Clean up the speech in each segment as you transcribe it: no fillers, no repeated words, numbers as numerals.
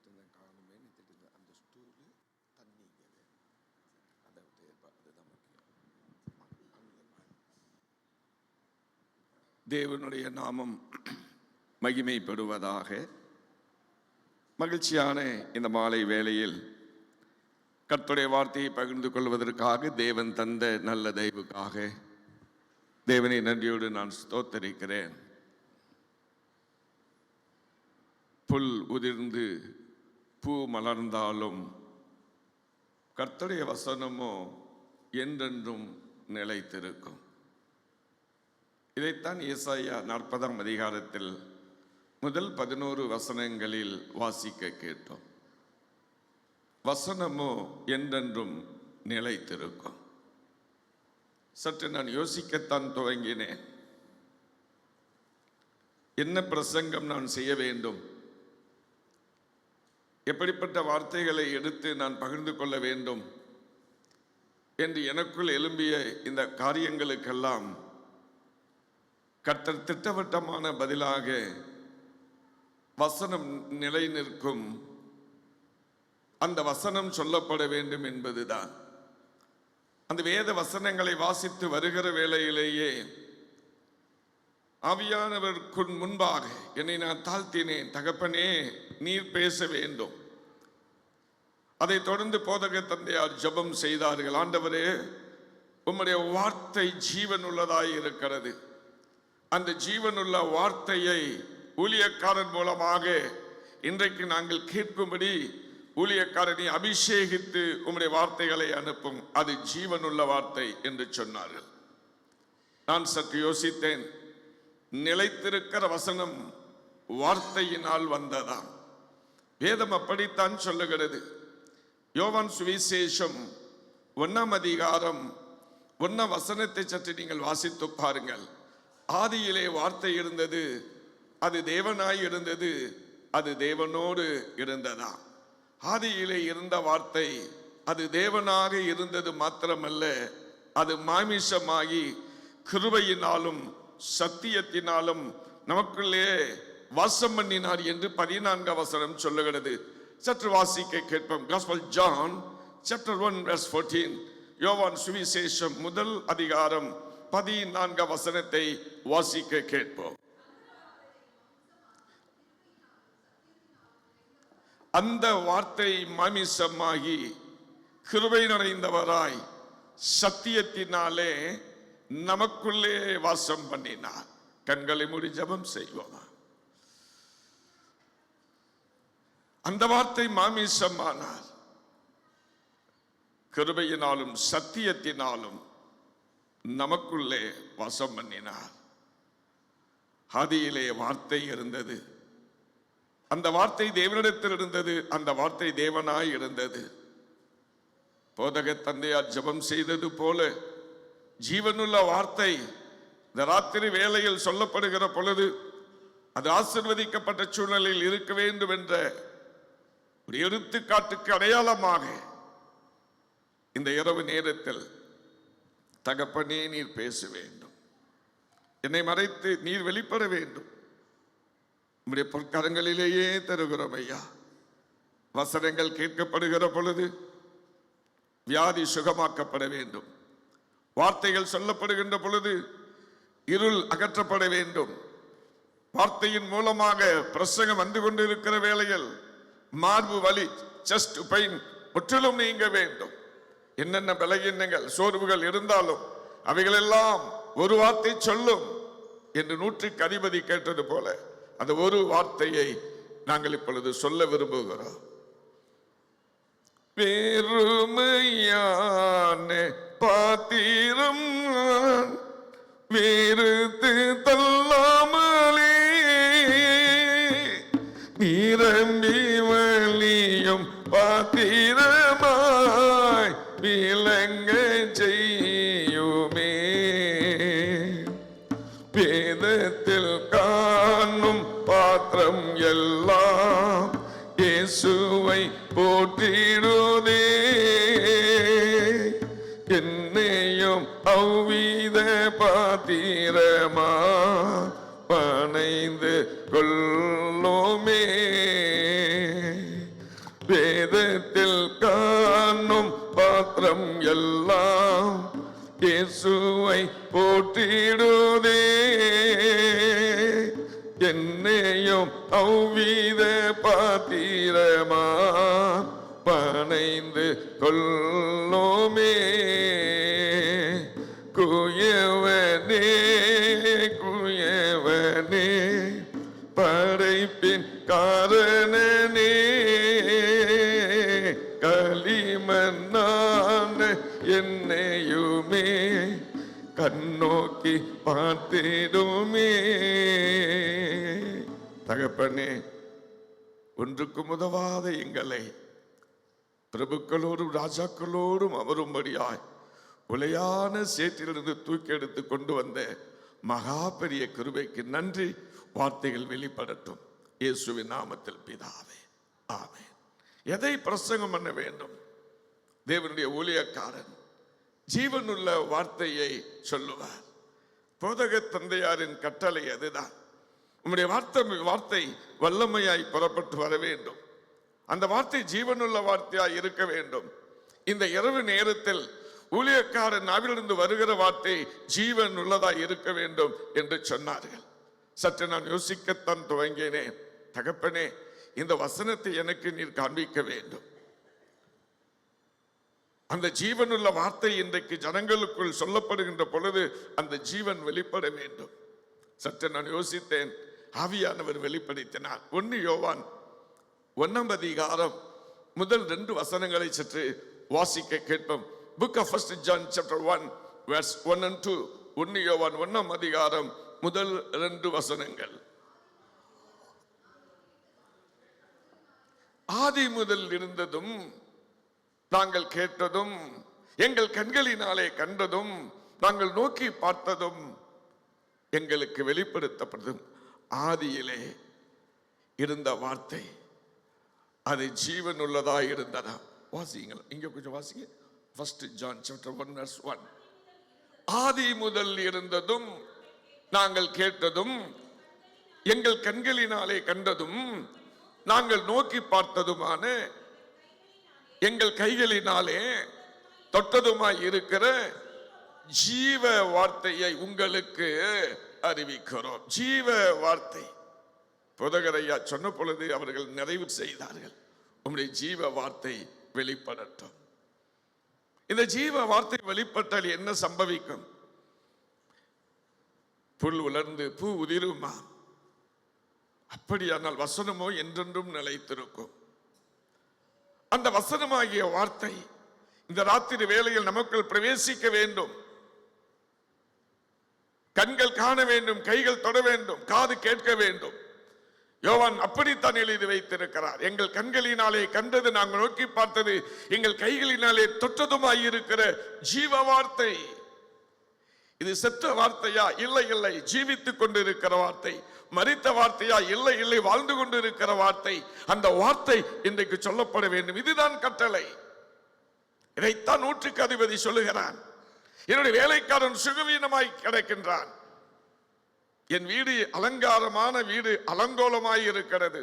திட்டின காரணமே நீ திட்டின அந்த ஸ்டூலு தண்ணிங்கவே அதை அதுதான் முக்கியம். தேவனுடைய நாமம் மகிமைப்படுவதாக. மகிழ்ச்சியான இந்த மாலை வேளையில் கர்த்தருடைய வார்த்தையை பகிர்ந்து கொள்வதற்காக தேவன் தந்த நல்ல தயவுக்காக தேவனை நன்றியோடு நான் ஸ்தோத்தரிக்கிறேன். புல் உதிர்ந்து பூ மலர்ந்தாலும் கர்த்தருடைய வசனமோ என்றென்றும் நிலைத்திருக்கும். இதைத்தான் ஏசாயா 40ஆம் அதிகாரத்தில் முதல் 11 வசனங்களில் வாசிக்க கேட்டோம். வசனமோ என்றென்றும் நிலைத்திருக்கும். சற்று நான் யோசிக்கத்தான் துவங்கினேன். என்ன பிரசங்கம் நான் செய்ய வேண்டும், எப்படிப்பட்ட வார்த்தைகளை எடுத்து நான் பகிர்ந்து கொள்ள வேண்டும் என்று எனக்குள் எழும்பிய இந்த காரியங்களுக்கெல்லாம் கர்த்தர் திட்டவட்டமான பதிலாக வசனம் நிலை நிற்கும், அந்த வசனம் சொல்லப்பட வேண்டும் என்பதுதான். அந்த வேத வசனங்களை வாசித்து வருகிற வேளையிலேயே ஆவியானவருக்கு முன்பாக என்னை நான் தாழ்த்தினேன். தகப்பனே, நீர் பேச வேண்டும். அதை தொடர்ந்து போதக தந்தையார் ஜெபம் செய்தார்கள். ஆண்டவரே, உம்முடைய வார்த்தை ஜீவன் உள்ளதாய் இருக்கிறது. அந்த ஜீவனுள்ள வார்த்தையை ஊழியக்காரன் மூலமாக இன்றைக்கு நாங்கள் கேட்கும்படி ஊழியக்காரனை அபிஷேகித்து உம்முடைய வார்த்தைகளை அனுப்பும், அது ஜீவனுள்ள வார்த்தை என்று சொன்னார்கள். நான் சற்று யோசித்தேன். நிலைத்திருக்கிற வசனம் வார்த்தையினால் வந்ததாம். வேதம் அப்படித்தான் சொல்லுகிறது. யோவான் சுவிசேஷம் 1ஆம் அதிகாரம் 1ஆம் வசனத்தை சற்று நீங்கள் வாசித்து பாருங்கள். ஆதியிலே வார்த்தை இருந்தது, அது தேவனாய் இருந்தது, அது தேவனோடு இருந்ததா. ஆதியிலே இருந்த வார்த்தை அது தேவனாக இருந்தது மாத்திரமல்ல, அது மாமிசமாகி கிருபையினாலும் சத்தியத்தினாலும் நமக்குள்ளே வாசம் பண்ணினார் என்று 14ஆம் வசனம் சொல்லுகிறது. சற்று வாசிக்க கேட்போம். Gospel John chapter 1 verse 14. யோவான் சுவிசேஷம் 1 அதிகாரம் 14ஆம் வசனத்தை வாசிக்க கேட்போம். அந்த வார்த்தை மாமிசமாகி கிருபை நிறைந்தவராய் சத்தியத்தினாலே நமக்குள்ளே வாசம் பண்ணினார். கண்களை மூடி ஜெபம் செய்வோமா. அந்த வார்த்தை மாமிசமானார், கிருபையினாலும் சத்தியத்தினாலும் நமக்குள்ளே வாசம் பண்ணினார். ஆதியிலே வார்த்தை இருந்தது, அந்த வார்த்தை தேவனிடத்தில் இருந்தது, அந்த வார்த்தை தேவனாய் இருந்தது. போதக தந்தையார் ஜெபம் செய்தது போல ஜீவனுள்ள வார்த்தை இந்த ராத்திரி வேளையில் சொல்லப்படுகிற பொழுது அது ஆசீர்வதிக்கப்பட்ட சூழ்நிலையில் இருக்க வேண்டும் என்ற ஒரு எடுத்துக்காட்டுக்கு அடையாளமாக இந்த இரவு நேரத்தில் தகப்பனே, நீர் பேச வேண்டும், என்னை மறைத்து நீர் வெளிப்பட வேண்டும். நம்முடைய பொற்கரங்களிலேயே தருகிறோம் ஐயா. வசனங்கள் கேட்கப்படுகிற பொழுது வியாதி சுகமாக்கப்பட வேண்டும். வார்த்தைகள் சொல்லப்படுகின்ற பொழுது இருள் அகற்றப்பட வேண்டும். வார்த்தையின் மூலமாக பிரசங்கம் வந்து கொண்டிருக்கிற வேளையில் மார்பு வலி, செஸ்ட் பெயின் முற்றிலும் நீங்க வேண்டும். என்னென்ன பலகீனங்கள் சோர்வுகள் இருந்தாலும் அவைகளெல்லாம் ஒரு வார்த்தை சொல்லும் என்று 100க்கு அதிபதி கேட்டது போல அந்த ஒரு வார்த்தையை நாங்கள் இப்பொழுது சொல்ல விரும்புகிறோம். வெறுமையான பாத்திரம் வேறுத்து தள்ளாமலே நிரம்பி வழியும் பாத்திரமாய் விளங்க செய்யுமே. வேதத்தில் காணும் பாத்திரம் எல்லாம் இயேசுவை போற்றிடுதே. என்னையும் அவ்வித பாத்திரமா பனைந்து கொள்ளுமே. போற்றிடுதே. என்னையும் அவ்வித பாத்திரமா பனைந்து கொள்ளோமே. குயவனே குயவனே படைப்பின் காரணனே, களிமண்ணான என்னையுமே கண்ணோக்கி பார்த்திடுமே. தகப்பனே, ஒன்றுக்கும் உதவாத எங்களை பிரபுக்களோடும் ராஜாக்களோடும் அமரும்படியாய் உலையான சேற்றிலிருந்து தூக்கி எடுத்து கொண்டு வந்த மகா பெரிய கிருபைக்கு நன்றி. வார்த்தைகள் வெளிப்படட்டும் இயேசுவின் நாமத்தில் பிதாவே, ஆமென். எதை பிரசங்கம் பண்ண வேண்டும்? தேவனுடைய ஊழியக்காரன் ஜீவனுள்ள வார்த்தையை சொல்லுவார். போதக தந்தையாரின் கட்டளை அதுதான். உம்முடைய வார்த்தை வல்லமையாய் புறப்பட்டு வர வேண்டும். அந்த வார்த்தை ஜீவனுள்ள வார்த்தையாய் இருக்க வேண்டும். இந்த இரவு நேரத்தில் ஊழியக்காரன் நாவிலிருந்து வருகிற வார்த்தை ஜீவன் உள்ளதாய் இருக்க வேண்டும் என்று சொன்னார்கள். சற்று நான் யோசிக்கத்தான் துவங்கினேன். தகப்பனே, இந்த வசனத்தை எனக்கு நீர் காண்பிக்க வேண்டும். அந்த ஜீவனுள்ள வார்த்தை இன்றைக்கு ஜனங்களுக்குள் சொல்லப்படுகின்ற பொழுது அந்த ஜீவன் வெளிப்பட வேண்டும். சற்று நான் யோசித்தேன். ஆவியானவர் வெளிப்படுத்தினார். 1 யோவான் 1 அதிகாரம் முதல் 2 வசனங்களை சற்று வாசிக்க கேட்போம். Book of 1 John chapter 1 verse 1 and 2. 1 யோவான் 1 அதிகாரம் முதல் 2 வசனங்கள். ஆதி முதல் இருந்ததும் நாங்கள் கேட்டதும் எங்கள் கண்களினாலே கண்டதும் நாங்கள் நோக்கி பார்த்ததும் எங்களுக்கு வெளிப்படுத்தப்பட்டதும் ஆதியிலே இருந்த வார்த்தை அது ஜீவன் உள்ளதா இருந்ததா? வாசிங்கள், இங்க கொஞ்சம் வாசிங்க. 1 John chapter 1 verse 1. ஆதி முதல் இருந்ததும் நாங்கள் கேட்டதும் எங்கள் கண்களினாலே கண்டதும் நாங்கள் நோக்கி பார்த்ததுமான எங்கள் கைகளினாலே தொட்டதுமாய் இருக்கிற ஜீவ வார்த்தையை உங்களுக்கு அறிவிக்கிறோம். ஜீவ வார்த்தை போதகரையா சொன்ன பொழுது அவர்கள் நிறைவு செய்தார்கள். உம்முடைய ஜீவ வார்த்தை வெளிப்படட்டும். இந்த ஜீவ வார்த்தை வெளிப்பட்டால் என்ன சம்பவிக்கும்? புல் உலர்ந்து பூ உதிருமா? அப்படியானால் வசனமோ என்றென்றும் நிலைத்திருக்கும். அந்த வசனமாகிய வார்த்தை இந்த ராத்திரி வேளையில் நமக்குள் பிரவேசிக்க வேண்டும். கண்கள் காண வேண்டும், கைகள் தொட வேண்டும், காது கேட்க வேண்டும். யோவான் அப்படித்தான் எழுதி வைத்திருக்கிறார். எங்கள் கண்களினாலே கண்டது, நாங்கள் நோக்கி பார்த்தது, எங்கள் கைகளினாலே தொட்டதுமாயிருக்கிற ஜீவ வார்த்தை. இது செத்த வார்த்தையா? இல்லை இல்லை, ஜீவித்துக் கொண்டிருக்கிற வார்த்தை. மரித்த வார்த்தையா? இல்லை இல்லை, வாழ்ந்து கொண்டிருக்கிற வார்த்தை. அந்த வார்த்தை இன்றைக்கு சொல்லப்பட வேண்டும். இதுதான் கட்டளை. இதைத்தான் நூற்றுக்கு அதிபதி சொல்லுகிறான். என்னுடைய வேலைக்காரன் சுகவீனமாய் கிடக்கின்றான். என் வீடு அலங்காரமான வீடு அலங்கோலமாய் இருக்கிறது.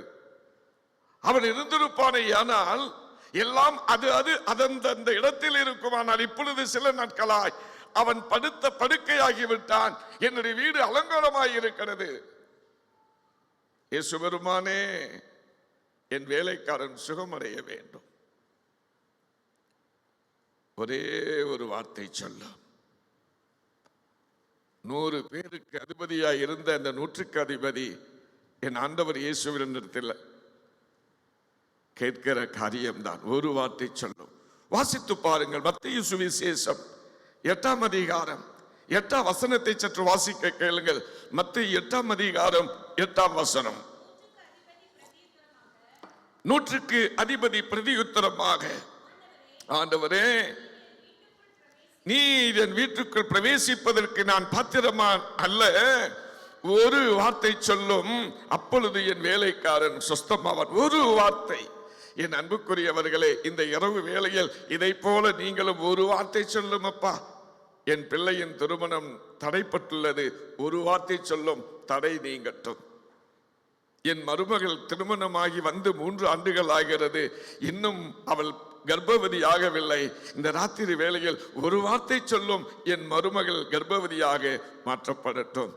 அவன் இருந்திருப்பானே, ஆனால் எல்லாம் அது அந்த இடத்தில் இருக்குமானால் இப்பொழுது சில நாட்களாய் அவன் படுத்த படுக்கையாகிவிட்டான். என்னுடைய வீடு அலங்கோலமாய் இருக்கிறது. இயேசு பெருமானே, என் வேலைக்காரன் சுகமடைய வேண்டும். ஒரே ஒரு வார்த்தை சொல்லும். 100 பேருக்கு அதிபதியாய் இருந்த அந்த 100க்கு அதிபதி என் ஆண்டவர் இயேசுவினிடத்தில் கேட்கிற காரியம்தான். ஒரு வார்த்தை சொல்லும். வாசித்து பாருங்கள். மத்தேயு சுவிசேஷம் 8 அதிகாரம் 8 வசனத்தை சற்று வாசிக்க கேளுங்கள். மத்தேயு 8 அதிகாரம் 8 வசனம். 100க்கு அதிபதி பிரதியுத்தரமாக, ஆண்டவரே, நீர் என் வீட்டுக்குள் பிரவேசிப்பதற்கு நான் பாத்திரமா அல்ல. ஒரு வார்த்தை சொல்லும், அப்பொழுது என் வேலைக்காரன் சொஸ்தமாவான். ஒரு வார்த்தை. என் அன்புக்குரியவர்களே, இந்த இரவு வேளையில் இதை போல நீங்களும் ஒரு வார்த்தை சொல்லும். அப்பா, என் பிள்ளையின் திருமணம் தடைப்பட்டுள்ளது. ஒரு வார்த்தை சொல்லும், தடை நீங்கட்டும். என் மருமகள் திருமணமாகி வந்து 3 ஆண்டுகள் ஆகிறது. இன்னும் அவள் கர்ப்பவதி ஆகவில்லை. இந்த ராத்திரி வேளையில் ஒரு வார்த்தை சொல்லும், என் மருமகள் கர்ப்பவதியாக மாற்றப்படட்டும்.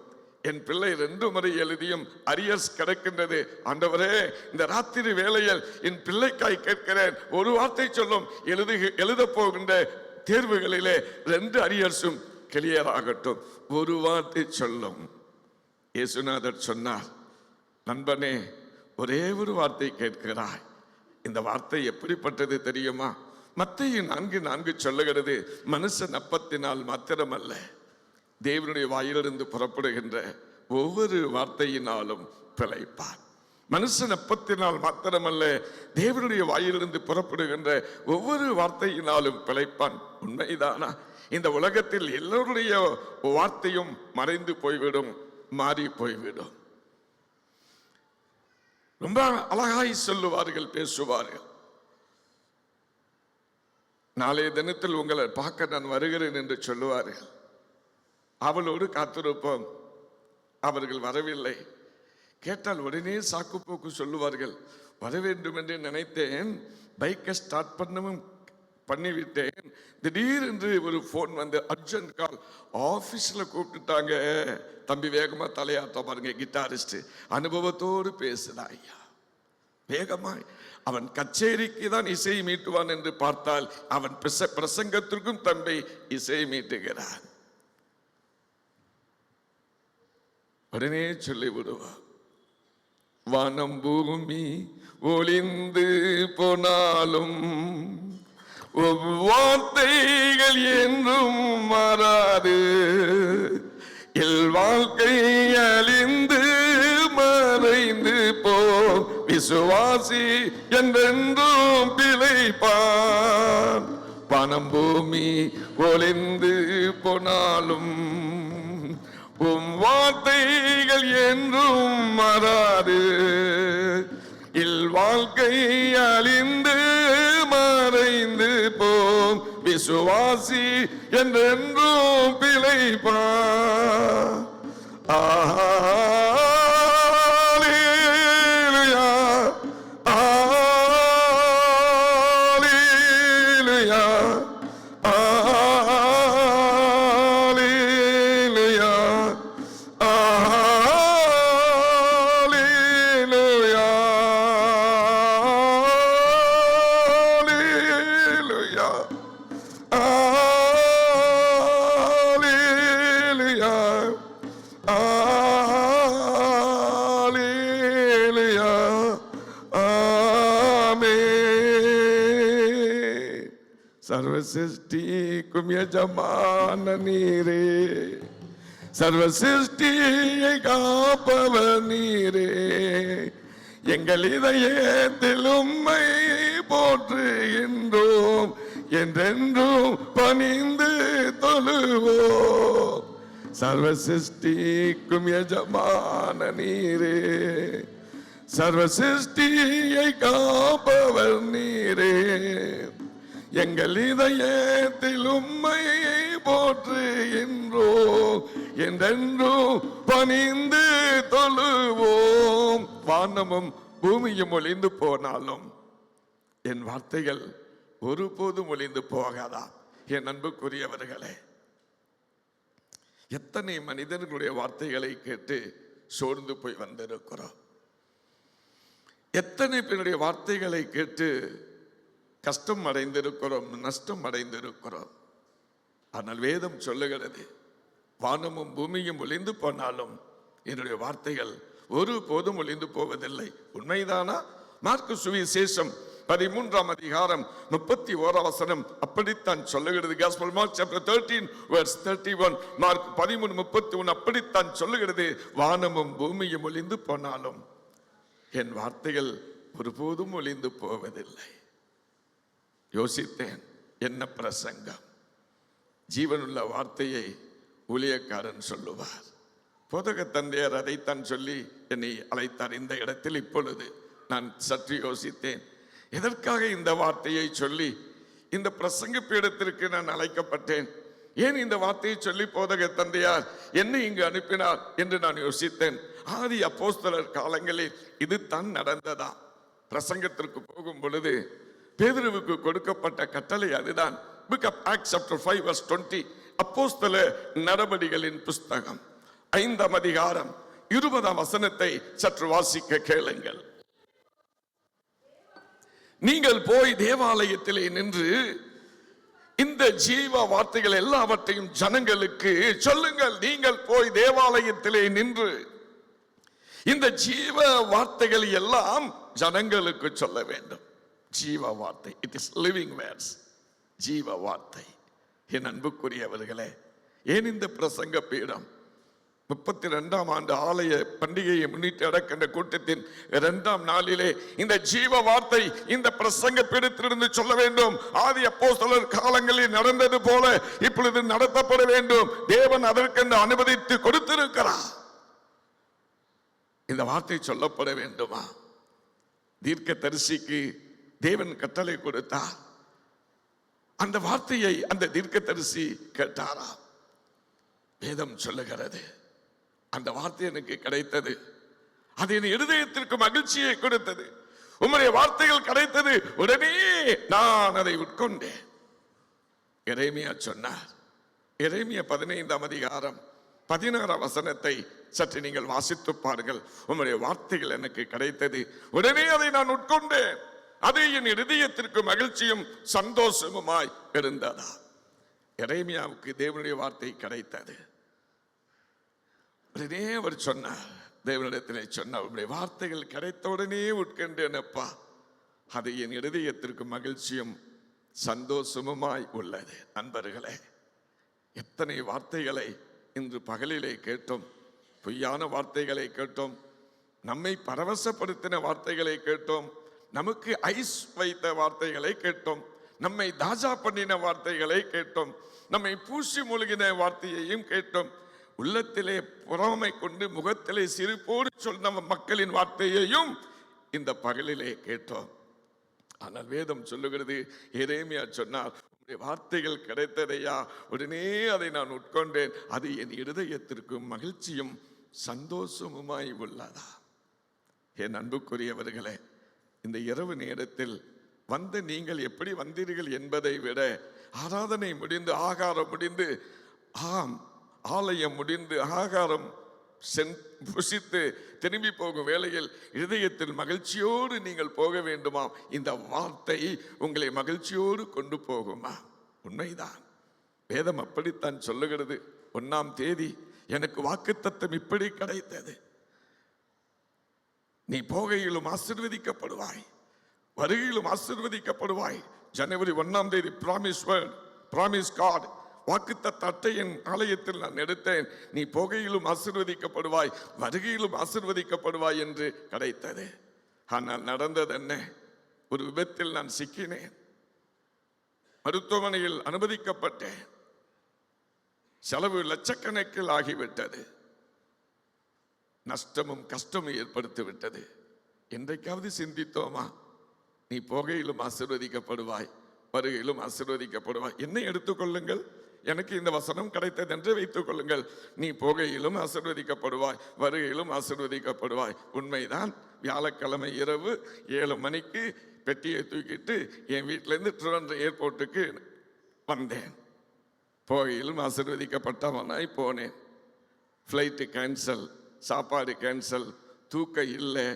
என் பிள்ளை 2 முறை எழுதியும் அரியர்ஸ் கிடக்கின்றது. ஆண்டவரே, இந்த ராத்திரி வேளையில் என் பிள்ளைக்காய் கேட்கிறேன், ஒரு வார்த்தை சொல்லும், எழுத போகின்ற தேர்வுகளிலே 2 அரியர்ஸும் கிளியர் ஆகட்டும். ஒரு வார்த்தை சொல்லும். இயேசுநாதர் சொன்னார், நண்பனே, ஒரே ஒரு வார்த்தை கேட்கிறாய். இந்த வார்த்தை எப்படிப்பட்டது தெரியுமா? மத்தேயு 4:4 சொல்லுகிறது, மனுஷன் அப்பத்தினால் மாத்திரமல்ல, தேவனுடைய வாயிலிருந்து புறப்படுகின்ற ஒவ்வொரு வார்த்தையினாலும் பிழைப்பான். மனுஷன் அப்பத்தினால் மாத்திரமல்ல, தேவனுடைய வாயிலிருந்து புறப்படுகின்ற ஒவ்வொரு வார்த்தையினாலும் பிழைப்பான். உண்மைதானா? இந்த உலகத்தில் எல்லோருடைய வார்த்தையும் மறைந்து போய்விடும், மாறி போய்விடும். ரொம்ப அழகாய் சொல்லுவார்கள், பேசுவார்கள். நாளைய தினத்தில் உங்களை பார்க்க நான் வருகிறேன் என்று சொல்லுவார்கள். அவளோடு காத்திருப்போம். அவர்கள் வரவில்லை. கேட்டால் உடனே சாக்கு போக்கு சொல்லுவார்கள். வர வேண்டும் என்று நினைத்தேன், பைக்கை ஸ்டார்ட் பண்ணிவிட்டேன். திடீரென்று ஒரு போன் வந்து, அர்ஜென்ட் கால், ஆபீஸ்ல கூப்பிட்டுட்டாங்க, தம்பி வேகமா தலையாட்ட பாருங்க, கிட்டாரிஸ்ட் அனுபவத்தோடு பேசுதா ஐயா. வேகமாய் அவன் கச்சேரிக்கு தான் இசை மீட்டுவான் என்று பார்த்தால் அவன் பிரசங்கத்திற்கும் தம்பி இசை மீட்டுகிறான். உடனே சொல்லி விடுவான், வானம் பூமி ஒளிந்து போனாலும் வார்த்தைகள் என்றும் மாறாது, வாழ்க்கை அழிந்து மறைந்து போ, விசுவாசி என்றென்றும் பிழைப்பான். பணம் பூமி ஒளிந்து போனாலும் வார்த்தைகள் என்றும் மாறாது, வாழ்க்கை அழிந்து மறைந்து போம், விசுவாசி என்றென்றும் பிழைப்பான். அல்லேலூயா, அல்லேலூயா, அல்லேலூயா, அல்லேலூயா, சர்வ சிருஷ்டிக்கும் எஜமான நீரே, சர்வ சிருஷ்டியை காப்பவர் நீரே, எங்கள் இதயத்தில் உம்மை போற்றுகின்றோம், என்றென்றும் பணிந்து தொழுவோம். சர்வ சிருஷ்டிக்கும் எஜமான நீரே, சர்வ சிருஷ்டியை காப்பவர் நீரே, எங்கள் இதயத்தில் உம்மை போற்றுகின்றோம், என்றென்றும் பணிந்து தொழுவோம். வானமும் பூமியும் ஒளிந்து போனாலும் என் வார்த்தைகள் ஒருபோதும் ஒளிந்து போகாதா? என் அன்புக்குரியவர்களே, எத்தனை மனிதர்களுடைய வார்த்தைகளை கேட்டு சோர்ந்து போய் வந்திருக்கிறோம். எத்தனை பேருடைய வார்த்தைகளை கேட்டு கஷ்டம் அடைந்திருக்கிறோம், நஷ்டம் அடைந்திருக்கிறோம். ஆனால் வேதம் சொல்லுகிறது, வானமும் பூமியும் ஒளிந்து போனாலும் என்னுடைய வார்த்தைகள் ஒருபோதும் ஒளிந்து போவதில்லை. உண்மைதானா? மார்க்கு சுவிசேஷம் 13ஆம் அதிகாரம் 31ஆம் வசனம் அப்படித்தான் சொல்லுகிறது. Gospel Mark chapter 13 verse 31, mark 13:31 அப்படித்தான் சொல்லுகிறது. வானமும் பூமியும் ஒளிந்து போனாலும் என் வார்த்தைகள் ஒருபோதும் ஒளிந்து போவதில்லை. யோசித்தேன், என்ன பிரசங்கம்! ஜீவனுள்ள வார்த்தையை ஊழியக்காரன் சொல்லுவார். போதக தந்தையர் அதைத்தான் சொல்லி என்னை அழைத்தார் இந்த இடத்தில். இப்பொழுது நான் சற்று யோசித்தேன், எதற்காக இந்த வார்த்தையை சொல்லி இந்த பிரசங்க பீடத்திற்கு நான் அழைக்கப்பட்டேன்? ஏன் இந்த வார்த்தையை சொல்லி போதக தந்தையார் என்னை இங்கு அனுப்பினார் என்று நான் யோசித்தேன். ஆதி அப்போஸ்தலர் காலங்களில் இது தான் நடந்ததா? பிரசங்கத்திற்கு போகும் பொழுது பேதுருவுக்கு கொடுக்கப்பட்ட கட்டளை அதுதான். Book of Acts chapter 5 verse 20. அப்போஸ்தல நடபடிகளின் புஸ்தகம் 5ஆம் அதிகாரம் 20ஆம் வசனத்தை சற்று வாசிக்க கேளுங்கள். நீங்கள் போய் தேவாலயத்திலே நின்று இந்த ஜீவ வார்த்தைகள் எல்லாவற்றையும் ஜனங்களுக்கு சொல்லுங்கள். நீங்கள் போய் தேவாலயத்திலே நின்று இந்த ஜீவ வார்த்தைகள் எல்லாம் ஜனங்களுக்கு சொல்ல வேண்டும். ஜீவ வார்த்தை, இட் இஸ் லிவிங் வேர்ட்ஸ். ஜீவ வார்த்தை. என் அன்புக்குரியவர்களே, ஏன் இந்த பிரசங்க பீடம் 32ஆம் ஆண்டு ஆலய பண்டிகையை முன்னிட்டு நடக்கின்ற கூட்டத்தின் 2ஆம் நாளிலே இந்த ஜீவ வார்த்தை இந்த பிரசங்க பீடத்திலிருந்து சொல்ல வேண்டும். ஆதி அப்போஸ்தலர் காலங்களில் நடந்தது போல இப்பொழுது நடத்தப்பட வேண்டும். தேவன் அதற்கென்று அனுமதித்து கொடுத்திருக்கிறார். இந்த வார்த்தை சொல்லப்பட வேண்டுமா? தீர்க்கதரிசிக்கு தேவன் கட்டளை கொடுத்தார். அந்த வார்த்தையை அந்த தீர்க்கதரிசி கேட்டாரா? வேதம் சொல்லுகிறது, அந்த வார்த்தை எனக்கு கிடைத்தது, அது என் இருதயத்திற்கு மகிழ்ச்சியை கொடுத்தது. உம்முடைய வார்த்தைகள் கிடைத்தது, உடனே நான் அதை உட்கொண்டேன். எரேமியா சொன்னார். எரேமியா 15ஆம் அதிகாரம் 16ஆம் வசனத்தை சற்று நீங்கள் வாசித்து பாருங்கள். உம்முடைய வார்த்தைகள் எனக்கு கிடைத்தது, உடனே அதை நான் உட்கொண்டேன், அது என் இருதயத்திற்கு மகிழ்ச்சியும் சந்தோஷமுமாய் இருந்ததா. எரேமியாவுக்கு தேவனுடைய வார்த்தை கிடைத்தது. உடனே அவர் சொன்னார், தேவனிடத்திலே சொன்னார், உம்முடைய வார்த்தைகள் கிடைத்த உடனே உட்கொண்டேனப்பா, அது என் இருதயத்திற்கு மகிழ்ச்சியும் சந்தோஷமுமாய் உள்ளது. நண்பர்களே, எத்தனை வார்த்தைகளை இன்று பகலிலே கேட்டோம். பொய்யான வார்த்தைகளை கேட்டோம், நம்மை பரவசப்படுத்தின வார்த்தைகளை கேட்டோம், நமக்கு ஐஸ் வைத்த வார்த்தைகளை கேட்டோம், நம்மை தாஜா பண்ணின வார்த்தைகளை கேட்டோம், நம்மை பூசி மூழ்கின வார்த்தையையும் கேட்டோம், உள்ளத்திலே புறமை கொண்டு முகத்திலே சிரிப்போடு சொன்ன மக்களின் வார்த்தையையும் இந்த பகலிலே கேட்டோம். ஆனால் வேதம் சொல்லுகிறது, எரேமியா சொன்னார், வார்த்தைகள் கிடைத்ததையா, உடனே அதை நான் உட்கொண்டேன், அது என் இருதயத்திற்கு மகிழ்ச்சியும் சந்தோஷமுமாய் உள்ளதா. என் அன்புக்குரியவர்களே, இந்த இரவு நேரத்தில் வந்து நீங்கள் எப்படி வந்தீர்கள் என்பதை விட, ஆராதனை முடிந்து ஆகாரம் முடிந்து, ஆலயம் முடிந்து ஆகாரம் புசித்து திரும்பி போகும் வேளையில் இதயத்தில் மகிழ்ச்சியோடு நீங்கள் போக வேண்டுமாம். இந்த வார்த்தை உங்களை மகிழ்ச்சியோடு கொண்டு போகுமா? உண்மைதான். வேதம் அப்படித்தான் சொல்லுகிறது. 1ஆம் தேதி எனக்கு வாக்குத்தத்தம் இப்படி கிடைத்தது, நீ போகையிலும் ஆசீர்வதிக்கப்படுவாய், வருகையிலும் ஆசீர்வதிக்கப்படுவாய். ஜனவரி 1ஆம் தேதி ப்ராமிஸ் வேர்ட், ப்ராமிஸ் கார்டு, வாக்குத்தத்த அட்டையின் ஆலயத்தில் நான் எடுத்தேன். நீ போகையிலும் ஆசீர்வதிக்கப்படுவாய், வருகையிலும் ஆசீர்வதிக்கப்படுவாய் என்று கிடைத்தது. ஆனால் நடந்தது என்ன? ஒரு விபத்தில் நான் சிக்கினேன், மருத்துவமனையில் அனுமதிக்கப்பட்டேன், செலவு லட்சக்கணக்கில் ஆகிவிட்டது, நஷ்டமும் கஷ்டமும் ஏற்படுத்தி விட்டது. என்றைக்காவது சிந்தித்தோமா? நீ போகையிலும் ஆசீர்வதிக்கப்படுவாய், வருகையிலும் ஆசீர்வதிக்கப்படுவாய். என்னை எடுத்துக்கொள்ளுங்கள், எனக்கு இந்த வசனம் கிடைத்தது என்று வைத்துக் கொள்ளுங்கள். நீ போகையிலும் ஆசீர்வதிக்கப்படுவாய், வருகையிலும் ஆசீர்வதிக்கப்படுவாய். உண்மைதான். வியாழக்கிழமை இரவு 7 மணிக்கு பெட்டியை தூக்கிட்டு என் வீட்டிலேருந்து திருவனந்தபுரம் ஏர்போர்ட்டுக்கு வந்தேன். போகையிலும் ஆசீர்வதிக்கப்பட்டவனாய் போனேன். ஃப்ளைட்டு கேன்சல், சாப்பாடு கேன்சல், தூக்க இல்லை,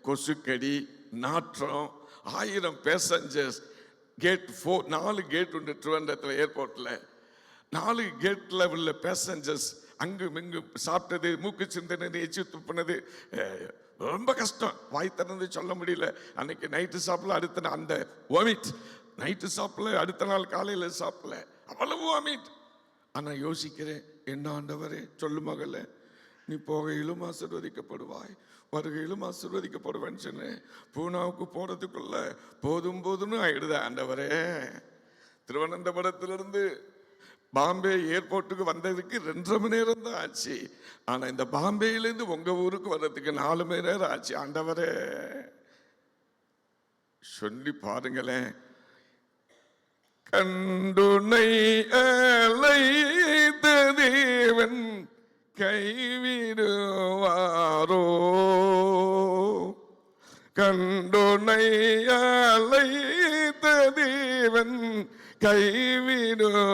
கொசுக்கடி, நாற்றம், 1000 பேசஞ்சர்ஸ். கேட் 4, 4 கேட் உண்டு திருவனந்தபுரத்தில் ஏர்போர்ட்டில். 4 கேட்டில் உள்ள பேசஞ்சர்ஸ் அங்கும் இங்கும் சாப்பிட்டது, மூக்கு சிந்தனை, எச்சு துப்புனது, ரொம்ப கஷ்டம். வாய் திறந்து சொல்ல முடியல. அன்னைக்கு நைட்டு சாப்பிடல, அடுத்த அந்த வாமிட், நைட்டு சாப்பிடல, அடுத்த நாள் காலையில் சாப்பிடல, அவ்வளவு வாமிட். ஆனால் யோசிக்கிறேன், என்ன ஆண்டவரே சொல்லு மகள, நீ போகையிலும் ஆசீர்வதிக்கப்படுவாய், வருகையிலும் ஆசீர்வதிக்கப்படுவேன்னு சொன்னேன். பூனாவுக்கு போறதுக்குள்ள போதும் போதும்னு ஆயிடுது ஆண்டவரே. திருவனந்தபுரத்திலிருந்து பாம்பே ஏர்போர்ட்டுக்கு வந்ததுக்கு 2.5 மணி நேரம் தான் ஆச்சு. ஆனா இந்த பாம்பேயிலேருந்து உங்க ஊருக்கு வர்றதுக்கு 4 மணி நேரம் ஆச்சு. ஆண்டவரே சொல்லி பாருங்களேன். கண்டுனை அழைத்த தேவன் கைவிடுவாரோ, கண்டுனை அழைத்த தேவன் கைவிடுவாரோ?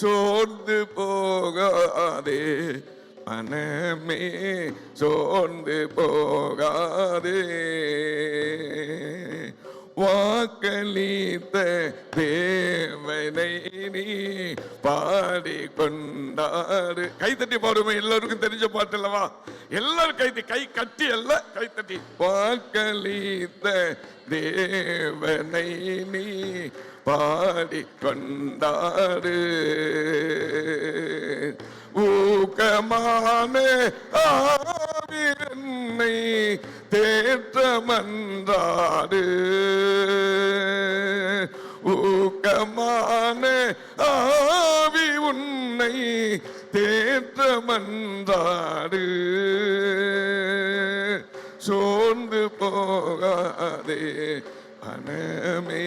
சோர்ந்து போகாதே மனமே, சோர்ந்து போகாதே. வாக்களித்த தேவனை நீ பாடிக்கொண்டாரு. கைத்தட்டி பாடுமே, எல்லாருக்கும் தெரிஞ்ச பாட்டு அல்லவா? எல்லாரும் கை கட்டி அல்ல, கைத்தட்டி. வாக்களித்த தேவனை நீ பாடிக்கொண்டாரு. ஊக்கமான ஆவிரன்னை தேற்றமன்றாடு. ஊக்கமான ஆவி உன்னை தேற்றமன்றாடு. சோர்ந்து போகாதே மனமே,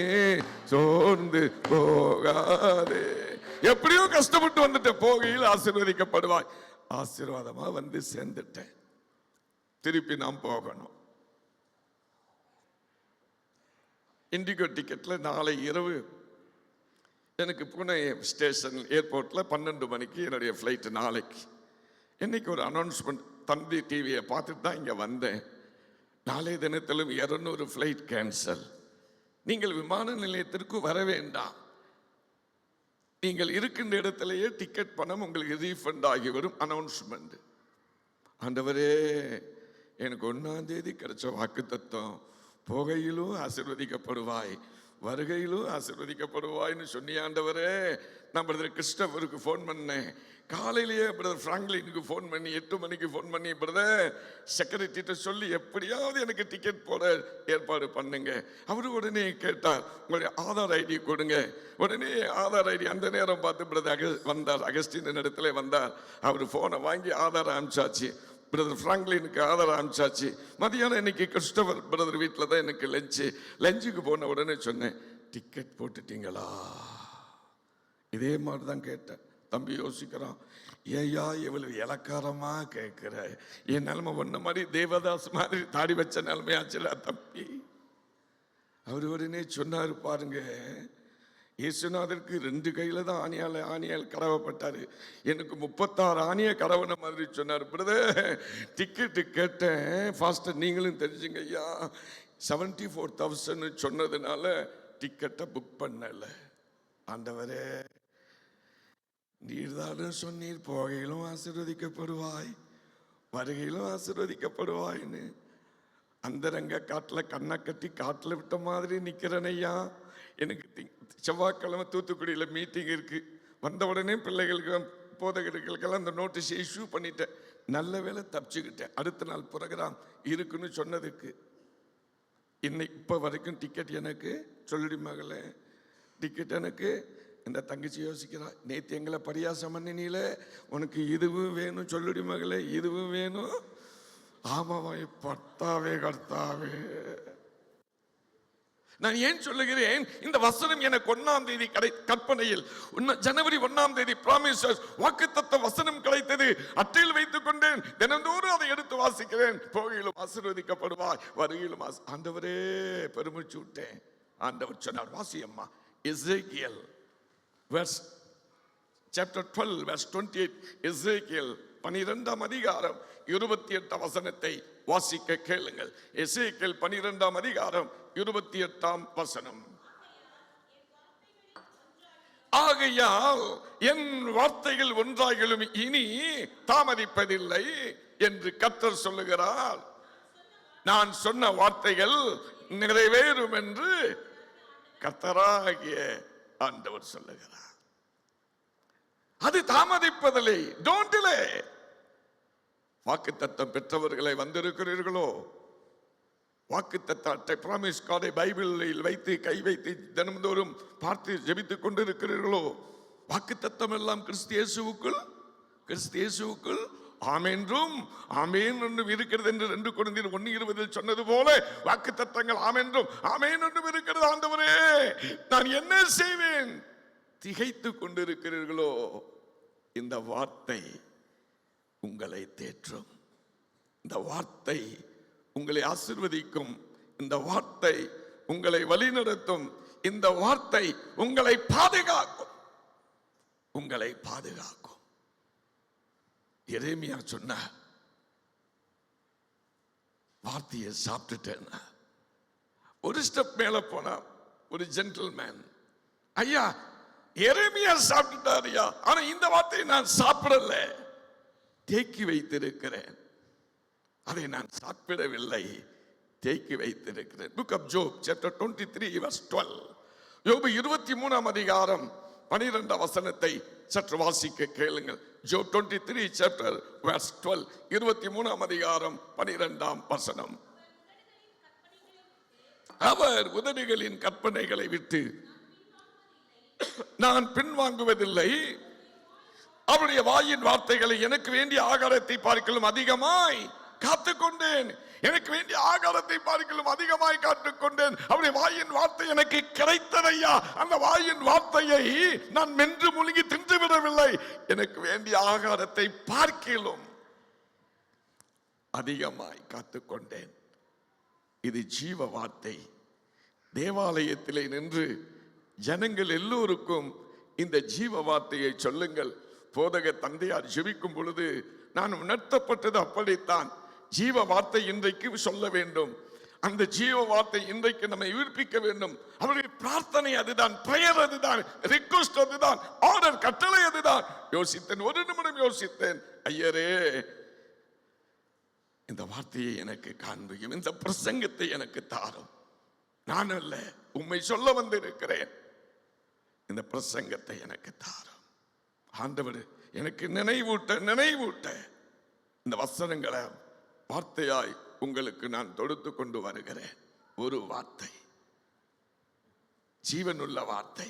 சோர்ந்து போகாதே. எப்படியோ கஷ்டப்பட்டு வந்துட்ட, போகையில் ஆசீர்வதிக்கப்படுவாய். ஆசீர்வாதமா வந்து சேர்ந்துட்டேன், திருப்பி நாம் போகணும். இண்டிகோ டிக்கெட்ல நாளை இரவு எனக்கு புனே ஸ்டேஷன் ஏர்போர்ட்ல 12 மணிக்கு என்னுடைய ஃப்ளைட். நாளைக்கு இன்னைக்கு ஒரு அனௌன்ஸ்மெண்ட் தந்தி டிவியை பார்த்துட்டு தான் இங்க வந்தேன். நாளைய தினத்திலும் 200 ஃப்ளைட் கேன்சல். நீங்கள் விமான நிலையத்திற்கு வர வேண்டாம், நீங்கள் இருக்கின்ற இடத்திலேயே டிக்கெட் பணம் உங்களுக்கு ரீஃபண்ட் ஆகி வரும். அனௌன்ஸ்மெண்ட். ஆண்டவரே, எனக்கு 1ஆம் தேதி கிடைச்ச வாக்கு தத்துவம், போகையிலும் ஆசீர்வதிக்கப்படுவாய், வருகையிலும் ஆசீர்வதிக்கப்படுவாய்னு சொன்னிய ஆண்டவரே. நான் பிரதர் கிறிஸ்டபருக்கு ஃபோன் பண்ணேன். காலையிலேயே பிரதர் பிராங்க்லினுக்கு ஃபோன் பண்ணி 8 மணிக்கு ஃபோன் பண்ணி, பிரதர் செக்ரட்டரிட்ட சொல்லி எப்படியாவது எனக்கு டிக்கெட் போட ஏற்பாடு பண்ணுங்க. அவரு உடனே கேட்டார், உங்களுடைய ஆதார் ஐடி கொடுங்க. உடனே ஆதார் ஐடி அந்த நேரம் பார்த்து பிரதர் வந்தார், அகஸ்டின் இடத்துல வந்தார். அவர் ஃபோனை வாங்கி ஆதார் அனுப்பிச்சாச்சு. பிரதர் பிராங்க்லினுக்கு ஆதார் அனுப்பிச்சாச்சு. மதியானம் இன்னைக்கு கிறிஸ்டபர் பிரதர் வீட்டில் தான் எனக்கு லஞ்சுக்கு போன உடனே சொன்னேன், டிக்கெட் போட்டுட்டீங்களா? இதே மாதிரி தான் கேட்டேன். தம்பி யோசிக்கிறான், ஏயா இவ்வளவு இலக்காரமா கேட்கிற? என் நிலைமை ஒன்ன மாதிரி தேவதாஸ் மாதிரி தாடி வச்ச நிலைமையாச்சுடா தம்பி. அவர் உடனே சொன்னாரு, பாருங்க, இயேசுநாதருக்கு 2 கையில தான் ஆணியால் கடவப்பட்டாரு. எனக்கு 36 ஆணிய கடவுன மாதிரி சொன்னார். பிரதர் டிக்கெட்டு கேட்டேன், ஃபாஸ்டர் நீங்களும் தெரிஞ்சுங்க ஐயா, 74,000 சொன்னதுனால டிக்கெட்டை புக் பண்ணல. ஆண்டவரே, நீர்தானும் சொன்னீர், போகையிலும் ஆசீர்வதிக்கப்படுவாய், வருகையிலும் ஆசீர்வதிக்கப்படுவாய்ன்னு. அந்தரங்க காட்டில் கண்ணை கட்டி காட்டில் விட்ட மாதிரி நிற்கிறேன் ஐயா. எனக்கு செவ்வாய்க்கிழமை தூத்துக்குடியில் மீட்டிங் இருக்கு. வந்த உடனே பிள்ளைகளுக்கு போதகர்களுக்கெல்லாம் அந்த நோட்டீஸ் இஷ்யூ பண்ணிட்டேன். நல்ல வேலை தப்பிச்சுக்கிட்டேன். அடுத்த நாள் ப்ரோக்ராம் இருக்குன்னு சொன்னதுக்கு இப்போ வரைக்கும் டிக்கெட் எனக்கு சொல்லிடி மகளே, டிக்கெட் எனக்கு. இந்த தங்கச்சி யோசிக்கிறா, நேற்று எங்களை பரியாசம் பண்ணினில, உனக்கு இதுவும் வேணும் சொல்லிடி மகளே, இதுவும் வேணும். ஆமாவாய் பர்த்தாவே கர்த்தாவே. நான் ஏன் சொல்லுகிறேன், இந்த வசனம் எனக்கு 1ஆம் தேதி கற்பனையில், ஜனவரி 1ஆம் தேதி ப்ராமிசஸ் வாக்குத்தத்த வசனம் கிடைத்தது. அட்டையில் வைத்துக் கொண்டேன், தினந்தோறும் அதை எடுத்து வாசிக்கிறேன். போகையிலும் ஆசீர்வதிக்கப்படுவாய், வருகையிலும் ஆண்டவரே பெருமிச்சு விட்டேன். ஆண்டவர் சொன்னார், வாசியம்மா. எசேக்கியேல் சாப்டர் 12 verse 28. எசேக்கியேல் 12ஆம் அதிகாரம் 28 வசனத்தை வாசிக்க கேளுங்கள். எசேக்கியேல் 12ஆம் அதிகாரம் 28ஆம் வசனம். ஆகையால் என் வார்த்தைகள் ஒன்றாகிலும் இனி தாமதிப்பதில்லை என்று கர்த்தர் சொல்லுகிறார். நான் சொன்ன வார்த்தைகள் நிறைவேறும் என்று கர்த்தராகிய ஆண்டவர் சொல்லுகிறார். அது தாமதிப்பதில்லை. Don't delay. வாக்குத்தத்தம் பெற்றவர்களை வந்திருக்கிறீர்களோ, வாக்குத்தத்த அட்டை பிராமிஸ் கார்டை பைபிளில் வைத்து கை வைத்து தினந்தோறும் பார்த்து ஜெபித்துக் கொண்டிருக்கிறீர்களோ, வாக்குத்தத்தம் எல்லாம் கிறிஸ்து இயேசுவுக்குள் ஆமென்றும் ஆமென் என்றும் இருக்கிறது என்று 2 கொரிந்தியர் 1:20 சொன்னது போல வாக்குத்தத்தங்கள் ஆமென்றும் ஆமென் என்றும் இருக்கிறது. ஆண்டவரே, நான் என்ன செய்வேன்? திகைத்துக் கொண்டிருக்கிறீர்களோ, இந்த வார்த்தை உங்களை தேற்றும். இந்த வார்த்தை உங்களை ஆசீர்வதிக்கும். இந்த வார்த்தை உங்களை வழிநடத்தும். இந்த வார்த்தை உங்களை பாதுகாக்கும். உங்களை பாதுகாக்கும். எரேமியா சொன்ன வார்த்தையை சாப்பிட்டுட்டேன். ஒரு ஸ்டெப் மேல போனா ஒரு ஜென்டில்மேன், ஐயா எரேமியா சாப்பிட்டுட்டாரியா, ஆனா இந்த வார்த்தையை நான் சாப்பிடல, தேக்கி வைத்திருக்கிறேன். அதை நான் சாப்பிடவில்லை, தேக்கி வைத்திருக்கிறேன். Book of Job chapter 23 verse 12. யோபு 23ஆம் அதிகாரம் 12ஆம் வசனத்தை சற்று வாசிக்க கேளுங்கள். Job 23 chapter verse 12, 23ஆம் அதிகாரம் 12ஆம் வசனம். அவர் உதடுகளின் கற்பனைகளை விட்டு நான் பின்வாங்குவதில்லை, அவருடைய வாயின் வார்த்தைகளை எனக்கு வேண்டிய ஆகாரத்தை பார்க்கலும் அதிகமாய் காத்துக்கொண்டேன். எனக்கு வேண்டிய ஆகாரத்தை பார்க்கலும் அதிகமாய் காத்துக்கொண்டேன். அவருடைய வாயின் வார்த்தை எனக்கு கிடைத்ததையா, அந்த வாயின் வார்த்தையை நான் மென்று முழுங்கி தின்று விடவில்லை. எனக்கு வேண்டிய ஆகாரத்தை பார்க்கலும் அதிகமாய் காத்துக்கொண்டேன். இது ஜீவ வார்த்தை. தேவாலயத்திலே நின்று ஜனங்கள் எல்லோருக்கும் இந்த ஜீவ வார்த்தையை சொல்லுங்கள். போதக தந்தையார் ஜெபிக்கும் பொழுது நான் உணர்த்தப்பட்டது அப்படித்தான். ஜீவ வார்த்தை இன்றைக்கு சொல்ல வேண்டும். அந்த ஜீவ வார்த்தை இன்றைக்கு நம்மை உயிர்ப்பிக்க வேண்டும். அவருடைய பிரார்த்தனை அதுதான், பிரேயர் அதுதான், ரிக்வெஸ்ட் அதுதான், ஆர்டர் கட்டளை அதுதான். யோசித்தேன், ஒரு நிமிடம் யோசித்தேன். ஐயரே, இந்த வார்த்தையை எனக்கு காண்பிக்கும், இந்த பிரசங்கத்தை எனக்கு தாரும். நான் அல்ல, உம்மை சொல்ல வந்திருக்கிறேன். இந்த பிரசங்கத்தை எனக்கு தாரும். ஆண்டவர் எனக்கு நினைவூட்ட இந்த வசனங்களை வார்த்தையாய் உங்களுக்கு நான் தொடுத்து கொண்டு வருகிறேன். ஒரு வார்த்தை, ஜீவனுள்ள வார்த்தை,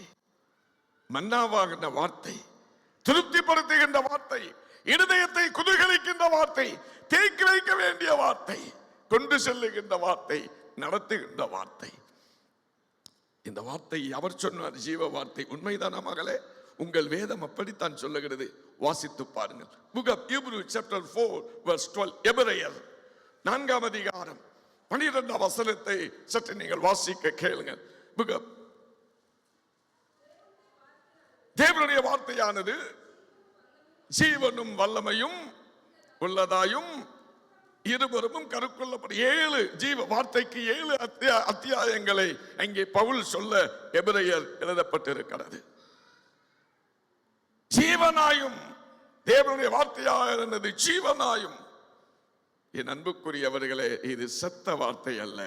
மன்னாவாகின்ற வார்த்தை, திருப்திப்படுத்துகின்ற வார்த்தை, இருதயத்தை குதூகலிக்கின்ற வார்த்தை, தேக்கி வைக்க வேண்டிய வார்த்தை, கொண்டு செல்லுகின்ற வார்த்தை, நடத்துகின்ற வார்த்தை. இந்த வார்த்தை அவர் சொன்னார், ஜீவ வார்த்தை. உண்மைதானா மகளே? உங்கள் வேதம் அப்படித்தான் சொல்லுகிறது. வாசித்து பாருங்கள். Book of Hebrews chapter 4 verse 12. எபிரேயர் 4ஆம் அதிகாரம் 12ஆம் வசனத்தை சற்று நீங்கள் வாசிக்க கேளுங்கள். Book of தேவனுடைய வார்த்தையானது ஜீவனும் வல்லமையும் உள்ளதாயும் இருபுறமும் கருக்கொள்ளப்படும். 7 ஜீவ வார்த்தைக்கு 7 அத்தியாயங்களை அங்கே பவுல் சொல்ல எபிரேயர் எழுதப்பட்டிருக்கிறது. ஜீவனாயும், தேவனுடைய வார்த்தையானது ஜீவனாயும். என் அன்புக்குரியவர்களே, இது செத்த வார்த்தை அல்ல,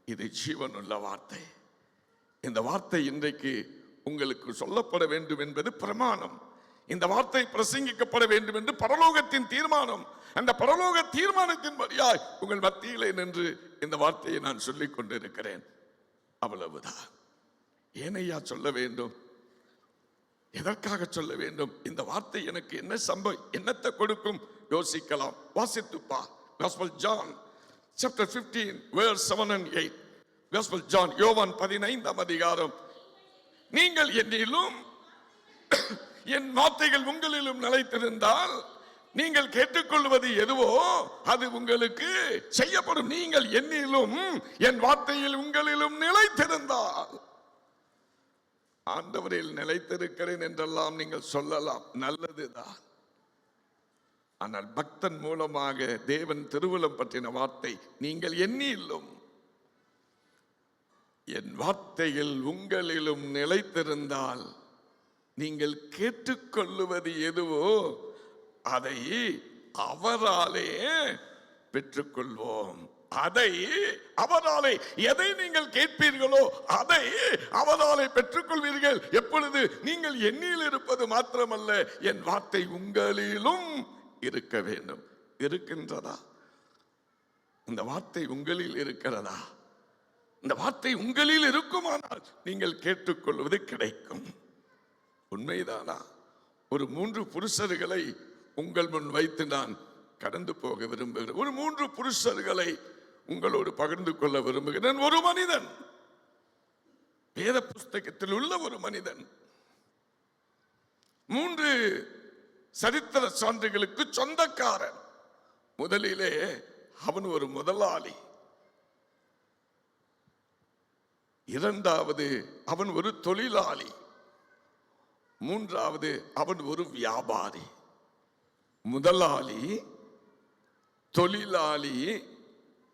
இது ஜீவனுள்ள வார்த்தை. இந்த வார்த்தை இன்றைக்கு உங்களுக்கு சொல்லப்பட வேண்டும் என்பது பிரமாணம். இந்த வார்த்தை பிரசங்கிக்கப்பட வேண்டும் என்று பரலோகத்தின் தீர்மானம். அந்த பரலோக தீர்மானத்தின் வழியாய் உங்கள் மத்தியிலே நின்று இந்த வார்த்தையை நான் சொல்லிக் கொண்டிருக்கிறேன். அவ்வளவுதான். ஏனையா சொல்ல வேண்டும்? எதற்காக சொல்ல வேண்டும்? இந்த வார்த்தை எனக்கு என்னத்தை கொடுக்கும் யோசிக்கலாம். வாசித்துப்பா. Gospel John chapter 15 verse 7 and 8. Gospel John, யோவான் 15ஆம் அதிகாரம். நீங்கள் என்னிலும் என் வார்த்தைகள் உங்களிலும் நிலைத்திருந்தால் நீங்கள் கேட்டுக்கொள்வது எதுவோ அது உங்களுக்கு செய்யப்படும். நீங்கள் என்னிலும் என் வார்த்தையில் உங்களிலும் நிலைத்திருந்தால். ஆண்டவரில் நிலைத்திருக்கிறேன் என்றெல்லாம் நீங்கள் சொல்லலாம், நல்லதுதான். ஆனால் பக்தன் மூலமாக தேவன் திருவுளம் பற்றின வார்த்தை, நீங்கள் என்னிலும் என் வார்த்தையில் உங்களிலும் நிலைத்திருந்தால் நீங்கள் கேட்டுக்கொள்ளுவது எதுவோ அதை அவராலே பெற்றுக்கொள்வோம். அதை அவராலே, எதை நீங்கள் கேட்பீர்களோ அதை அவராலே பெற்றுக்கொள்வீர்கள். எப்பொழுது? நீங்கள் என்னில் இருப்பது மாத்திரமல்ல, என் வார்த்தை உங்களிலும் இருக்க வேண்டும். இருக்கின்றதா? இந்த வார்த்தை உங்களில் இருக்கிறதா? இந்த வார்த்தை உங்களில் இருக்குமானால் நீங்கள் கேட்டுக்கொள்வது கிடைக்கும். உண்மைதானா? ஒரு 3 புருஷர்களை உங்கள் முன் வைத்து நான் கடந்து போக விரும்புகிறேன். ஒரு 3 புருஷர்களை உங்களோடு பகிர்ந்து கொள்ள விரும்புகிறேன். ஒரு மனிதன், வேத புஸ்தகத்தில் உள்ள ஒரு மனிதன், 3 சரித்திர சான்றுகளுக்கு சொந்தக்காரன். முதலிலே அவன் ஒரு முதலாளி, இரண்டாவது அவன் ஒரு தொழிலாளி, மூன்றாவது அவன் ஒரு வியாபாரி. முதலாளி, தொழிலாளி,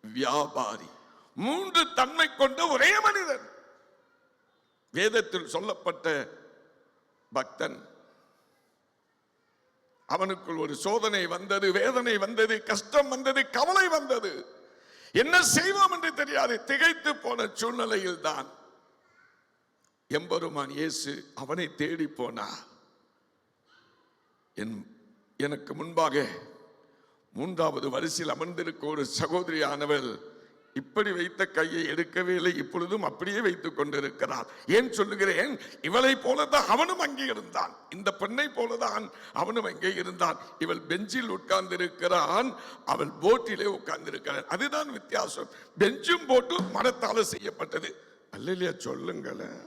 வியாபாரி, மூன்று தன்மை கொண்ட ஒரே மனிதன். வேதத்தில் சொல்லப்பட்ட பக்தன். அவனுக்குள் ஒரு சோதனை வந்தது, வேதனை வந்தது, கஷ்டம் வந்தது, கவலை வந்தது. என்ன செய்வோம் என்று தெரியாது திகைத்து போன சூழ்நிலையில் தான் எம்பெருமான் இயேசு அவனை தேடி போனார். எனக்கு முன்பாக மூன்றாவது வரிசையில் அமர்ந்திருக்க ஒரு சகோதரியானவள் இப்படி வைத்த கையை எடுக்கவே இல்லை, இப்பொழுதும் அப்படியே வைத்துக் கொண்டிருக்கிறார். ஏன் சொல்லுகிறேன்? இவளை போலதான் அவனும் அங்கே இருந்தான், இந்த பெண்ணை போலதான் அவனும் அங்கே இருந்தான். இவள் பெஞ்சில் உட்கார்ந்து இருக்கிறான், அவள் போட்டிலே உட்கார்ந்து இருக்கிறான். அதுதான் வித்தியாசம். பெஞ்சும் போட்டு மரத்தால செய்யப்பட்டது. அல்லையா? சொல்லுங்களேன்.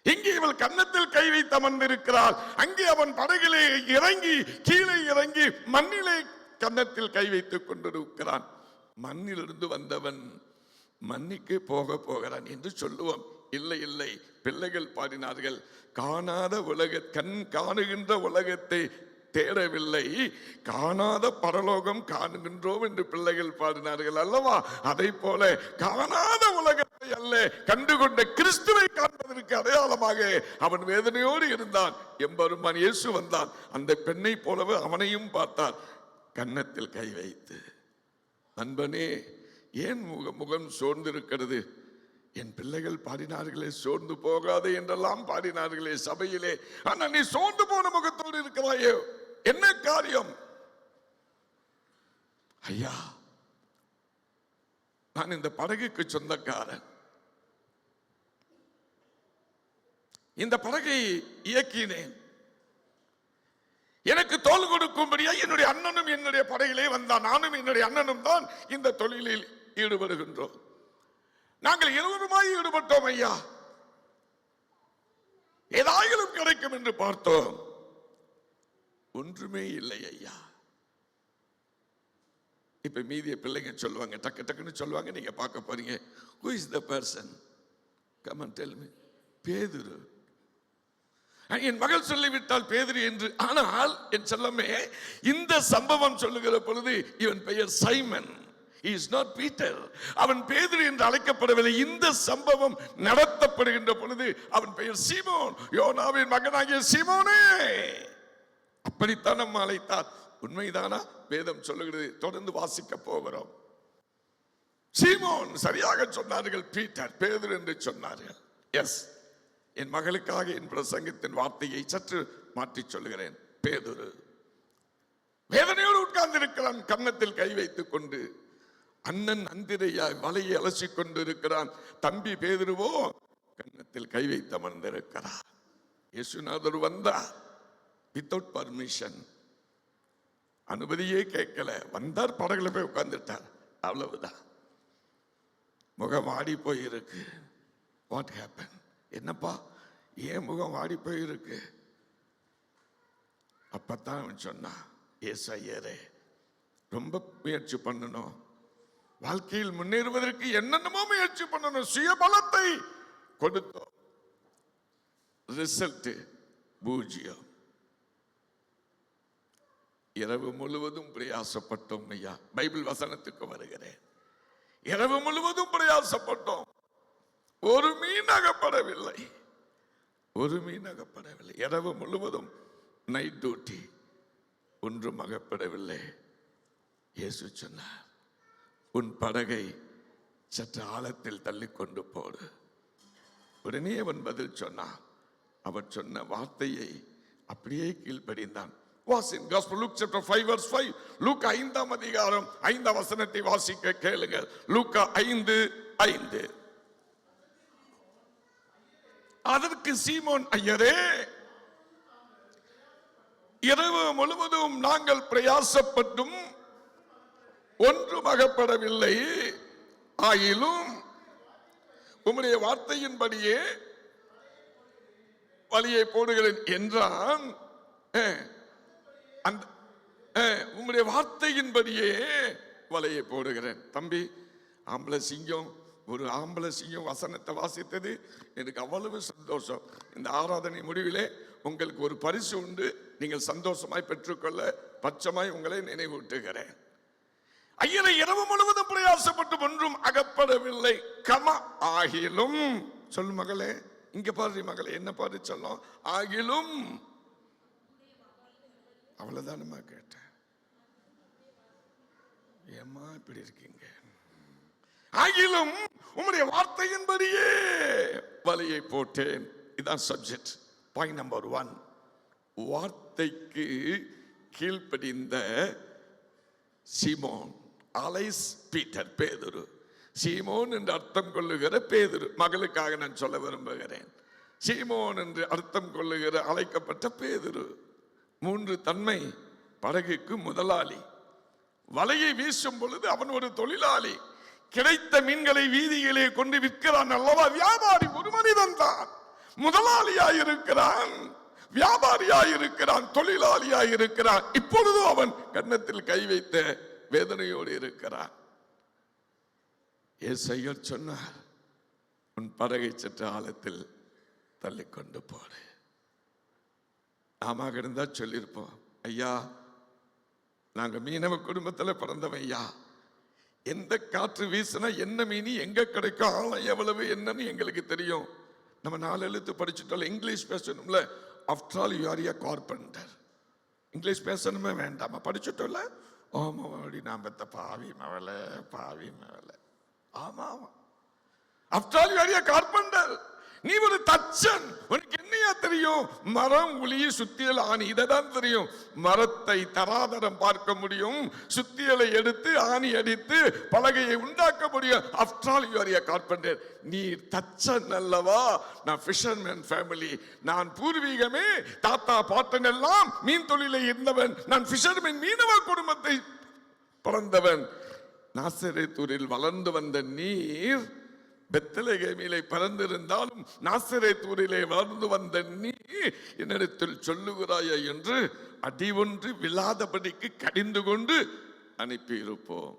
இங்கே இவள் கன்னத்தில் கை வைத்து அமர்ந்திருக்கிறாள், அங்கே அவன் படகிலே இறங்கி கீழே இறங்கி மண்ணிலே கன்னத்தில் கை வைத்துக் கொண்டிருக்கிறான். மண்ணிலிருந்து வந்தவன் மண்ணிக்கு போக போகிறான் என்று சொல்லுவோம். இல்லை இல்லை, பிள்ளைகள் பாடினார்கள், காணாத கண் காணுகின்ற உலகத்தை தேடவில்லை, காணாத பரலோகம் காணுகின்றோம் என்று பிள்ளைகள் பாடினார்கள் அல்லவா? அதை போல காணாத உலகத்தை அல்ல, கண்டுகொண்ட கிறிஸ்துவை காண்பதற்கு அடையாளமாக அவன் வேதனையோடு இருந்தான். எம்பெருமான் இயேசு வந்தான், அந்த பெண்ணை போலவே அவனையும் பார்த்தார், கன்னத்தில் கை வைத்து, நண்பனே ஏன் முகம் சோர்ந்திருக்கிறது? என் பிள்ளைகள் பாடினார்களே, சோர்ந்து போகாதே என்றெல்லாம் பாடினார்களே சபையிலே, ஆனா நீ சோர்ந்து போன முகத்தோடு இருக்கிறாயே, என்ன காரியம்? ஐயா, நான் இந்த படகுக்கு சொந்தக்காரன், இந்த படகை இயக்கினேன், எனக்கு தோல் கொடுக்கும்படியா என்னுடைய அண்ணனும் என்னுடைய படகிலே வந்தான், நானும் என்னுடைய அண்ணனும் தான் இந்த தொழிலில் ஈடுபடுகின்றோம். நாங்கள் இருவருமாய் ஈடுபட்டோம் ஐயா, ஏதாயிலும் கிடைக்கும் என்று பார்த்தோம், ஒன்றுமே இல்லை ஐயா. இப்ப மீதிய பிள்ளைங்க சொல்லுவாங்க, டக்கு டக்குன்னு சொல்லுவாங்க, நீங்க பார்க்க போறீங்க. Who is the person? Come and tell me. பேதுரு. என் மகள் சொல்லிவிட்டால் பேதுரு என்று. ஆனால் என் செல்லமே, இந்த சம்பவம் சொல்லுகிற பொழுது இவன் பெயர் Simon. He is not Peter. அவன் பேதுரு என்று அழைக்கப்படவில்லை. இந்த சம்பவம் நடத்தப்படுகின்ற பொழுது அவன் பெயர் சீமோன், யோனாவின் மகனாகிய சீமோனே. அப்படித்தான் நம்ம அழைத்தார். உண்மைதானா? வேதம் சொல்லுகிறது. தொடர்ந்து வாசிக்க போகிறோம். சீமோன் சரியாக சொன்னார்கள், பீட்டர் பேதுரு என்று சொன்னார்கள். எஸ், என் மகளுக்காக என் பிரசங்கத்தின் வார்த்தையை சற்று மாற்றி சொல்லுகிறேன். பேதுரு வேதனையோடு உட்கார்ந்து இருக்கிறான், கன்னத்தில் கை வைத்துக் கொண்டு. அண்ணன் அந்திரையாய் வலையை அலசிக் கொண்டிருக்கிறான். தம்பி பேதுருவோ கன்னத்தில் கை வைத்து அமர்ந்திருக்கிறார். இயேசுநாதர் வந்தார், வித்தவுட் பர்மிஷன், அனுமதியே கேட்கல. வந்தார், படகுல போய் உட்கார்ந்துட்டார், அவ்வளவுதான். முகம் வாடி போயிருக்கு. What happen? என்னப்பா ஏன் முகம் வாடி போயிருக்கு? அப்பத்தான் அவன் சொன்னான், ஏசாயரே, ரொம்ப முயற்சி பண்ணணும், வாழ்க்கையில் முன்னேறுவதற்கு என்னென்னமோ முயற்சி பண்ணணும், சுயபலத்தை கொடுத்தோம், ரிசல்ட் பூஜ்யம். இரவு முழுவதும் பிரயாசப்பட்டோம் ஐயா. பைபிள் வசனத்துக்கு வருகிறேன். இரவு முழுவதும் பிரயாசப்பட்டோம், ஒரு மீன் அகப்படவில்லை, ஒரு மீன் அகப்படவில்லை. இரவு முழுவதும் நைட் டியூட்டி, ஒன்றும் அகப்படவில்லை. இயேசு சொன்னார், உன் படகை சற்று ஆழத்தில் தள்ளிக்கொண்டு போடு. உடனே அவன் பதில் சொன்னான். அவர் சொன்ன வார்த்தையை அப்படியே கீழ்ப்படிந்தான். வாசின் Gospel Luke chapter 5 verse 5. லூக்கா 5ஆம் அதிகாரம் 5ஆம் வசனத்தை வாசிக்க கேளுங்கள். லூக்கா 5:5. அதற்கு சீமோன், ஐயரே, இரவு முழுவதும் நாங்கள் பிரயாசப்பட்டும் ஒன்றும் அகப்படவில்லை, ஆயிலும் உம்முடைய வார்த்தையின்படியே வலையை போடுகிறேன் என்றான். உம்முடைய வார்த்தையின்படியே வலையை போடுகிறேன். தம்பி, ஒரு ஆம்பளை சிங்கம் வசனத்தை வாசித்தது எனக்கு அவ்வளவு சந்தோஷம். இந்த ஆராதனை முடிவிலே உங்களுக்கு ஒரு பரிசு உண்டு. நீங்கள் சந்தோஷமாய் பெற்றுக்கொள்ள பட்சமாய் உங்களை நினைவூட்டுகிறேன். ஐயரை இரவு முழுவதும் பிரயாசப்பட்டு ஒன்றும் அகப்படவில்லை. ஆகிலும் சொல்லு மகளே, இங்க பாரு மகளே, என்ன பாரு சொல்லும். ஆகிலும் அவ்வளவுதானமா கேட்டேன். ஏம்மா இப்படி இருக்கீங்க? ஆகிலும் உம்முடைய வார்த்தையின்படியே வலையை போட்டேன். இதான் சப்ஜெக்ட். Point number 1. வார்த்தைக்கு கீழ்ப்படிந்த சீமோன், அலைஸ் பீட்டர், பேதுரு. சீமோன் என்று அர்த்தம் கொள்ளுகிற பேதுரு, மகளுக்காக நான் சொல்ல விரும்புகிறேன். சீமோன் என்று அர்த்தம் கொள்ளுகிற அழைக்கப்பட்ட பேதுரு. 3 தன்மை. படகுக்கு முதலாளி, வலையை வீசும் பொழுது அவன் ஒரு தொழிலாளி. கிடைத்த மீன்களை வீதிகளே கொண்டு விற்கிறான் அல்லவா? வியாபாரி ஒரு மனிதன் தான். முதலாளியாயிருக்கிறான், வியாபாரியாயிருக்கிறான், தொழிலாளியாயிருக்கிறான். இப்பொழுதும் அவன் கன்னத்தில் கை வைத்த வேதனையோடு இருக்கிறான். ஏசாயா சொன்னார், உன் படகை சற்று ஆழத்தில் தள்ளிக்கொண்டு போடு. நாம இருந்தா சொல்லியிருப்போம், ஐயா நாங்க மீனவ குடும்பத்தில் பிறந்தவன் ஐயா, எந்த காற்று வீசினா என்ன மீனி எங்க கிடைக்கும், ஆழம் எவ்வளவு என்னன்னு எங்களுக்கு தெரியும். நம்ம 4 எழுத்து படிச்சுட்டோம். இங்கிலீஷ் பேசணும்ல. After all you are a carpenter. English பேசணுமே வேண்டாமா? படிச்சுட்டோம்ல. ஆமா, நான் பெத்த பாவி மவளை. ஆமா, after all you are a carpenter. நீ ஒரு தச்சன். உனக்கு என்னையா தெரியும்? மரம், உளி, சுத்தியல், ஆணி, இதான் தெரியும். மரத்தை தராதரம் பார்க்க முடியும், சுத்தியலை எடுத்து ஆணி அடித்து பலகையை உண்டாக்க முடியும். After all you are a carpenter. நீ தச்சன் அல்லவா? நான் ஃபிஷர்மேன் ஃபேமிலி. நான் பூர்வீகமே தாத்தா பாட்டன் எல்லாம் மீன் தொழிலை இருந்தவன். நான் ஃபிஷர்மேன் மீனவ குடும்பத்தை பிறந்தவன். நாசரேத்தூரில் வளர்ந்து வந்த நீர் பெத்லகேமிலே பிறந்திருந்தாலும் நாசரேத்தூரிலே வளர்ந்து வந்த நீ என்னிடத்தில் சொல்லுகிறாயா என்று அடி ஒன்று விழாதபடிக்கு கடிந்து கொண்டு அனுப்பியிருப்போம்.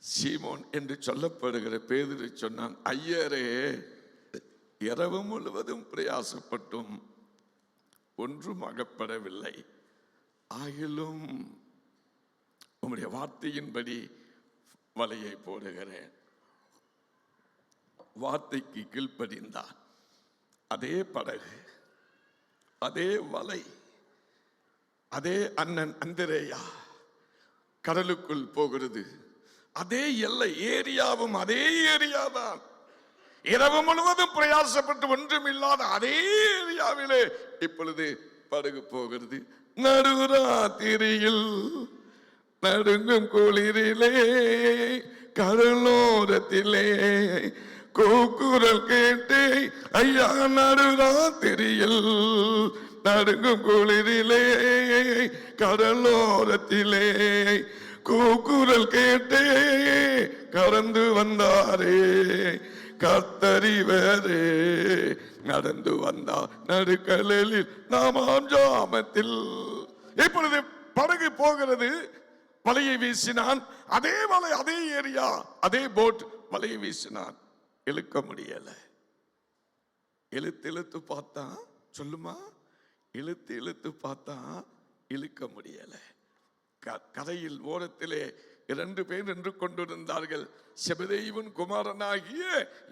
சீமோன் என்று சொல்லப்படுகிற பேதுரு சொன்னான், ஐயரே இரவு முழுவதும் பிரயாசப்பட்டும் ஒன்றும் அகப்படவில்லை. ஆகிலும் உம்முடைய வார்த்தையின்படி வலையை போடுகிறேன். வார்த்தைக்கு கீழ்ப்படிந்தான். அதே படகு, அதே வலை, அதே அண்ணன் அந்திரேயா கடலுக்குள் போகிறது. அதே எல்லை ஏரியாவும் அதே ஏரியா தான். இரவு முழுவதும் பிரயாசப்பட்டு ஒன்றும் இல்லாத அதே ஏரியாவிலே இப்பொழுது படகு போகிறது. நடுராத்திரியில் நடுங்கும் குளிரிலே கடலோரத்திலே கூக்குரல் கேட்டே ஐயா, நடுராத்திரியில் நடுங்கும் குளிரிலே கடலோரத்திலே கூக்குரல் கேட்டே கடந்து வந்தாரே கர்த்தரிவரே. நடந்து வந்தார் நடுக்கடலில் நாமாம் ஜாமத்தில். இப்பொழுது படகு போகிறது. வலையை வீசினான். அதே வலை, அதே ஏரியா, அதே போட். வலையை வீசினான், இழுக்க முடியல. இழுத்து பார்த்தா, சொல்லுமா, இழுத்து பார்த்தா இழுக்க முடியல. கரையில் ஓரத்திலே 2 பேர் நின்று கொண்டிருந்தார்கள். செபதேயுவின் குமாரனாகிய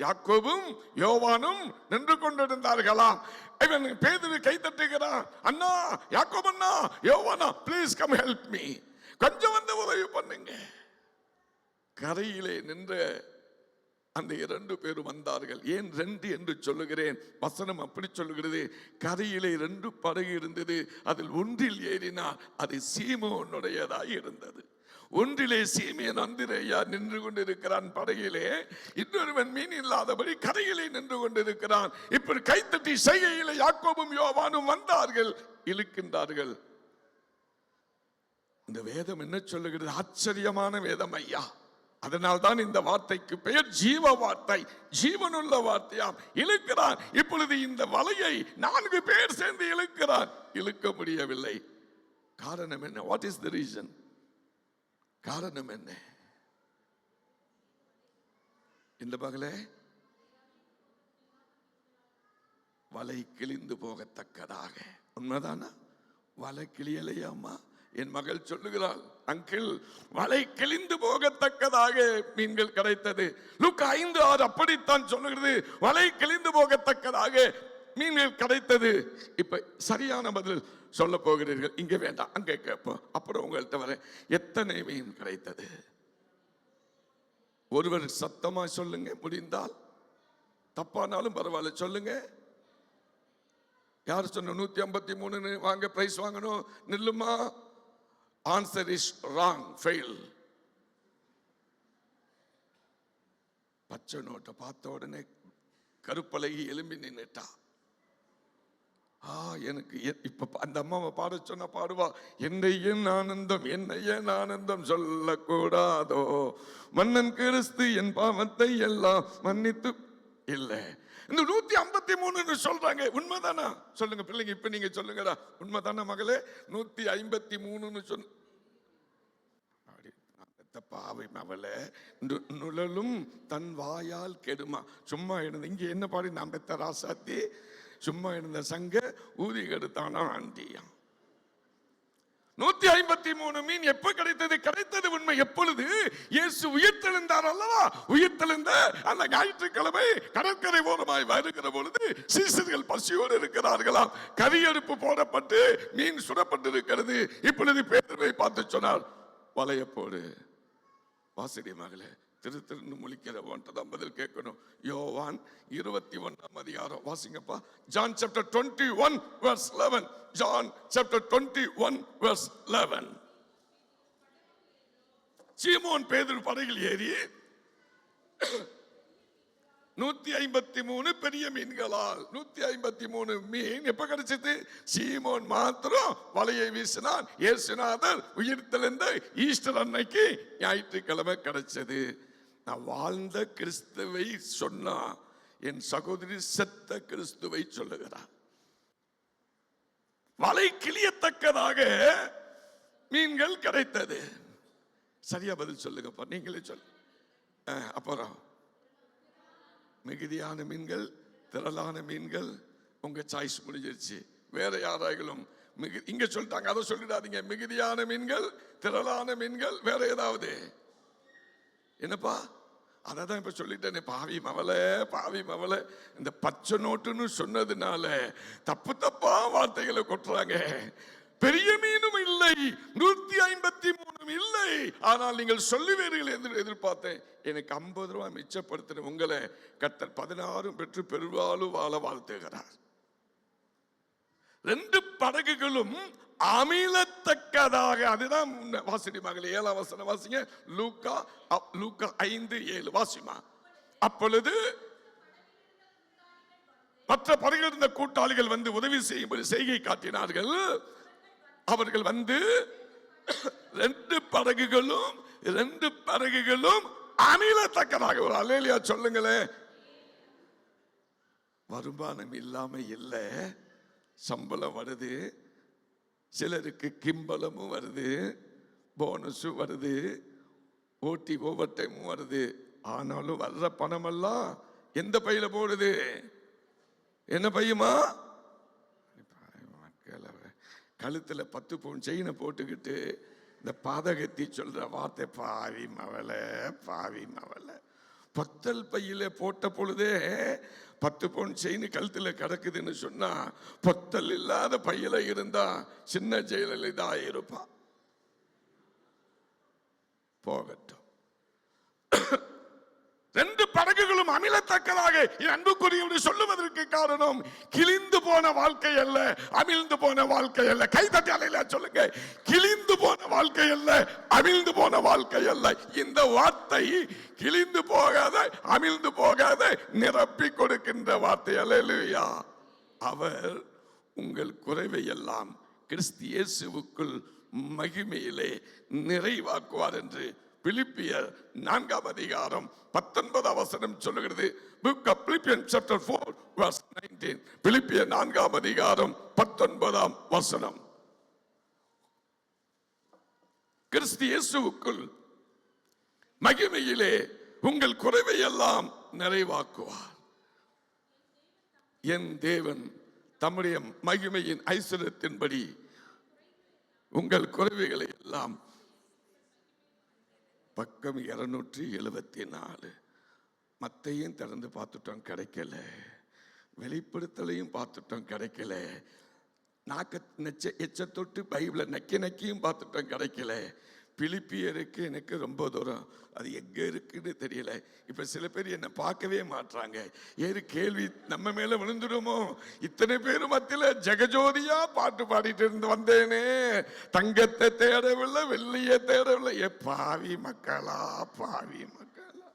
யாக்கோபும் யோவானும் நின்று கொண்டிருந்தார்களாம். இவன் பேதுரு கை தட்டுகிறான், அண்ணா யாக்கோபு அண்ணா, யோவானா, ப்ளீஸ் கம் ஹெல்ப் மீ, கொஞ்சம் வந்து உதவி பண்ணுங்க. கரையிலே நின்ற அந்த 2 பேரும் வந்தார்கள். ஏன் 2 என்று சொல்லுகிறேன்? வசனம் அப்படி சொல்லுகிறது. கரையிலே 2 படகு இருந்தது. அதில் ஒன்றில் ஏறினார். அது சீமோனுடையதாய் இருந்தது. ஒன்றிலே சீமோன் அந்திரேயா நின்று கொண்டிருக்கிறான் படகிலே. இன்னொருவன் மீன் இல்லாதபடி கரையிலே நின்று கொண்டிருக்கிறான். இப்படி கைத்தட்டி செய்கையிலே யாக்கோபும் யோவானும் வந்தார்கள், இழுக்கின்றார்கள். இந்த வேதம் என்ன சொல்லுகிறது? ஆச்சரியமான வேதம் ஐயா. அதனால் தான் இந்த வார்த்தைக்கு பெயர் ஜீவ வார்த்தை, ஜீவனுள்ள வார்த்தையாம். இழுக்கிறான். இப்பொழுது இந்த வலையை 4 பேர் சேர்ந்து இழுக்கிறான். இழுக்க முடியவில்லை. காரணம் என்ன? What is the reason? காரணம் என்ன? இந்த பகலே வலை கிழிந்து போகத்தக்கதாக. உண்மைதானா? வலை கிளியலையாமா? என் மகள் சொல்லுகிறாள், அங்கிள் வலை கிழிந்து போகத்தக்கதாக மீன்கள் கிடைத்தது. லூக்கா 5:6 அப்படித்தான் சொல்லுகிறது, வலை கிழிந்து போகத்தக்கதாக மீன்கள் கிடைத்தது. இப்ப சரியான பதில் சொல்ல போகிறீர்கள். இங்க வேண்டாம், அங்க கேட்போம், அப்புறம் உங்கள்கிட்ட வர. எத்தனை மீன் கிடைத்தது? ஒருவர் சத்தமா சொல்லுங்க, முடிந்தால். தப்பானாலும் பரவாயில்ல, சொல்லுங்க. யார் சொன்ன 153 வாங்க பிரைஸ் வாங்கணும்? நில்லுமா. Answer is wrong, fail. பச்சை நோட்டை பார்த்த உடனே கருப்பலகி எலும்பி நின்னுட்டா. எனக்கு இப்ப அந்த அம்மாவை பாட சொன்னா பாடுவா. என்னை ஏன் ஆனந்தம், என்னை ஏன் ஆனந்தம் சொல்லக்கூடாதோ, மன்னன் கிறிஸ்து என் பாவத்தை எல்லாம் மன்னித்து. இல்லை, இந்த 153 சொல்றாங்க. உண்மைதானா? சொல்லுங்க பிள்ளைங்க, இப்ப நீங்க சொல்லுங்கடா, உண்மைதானா மகளே? 153 சொன்ன பாவை மவளே, நுழலும் தன் வாயால் கெடுமா. சும்மா இருந்த இங்க என்ன பாடி? நான் பெத்த ராசாத்தி சும்மா இருந்த சங்க ஊதி கெடுத்தானா ஆண்டியா. 153 மீன் எப்ப கிடைத்தது? கிடைத்தது உண்மை. எப்பொழுது? இயேசு உயிர்த்தெழுந்தார் அல்லவா? உயிர்த்தெழுந்த அந்த ஞாயிற்றுக்கிழமை கடற்கரை ஓரமாய் வருகிற பொழுது சீசர்கள் பசியோடு இருக்கிறார்களாம். கரியடுப்பு போடப்பட்டு மீன் சுடப்பட்டு இருக்கிறது. இப்பொழுது பேதுருவை பார்த்து சொன்னார், வலைய போடு. வாசடி மகளே, திரு திருன்னு முழிக்கிறவன்ட்டு பதில் கேட்கணும். யோவான் 21 அதிகாரம் வாசிங்கப்பா. John chapter 21 verse 11. John chapter 21 verse 11. சீமோன் பேதுரு படகில் ஏறி 153 பெரிய மீன்களால் 153 மீன் எப்ப கிடைச்சது? சீமோன் மாத்திரம் வலையை வீசினான். இயேசுநாதர் உயிர்த்தெழுந்த ஈஸ்டர் அன்னைக்கு ஞாயிற்றுக்கிழமை கிடைச்சது. நான் வாழ்ந்த கிறிஸ்துவை சொன்னா என் சகோதரி செத்த கிறிஸ்துவை சொல்லுகிறார். வலை கிளியத்தக்கதாக மீன்கள் கிடைத்தது. சரியா பதில் சொல்லுங்கப்பா, நீங்களே சொல்லு. அப்புறம் மிகுதியான மீன்கள், திரளான மீன்கள். உங்க சாய்ஸ் முடிஞ்சிருச்சு. வேற யாராயிலும் இங்க சொல்லிட்டாங்க, அதை சொல்லிடாதீங்க. மிகுதியான மீன்கள், திரளான மீன்கள், வேற ஏதாவது? என்னப்பா? அதான் இப்ப சொல்லிட்டேனே, பாவி மவளை, பாவி மவளை. இந்த பச்சை நோட்டுன்னு சொன்னதுனால தப்பு தப்பா வார்த்தைகளை கொட்டுறாங்க. பெரிய மீனும் இல்லை, 153 இல்லை. ஆனால் நீங்கள் சொல்லுவீர்கள் என்று எதிர்பார்த்தேன். எனக்கு 50 ரூபாய் மிச்சப்படுத்தின உங்களை கர்த்தர் 16 பெற்று பெருவாலும் வாழ வாழ்த்துகிறார். 2 படகுகளும் அமிழத்தக்கதாக. அதுதான் வாசிடி மகளே, 7ஆம் வசனம் வாசிங்க. லூக்கா 5:7 வாசிமா. அப்பொழுது மற்ற படகில் இருந்த கூட்டாளிகள் வந்து உதவி செய்யும்படி செய்கை காட்டினார்கள். அவர்கள் வந்து 2 படகுகளும் அமிழத்தக்கதாக. ஒரு அல்லேலூயா சொல்லுங்களே. வருமானம் இல்லாம இல்ல, சம்பளம் வருது, சிலருக்கு கிம்பளமும் வருது, போனஸும் வருது, ஓட்டி ஓவர் டைமும் வருது. ஆனாலும் வர்ற பணமெல்லாம் எந்த பையில போடுது? என்ன பையுமா? கழுத்துல 10 பவுன் செயினை போட்டுக்கிட்டு இந்த பாதகத்தி சொல்ற வார்த்தை, பாவி மவளை, பாவி மவளை. பத்தல் பையில போட்ட பொழுதே 10 பவுன் செயின் கழுத்துல கிடக்குதுன்னு சொன்னா, பொத்தல் இல்லாத பையில இருந்தா சின்ன ஜெயலலிதா இருப்பா. போகட்டும். 2 படகுகளும் அமிழத்தக்கதாக. அன்புக்குரியவர்கள் சொல்லுவதற்கு காரணம், கிழிந்து போன வாழ்க்கை அல்ல, அமிழ்ந்து போன வாழ்க்கை அல்ல. கை தட்டி அல்ல சொல்லுங்க. கிழிந்து போன வாழ்க்கை அல்ல, அமிழ்ந்து போன வாழ்க்கை அல்ல. இந்த வார்த்தை கிழிந்து போகாத, அமிழ்ந்து போகாத, நிரப்பி கொடுக்கின்ற வார்த்தை. அல்லேலூயா. அவர் உங்கள் குறைவை எல்லாம் கிறிஸ்து இயேசுவுக்குள் மகிமையிலே நிறைவாக்குவார் என்று பிலிப்பியர் 4ஆம் அதிகாரம் 19ஆம் வசனம் சொல்லுகிறது. Book of Philippians chapter 4 verse 19. பிலிப்பியர் 4ஆம் அதிகாரம் 19ஆம் வசனம். கிறிஸ்து இயேசுவுக்குள் மகிமையிலே உங்கள் குறைவை எல்லாம் நிறைவாக்குவார். என் தேவன் தம்முடைய மகிமையின் ஐஸ்வர்யத்தின்படி உங்கள் குறைவுகளை எல்லாம். பக்கம் 274. மத்தையும் திறந்து பார்த்துட்டோம், கிடைக்கல. வெளிப்படுத்தலையும் பார்த்துட்டோம், கிடைக்கல. எச்ச தொட்டு பைபிளை நக்கியும் பார்த்துட்டோம், கிடைக்கல. பிலிப்பியருக்கு எனக்கு ரொம்ப தூரம், அது எங்க இருக்குன்னு தெரியல. இப்ப சில பேர் என்ன பார்க்கவே மாட்டாங்க. ஏறு கேள்வி நம்ம மேல விழுந்துடுமோ? இத்தனை பேர் மத்தியில ஜெகஜோதியா பாட்டு பாடிட்டு இருந்து வந்தேனே, தங்கத்தை தேடவில்லை, வெள்ளியை தேடவில்லை. ஏ பாவி மக்களா, பாவி மக்களா!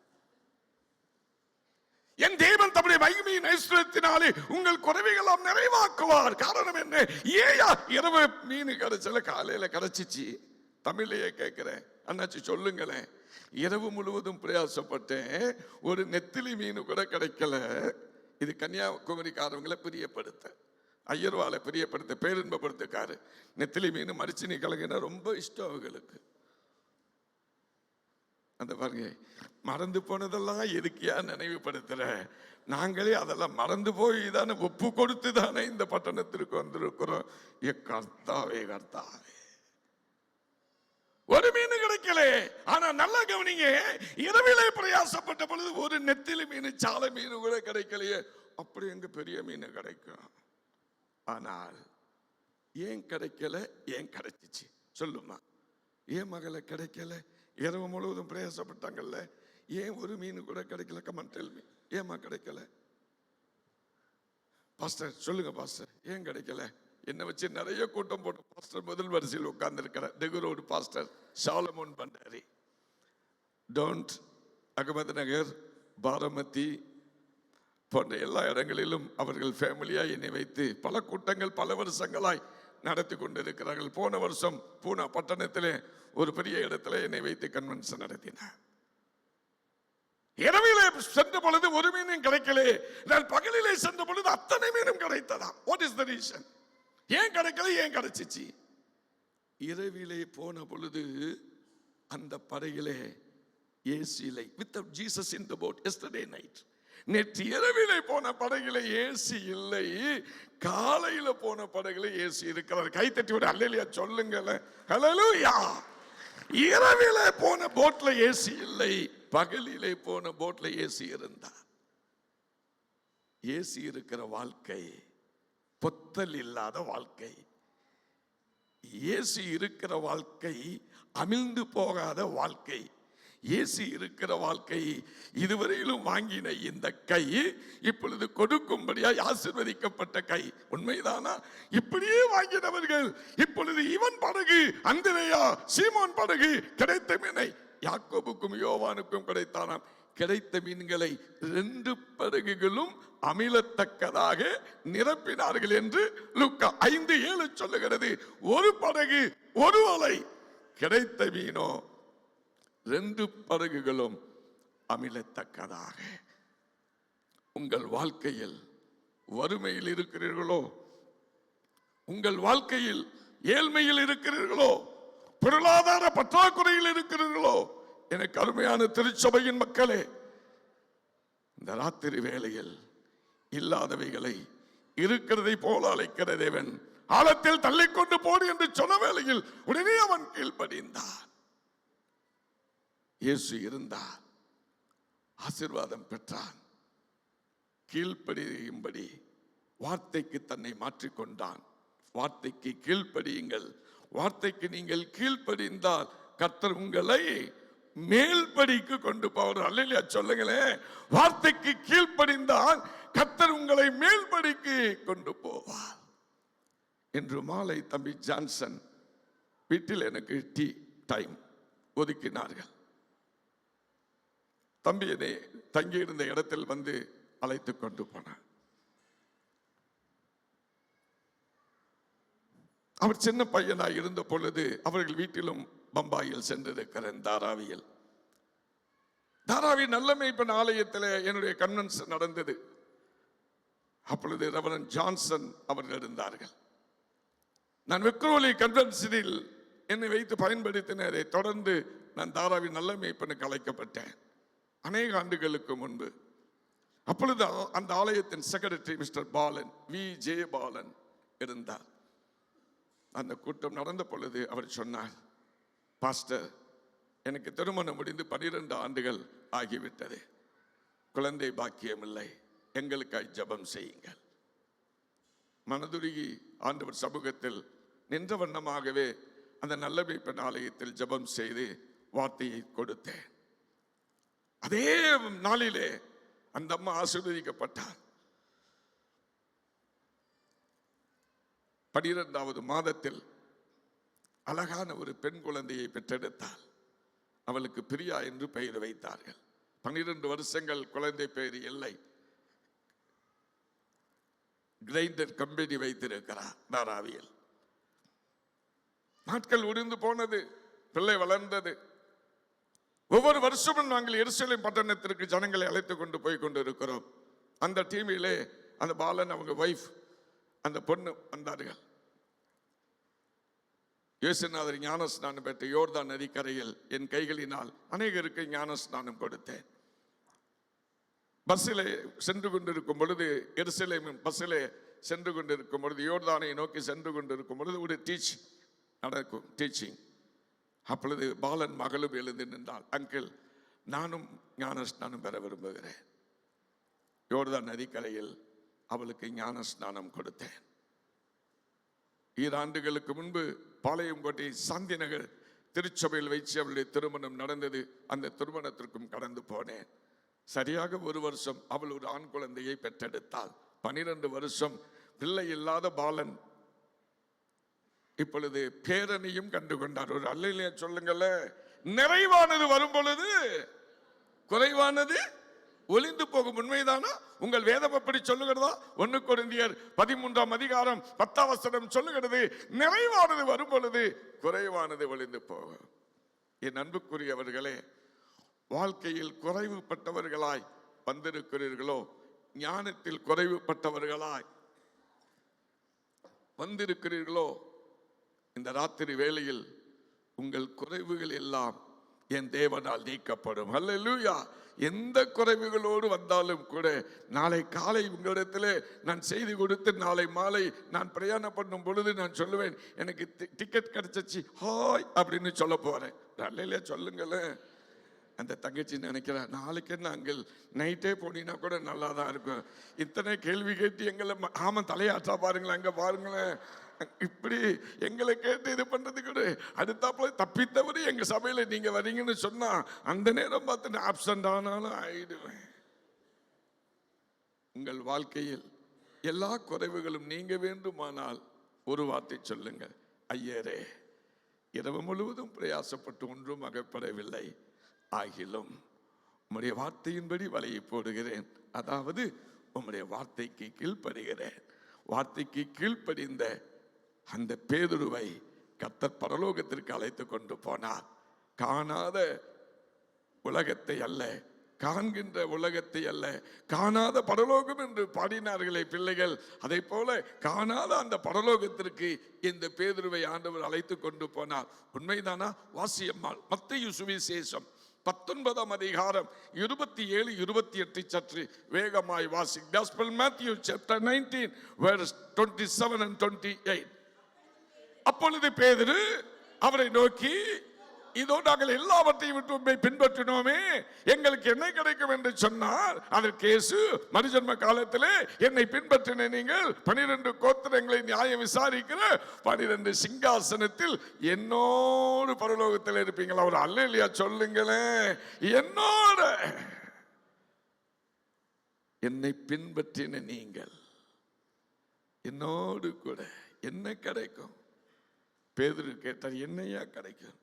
என் தேவன் தம்முடைய மகிமையின் ஐஸ்வர்யத்தினாலே உங்கள் குறைவைகளாம் நிறைவாக்குவார். காரணம் என்ன? ஏயா இரவு மீன் கிடைச்சல, காலையில கிடைச்சிச்சு. தமிழையே கேட்கிறேன், அண்ணாச்சி சொல்லுங்களேன். இரவு முழுவதும் பிரயாசப்பட்டேன், ஒரு நெத்திலி மீன் கூட கிடைக்கல. இது கன்னியாகுமரிக்காரவங்களை பிரியப்படுத்த, ஐயர்வாலை பிரியப்படுத்த, பேரின்பப்படுத்துக்காரு. நெத்திலி மீன் மரிச்சினி கலங்கினா ரொம்ப இஷ்டம் அவங்களுக்கு. அந்த பாருங்க, மறந்து போனதெல்லாம் எதுக்கியா நினைவுபடுத்துற? நாங்களே அதெல்லாம் மறந்து போய் தானே, ஒப்பு கொடுத்து தானே இந்த பட்டணத்திற்கு வந்திருக்கிறோம். கர்த்தாவே, கர்த்தாவே, ஒரு மீன் கிடைக்கல. ஆனா நல்லா கவனிங்க, இரவிலே பிரயாசப்பட்ட பொழுது ஒரு நெத்திலி மீன், சாலை மீன் கூட கிடைக்கலையே. அப்படி எங்க பெரிய மீன் கிடைக்கும். ஆனால் ஏன் கிடைக்கல? ஏன் கிடைச்சிச்சு சொல்லுமா? ஏன் மகளை கிடைக்கல? இரவு முழுவதும் பிரயாசப்பட்டாங்கல்ல, ஏன் ஒரு மீன் கூட கிடைக்கல? Comment tell me. ஏமா கிடைக்கல? பாஸ்டர் சொல்லுங்க பாஸ்டர், ஏன் கிடைக்கல? என்ன வச்சு நிறைய கூட்டம் போட்டு பாஸ்டர் முதல் வரிசையில் உட்கார்ந்து இருக்கிறார். Dehu Road pastor Solomon Bhandari, Daund, Ahmednagar, Baramati போன்ற எல்லா இடங்களிலும் அவர்கள் ஃபேமிலியா என்னை வைத்து பல கூட்டங்கள் பல வருஷங்களாய் நடத்தி கொண்டிருக்கிறார்கள். போன வருஷம் பூனா பட்டணத்திலே ஒரு பெரிய இடத்துல என்னை வைத்து கன்வென்ஷன் நடத்தினார். இரவிலே சென்ற பொழுது ஒரு மீனும் கிடைக்கலே. நான் பகலிலே சென்ற பொழுது அத்தனை மீனும் கிடைத்ததா? What is the reason? ஏன் கிடைக்கல? ஏன் கிடைச்சிச்சு? இரவிலே போன பொழுது அந்த படகிலே ஏசி இல்லை. வித்தவுட் ஜீசஸ் இன் தி போட் எஸ்டர்டே நைட். நேற்று இரவிலே போன படகிலே ஏசி இல்லை, காலையில போன படகுல ஏசி இருக்கிறார். கைத்தட்டி விட அல்லேலூயா சொல்லுங்களேன். ஹல்லேலூயா! இரவிலே போன போட்ல ஏசி இல்லை, பகலிலே போன போட்ல ஏசி இருந்தா. ஏசி இருக்கிற வாழ்க்கை பொத்தல் இல்லாத வாழ்க்கை. ஏசி இருக்கிற வாழ்க்கை அமிழ்ந்து போகாத வாழ்க்கை. ஏசி இருக்கிற வாழ்க்கை. இதுவரையிலும் வாங்கின இந்த கை இப்பொழுது கொடுக்கும்படியாய் ஆசீர்வதிக்கப்பட்ட கை. உண்மைதானா? இப்படியே வாங்கினவர்கள் இப்பொழுது இவன் படகு, அந்திரேயா, சீமோன் படகு கிடைத்த மீனை யாக்கோபுக்கும் யோவானுக்கும் கிடைத்தானாம். கிடைத்த மீன்களை 2 படகுகளும் அமிழத்தக்கதாக நிரப்பினார்கள் என்று லூக்கா 5:7 சொல்லுகிறது. ஒரு படகு ஒரு வலை, கிடைத்த மீனோ 2 படகுகளும் அமிழத்தக்கதாக. உங்கள் வாழ்க்கையில் வறுமையில் இருக்கிறீர்களோ, உங்கள் வாழ்க்கையில் ஏழ்மையில் இருக்கிறீர்களோ, பொருளாதார பற்றாக்குறையில் இருக்கிறீர்களோ, எனக்கு அருமையான திருச்சபையின் மக்களே, இந்த ராத்திரி வேளையில் இல்லாதவைகளை இருக்கிறதை போல அழைக்கிற தேவன் ஆழத்தில் தள்ளிக்கொண்டு போடு என்று சொன்ன வேளையில் உடனே அவன் கீழ்ப்படிந்தான். இயேசு இருந்தார், ஆசீர்வாதம் பெற்றான். கீழ்ப்படியும்படி வார்த்தைக்கு தன்னை மாற்றிக்கொண்டான். வார்த்தைக்கு கீழ்ப்படியுங்கள். வார்த்தைக்கு நீங்கள் கீழ்ப்படிந்தால் கர்த்தர் உங்களை மேல்படிக்கு கொண்டு போவார். அல்லேலூயா சொல்லுங்களேன். வார்த்தைக்கு கீழ்ப்படிந்தால் கர்த்தர் உங்களை மேல்படிக்கு கொண்டு போவார். இன்று மாலை தம்பி ஜான்சன் வீட்டில் எனக்கு டீ டைம் ஒதுக்கினார்கள். தம்பி என்னை தங்கியிருந்த இடத்தில் வந்து அழைத்து கொண்டு போனார். அவர் சின்ன பையனாய் இருந்த பொழுது அவர்கள் வீட்டிலும் பம்பாயில் சென்றிருக்கிறேன். தாராவி நல்ல மேய்ப்பன் ஆலயத்தில் என்னுடைய கன்வென்ஷன் நடந்தது. அப்பொழுது ரெவரண்ட் ஜான்சன் அவர்கள் இருந்தார்கள். நான் விக்ரோலி கன்வென்ஷனில் என்னை வைத்து பயன்படுத்தின. அதை தொடர்ந்து நான் தாராவி நல்ல மேய்ப்பனுக்கு அழைக்கப்பட்டேன் அநேக ஆண்டுகளுக்கு முன்பு. அப்பொழுது அந்த ஆலயத்தின் secretary mister Balan, V.J. Balan இருந்தார். அந்த கூட்டம் நடந்த பொழுது அவர் சொன்னார், பாஸ்டர், எனக்கு திருமணம் முடிந்து 12 ஆண்டுகள் ஆகிவிட்டது, குழந்தை பாக்கியம் இல்லை, எங்களுக்காய் ஜெபம் செய்யுங்கள். மனதுருகி ஆண்டவர் சமூகத்தில் நின்ற வண்ணமாகவே அந்த நல்ல மேய்ப்பன் ஆலயத்தில் ஜெபம் செய்து வார்த்தையை கொடுத்தேன். அதே நாளிலே அந்த அம்மா ஆசீர்வதிக்கப்பட்டார். 12வது மாதத்தில் அழகான ஒரு பெண் குழந்தையை பெற்றெடுத்தாள். அவளுக்கு பிரியா என்று பெயர் வைத்தார்கள். 12 வருஷங்கள் குழந்தை பெயர் இல்லை. கிரைண்டர் கம்பெனி வைத்திருக்கிறார் தாராவியில். நாட்கள் உடிந்து போனது, பிள்ளை வளர்ந்தது. ஒவ்வொரு வருஷமும் நாங்கள் எருசலேம் பட்டணத்திற்கு ஜனங்களை அழைத்து கொண்டு போய் கொண்டு இருக்கிறோம். அந்த டீமிலே அந்த பாலன், அவங்க வைஃப், அந்த பொண்ணு வந்தார்கள். இயேசுநாதர் ஞான ஸ்நானம் பெற்ற யோர்தான் நதிக்கரையில் என் கைகளினால் அநேகருக்கு ஞான ஸ்நானம் கொடுத்தேன். பஸ்ஸிலே சென்று கொண்டிருக்கும் பொழுது, எருசலேம் பஸ்ஸிலே சென்று கொண்டிருக்கும் பொழுது, யோர்தானை நோக்கி சென்று கொண்டிருக்கும் பொழுது ஒரு டீச்சிங். அப்பொழுது பாலன் மகளும் எழுந்து நின்றாள். அங்கிள், நானும் ஞான ஸ்நானம் பெற விரும்புகிறேன். யோர்தான் நதிக்கரையில் அவளுக்கு ஞான ஸ்நானம் கொடுத்தேன். 2 ஆண்டுகளுக்கு முன்பு பாளையங்கோட்டை சாந்தி நகர் திருச்சபையில் வைத்து அவளுடைய திருமணம் நடந்தது. அந்த திருமணத்திற்கும் கடந்து போனேன். சரியாக 1 வருஷம் அவள் ஒரு ஆண் குழந்தையை பெற்றெடுத்தாள். 12 வருஷம் பிள்ளை இல்லாத பாலன் இப்பொழுது பேரனையும் கண்டு கொண்டார். ஒரு அல்லையிலே சொல்லுங்கள. நிறைவானது வரும் பொழுது குறைவானது ஒளிந்து போகும். உண்மைதானா? உங்கள் வேதம் அப்படி சொல்லுகிறதா? 1 கொரிந்தியர் 13ஆம் அதிகாரம் 10ஆம் வசனம் சொல்லுகிறது, நிறைவானது வரும் பொழுது குறைவானது ஒளிந்து போகும். என் அன்புக்குரியவர்களே, வாழ்க்கையில் குறைவுபட்டவர்களாய் வந்திருக்கிறீர்களோ, ஞானத்தில் குறைவுபட்டவர்களாய் வந்திருக்கிறீர்களோ, இந்த ராத்திரி வேளையில் உங்கள் குறைவுகள் எல்லாம் என் தேவனால் நீக்கப்படும். அல்லேலூயா. எந்த குறைவுகளோடு வந்தாலும் கூட நாளை காலை உங்களிடத்தில் நான் செய்தி கொடுத்து நாளை மாலை நான் பிரயாணம் பண்ணும் பொழுது நான் சொல்லுவேன், எனக்கு டிக்கெட் கிடைச்சிச்சு ஹாய் அப்படின்னு சொல்ல போறேன். அல்லையிலே சொல்லுங்களேன். அந்த தங்கச்சி நினைக்கிறேன், நாளைக்கு என்ன அங்கிள் நைட்டே போனீங்கன்னா கூட நல்லா தான் இருக்கும். இத்தனை கேள்வி கேட்டு எங்களை ஆமாம் தலையாற்றா பாருங்களேன், அங்கே பாருங்களேன், இப்படி எங்களை கேட்டு இது பண்றது கூட அடுத்தாப்புல தப்பித்தவரை எங்க சபையில நீங்க வரீங்கன்னு சொன்னா அந்த நேரம் பார்த்து நான் ஆப்சண்ட் ஆனாலும் ஆயிடுவேன். உங்கள் வாழ்க்கையில் எல்லா குறைவுகளும் நீங்க வேண்டுமானால் ஒரு வார்த்தை சொல்லுங்க, ஐயரே, இரவு முழுவதும் பிரயாசப்பட்டு ஒன்றும் அகப்படவில்லை, ஆகிலும் உம்முடைய வார்த்தையின்படி வலையை போடுகிறேன். அதாவது உம்முடைய வார்த்தைக்கு கீழ்ப்படுகிறேன். வார்த்தைக்கு கீழ்ப்படிந்த அந்த பேதுருவை கர்த்தர் பரலோகத்திற்கு அழைத்து கொண்டு போனார். காணாத உலகத்தை அல்ல, காண்கின்ற உலகத்தை அல்ல, காணாத பரலோகம் என்று பாடினார்களே பிள்ளைகள், அதை போல காணாத அந்த பரலோகத்திற்கு இந்த பேதுருவை ஆண்டவர் அழைத்து கொண்டு போனார். உண்மைதானா? வாசியம்மாள் மத்தேயு சுவிசேஷம் 19ஆம் அதிகாரம் 27, 28 சற்று வேகமாய் வாசி. Gospel Matthew chapter 19 verse 27 and 28. அப்பொழுது பேதுரு அவரை நோக்கி, இதோ நாங்கள் எல்லாவற்றையும் விட்டு உம்மை பின்பற்றினோமே, எங்களுக்கு என்ன கிடைக்கும் என்று சொன்னார். அதற்கு இயேசு, மறுஜன்ம காலத்திலே என்னை பின்பற்றின நீங்கள் 12 கோத்திரங்களை நியாயம் விசாரிக்கிற 12 சிங்காசனத்தில் என்னோடு பரலோகத்தில் இருப்பீங்களா? ஒரு அல்லேலூயா சொல்லுங்களேன். என்னோட என்னை பின்பற்றின நீங்கள் என்னோடு கூட என்ன கிடைக்கும்? பேதுரு கேட்டார், என்னையா கிடைக்கும்?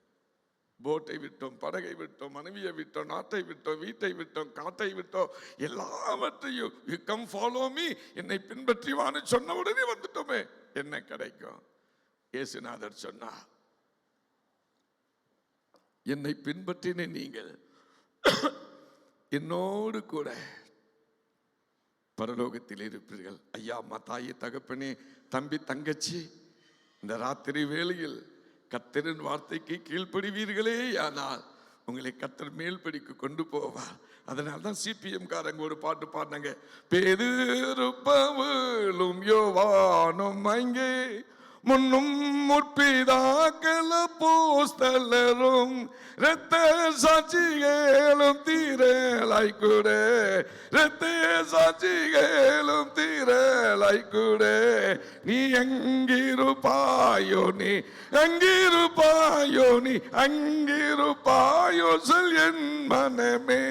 போட்டை விட்டோம், படகை விட்டோம், மனைவியை விட்டோம், நாட்டை விட்டோம், வீட்டை விட்டோம், காட்டை விட்டோம், எல்லாவற்றையும் you come follow me, என்னை பின்பற்றிவான்னு சொன்ன உடனே வந்துட்டோமே, என்ன கிடைக்கும்? இயேசுநாதர் சொன்னார், என்னை பின்பற்றின நீங்கள் என்னோடு கூட பரலோகத்தில் இருப்பீர்கள். ஐயா, அம்மா, தாயே, தகப்பனே, தம்பி, தங்கச்சி, இந்த ராத்திரி வேளையில் கர்த்தரின் வார்த்தைக்கு கீழ்ப்படிவீர்களே ஆனால் உங்களை கர்த்தர் மேல்படிக்கு கொண்டு போவார். அதனால்தான் சிபிஎம் காரங்க ஒரு பாட்டு பாடினாங்க, பேதுரு பவுலும் யோவானும் அங்கே முன்னும் முற்பிதாக்கள் அப்போஸ்தலரும் இரத்த சாட்சிகளும் தீரலாய் கூட, இரத்த சாட்சிகளும் தீரலாய் கூட, நீ அங்கிருப்பாயோ, நீ அங்கிருப்பாயோ, நீ அங்கிருப்பாயோ சொல் என் மனமே,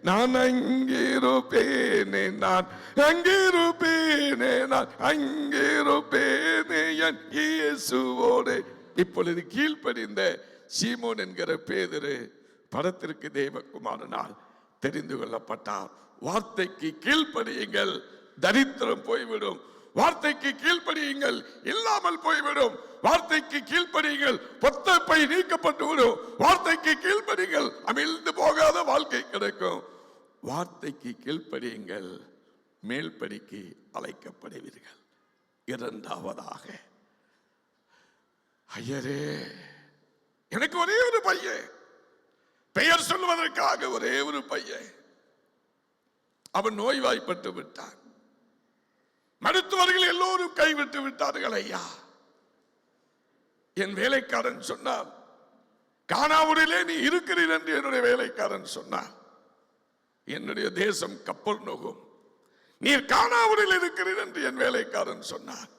நான் அங்கிருப்பேனே, நான் அங்கிருப்பேனே, நான் அங்கிருப்பேனே என் இயேசுவோடு. இப்பொழுது கீழ்ப்படிந்த சீமோன் என்கிற பேதுரு படத்திற்கு தேவகுமாரனால் தெரிந்து கொள்ளப்பட்டார். வார்த்தைக்கு கீழ்ப்படியுங்கள், தரித்திரம் போய்விடும். வார்த்தைக்கு கீழ்ப்படியுங்கள், இல்லாமல் போய்விடும். வார்த்தைக்கு கீழ்ப்படியுங்கள், பொத்தப்பை நீக்கப்பட்டு விடும். வார்த்தைக்கு கீழ்ப்படியுங்கள், அமிழ்ந்து போகாத வாழ்க்கை கிடைக்கும். வார்த்தைக்கு கீழ்ப்படியுங்கள், மேல்படிக்கு அழைக்கப்படுவீர்கள். இரண்டாவதாக, ஐயரே எனக்கு ஒரே ஒரு பையன், பெயர் சொல்வதற்காக ஒரே ஒரு பையன், அவன் நோய்வாய்ப்பட்டு விட்டான், மருத்துவர்கள் எல்லோரும் கைவிட்டு விட்டார்கள். ஐயா, என் வேலைக்காரன் சொன்னார், கானாவூரிலே நீ இருக்கிறீர் என்று என்னுடைய வேலைக்காரன் சொன்னார். என்னுடைய தேசம் கப்பர்நகூம், நீர் கானாவூரில் இருக்கிறீர் என்று என் வேலைக்காரன் சொன்னார்.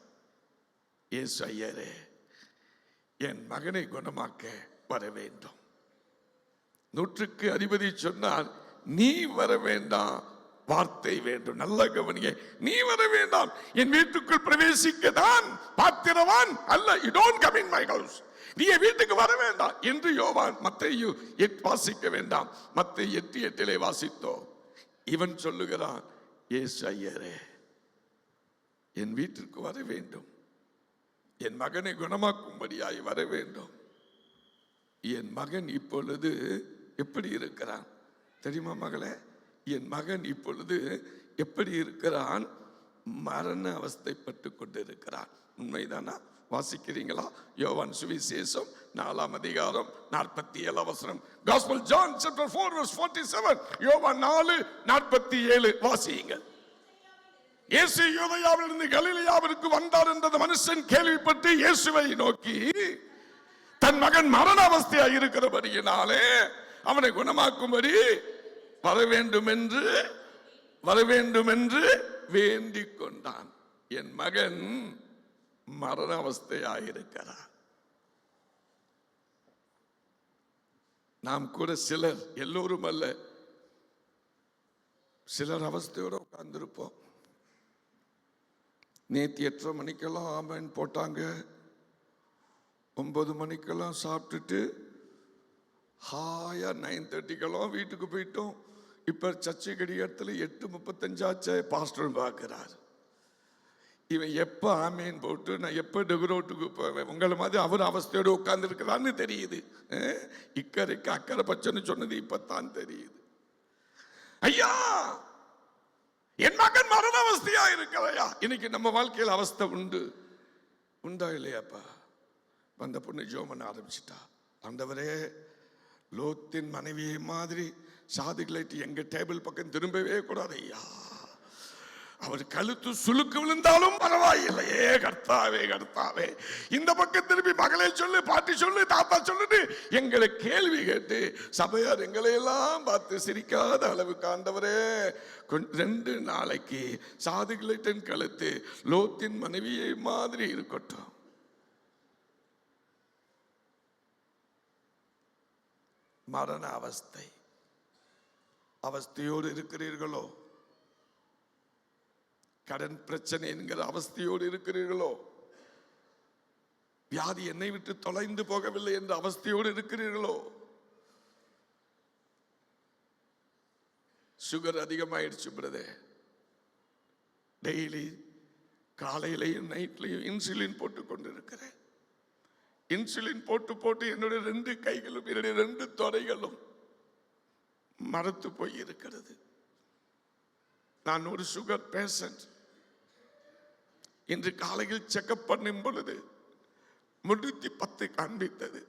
இயேசு, ஐயரே என் மகனை குணமாக்க வர வேண்டும். 100க்கு அதிபதி சொன்னார், நீ வர வேண்டாம், வார்த்தை வேண்டும். நல்ல கவனிங்க, நீ வர வேண்டாம், என் வீட்டுக்குள் பிரவேசிக்க தான் பாத்திரவான் அல்ல. You don't come in my house. நீ என் வீட்டுக்கு வர வேண்டாம் என்று யோவான் மத்தேயு 8 வாசிக்க வேண்டாம், மத்தேயு 8:8 வாசித்தோம். இவன் சொல்லுகிறான், இயேசு ஐயரே என் வீட்டிற்கு வர வேண்டும், என் மகனை குணமாக்கும்படியாய் வர வேண்டும். என் மகன் இப்பொழுது எப்படி இருக்கிறான் தெரியுமா மகளே? என் மகன் இப்பொழுது எப்படி இருக்கிறான்? மரண அவஸ்தைப்பட்டு கொண்டிருக்கிறான். உண்மைதானா? வாசிக்கிறீங்களா? யோவான் சுவிசேஷம் 4ஆம் அதிகாரம் 47 வசனம். Gospel John chapter 4 verse 47. யோவான் 4:47 வாசியுங்கள். இயேசு யூதேயாவிலிருந்து கலிலேயாவிற்கு வந்தார் என்ற மனுஷன் கேள்விப்பட்டு இயேசுவை நோக்கி, தன் மகன் மரண அவஸ்தையாக இருக்கிறபடியினாலே அவனை குணமாக்கும்படி வர வேண்டும் என்று வேண்டிக் கொண்டான். என் மகன் மரண அவஸ்தையாக இருக்கிறார். நாம் கூட சிலர், எல்லோரும் அல்ல, சிலர் அவஸ்தையோட உட்கார்ந்திருப்போம். நேற்று 8:30 மணிக்கெல்லாம் ஆமேன் போட்டாங்க, 9 மணிக்கெல்லாம் சாப்பிட்டுட்டு ஹாயா 9:30 வீட்டுக்கு போயிட்டோம். இப்ப சர்ச்சை கடிகாரத்தில் 8:35 ஆச்சு. பாஸ்டர் பார்க்கிறார், இவன் எப்ப ஆமேன் போட்டு நான் எப்ப டெகுரோட்டுக்கு போவேன். உங்களை மாதிரி அவர் அவஸ்தையோடு உட்கார்ந்து இருக்கிறான்னு தெரியுது. இக்கரைக்கு அக்கறை பச்சைன்னு சொன்னது இப்பத்தான் தெரியுது. ஐயா, என் மகன் மரண அவஸ்தையா இருக்கிறையா? இன்னைக்கு நம்ம வாழ்க்கையில் அவஸ்தை உண்டா இல்லையாப்பா? வந்த பொண்ணு ஜோமன் ஆரம்பிச்சுட்டா, ஆண்டவரே லோத்தின் மனைவியை மாதிரி சாதிகளைட்டு எங்க டேபிள் பக்கம் திரும்பவே கூடாது ஐயா. அவர் கழுத்து சுளுக்கு விழுந்தாலும் பரவாயில்லையே கர்த்தாவே, கர்த்தாவே, இந்த பக்கம் திரும்பி மகளே சொல்லு, பாட்டி சொல்லு, தாத்தா சொல்லுன்னு எங்களை கேள்வி கேட்டு சபையார் எங்களை எல்லாம் பார்த்து சிரிக்காத அளவுக்கு ஆண்டவரே 2 நாளைக்கு சாதிகளின் கழுத்து லோத்தின் மனைவியை மாதிரி இருக்கட்டும். மரண அவஸ்தையோடு இருக்கிறீர்களோ? கடன் பிரச்சனை என்கிற அவஸ்தையோடு இருக்கிறீர்களோ? வியாதி என்னை விட்டு தொலைந்து போகவில்லை என்ற அவஸ்தையோடு இருக்கிறீர்களோ? சுகர் அதிகமாயிடுச்சு பிரதே, டெய்லி காலையிலையும் நைட்லையும் இன்சுலின் போட்டு கொண்டு இருக்கிறேன். இன்சுலின் போட்டு என்னுடைய 2 கைகளும் என்னுடைய 2 தொடைகளும் மரத்து போய் இருக்கிறது. நான் ஒரு சுகர் பேஷண்ட். இன்று காலையில் செக்அப் பண்ணும் பொழுது 310 காண்பித்தது.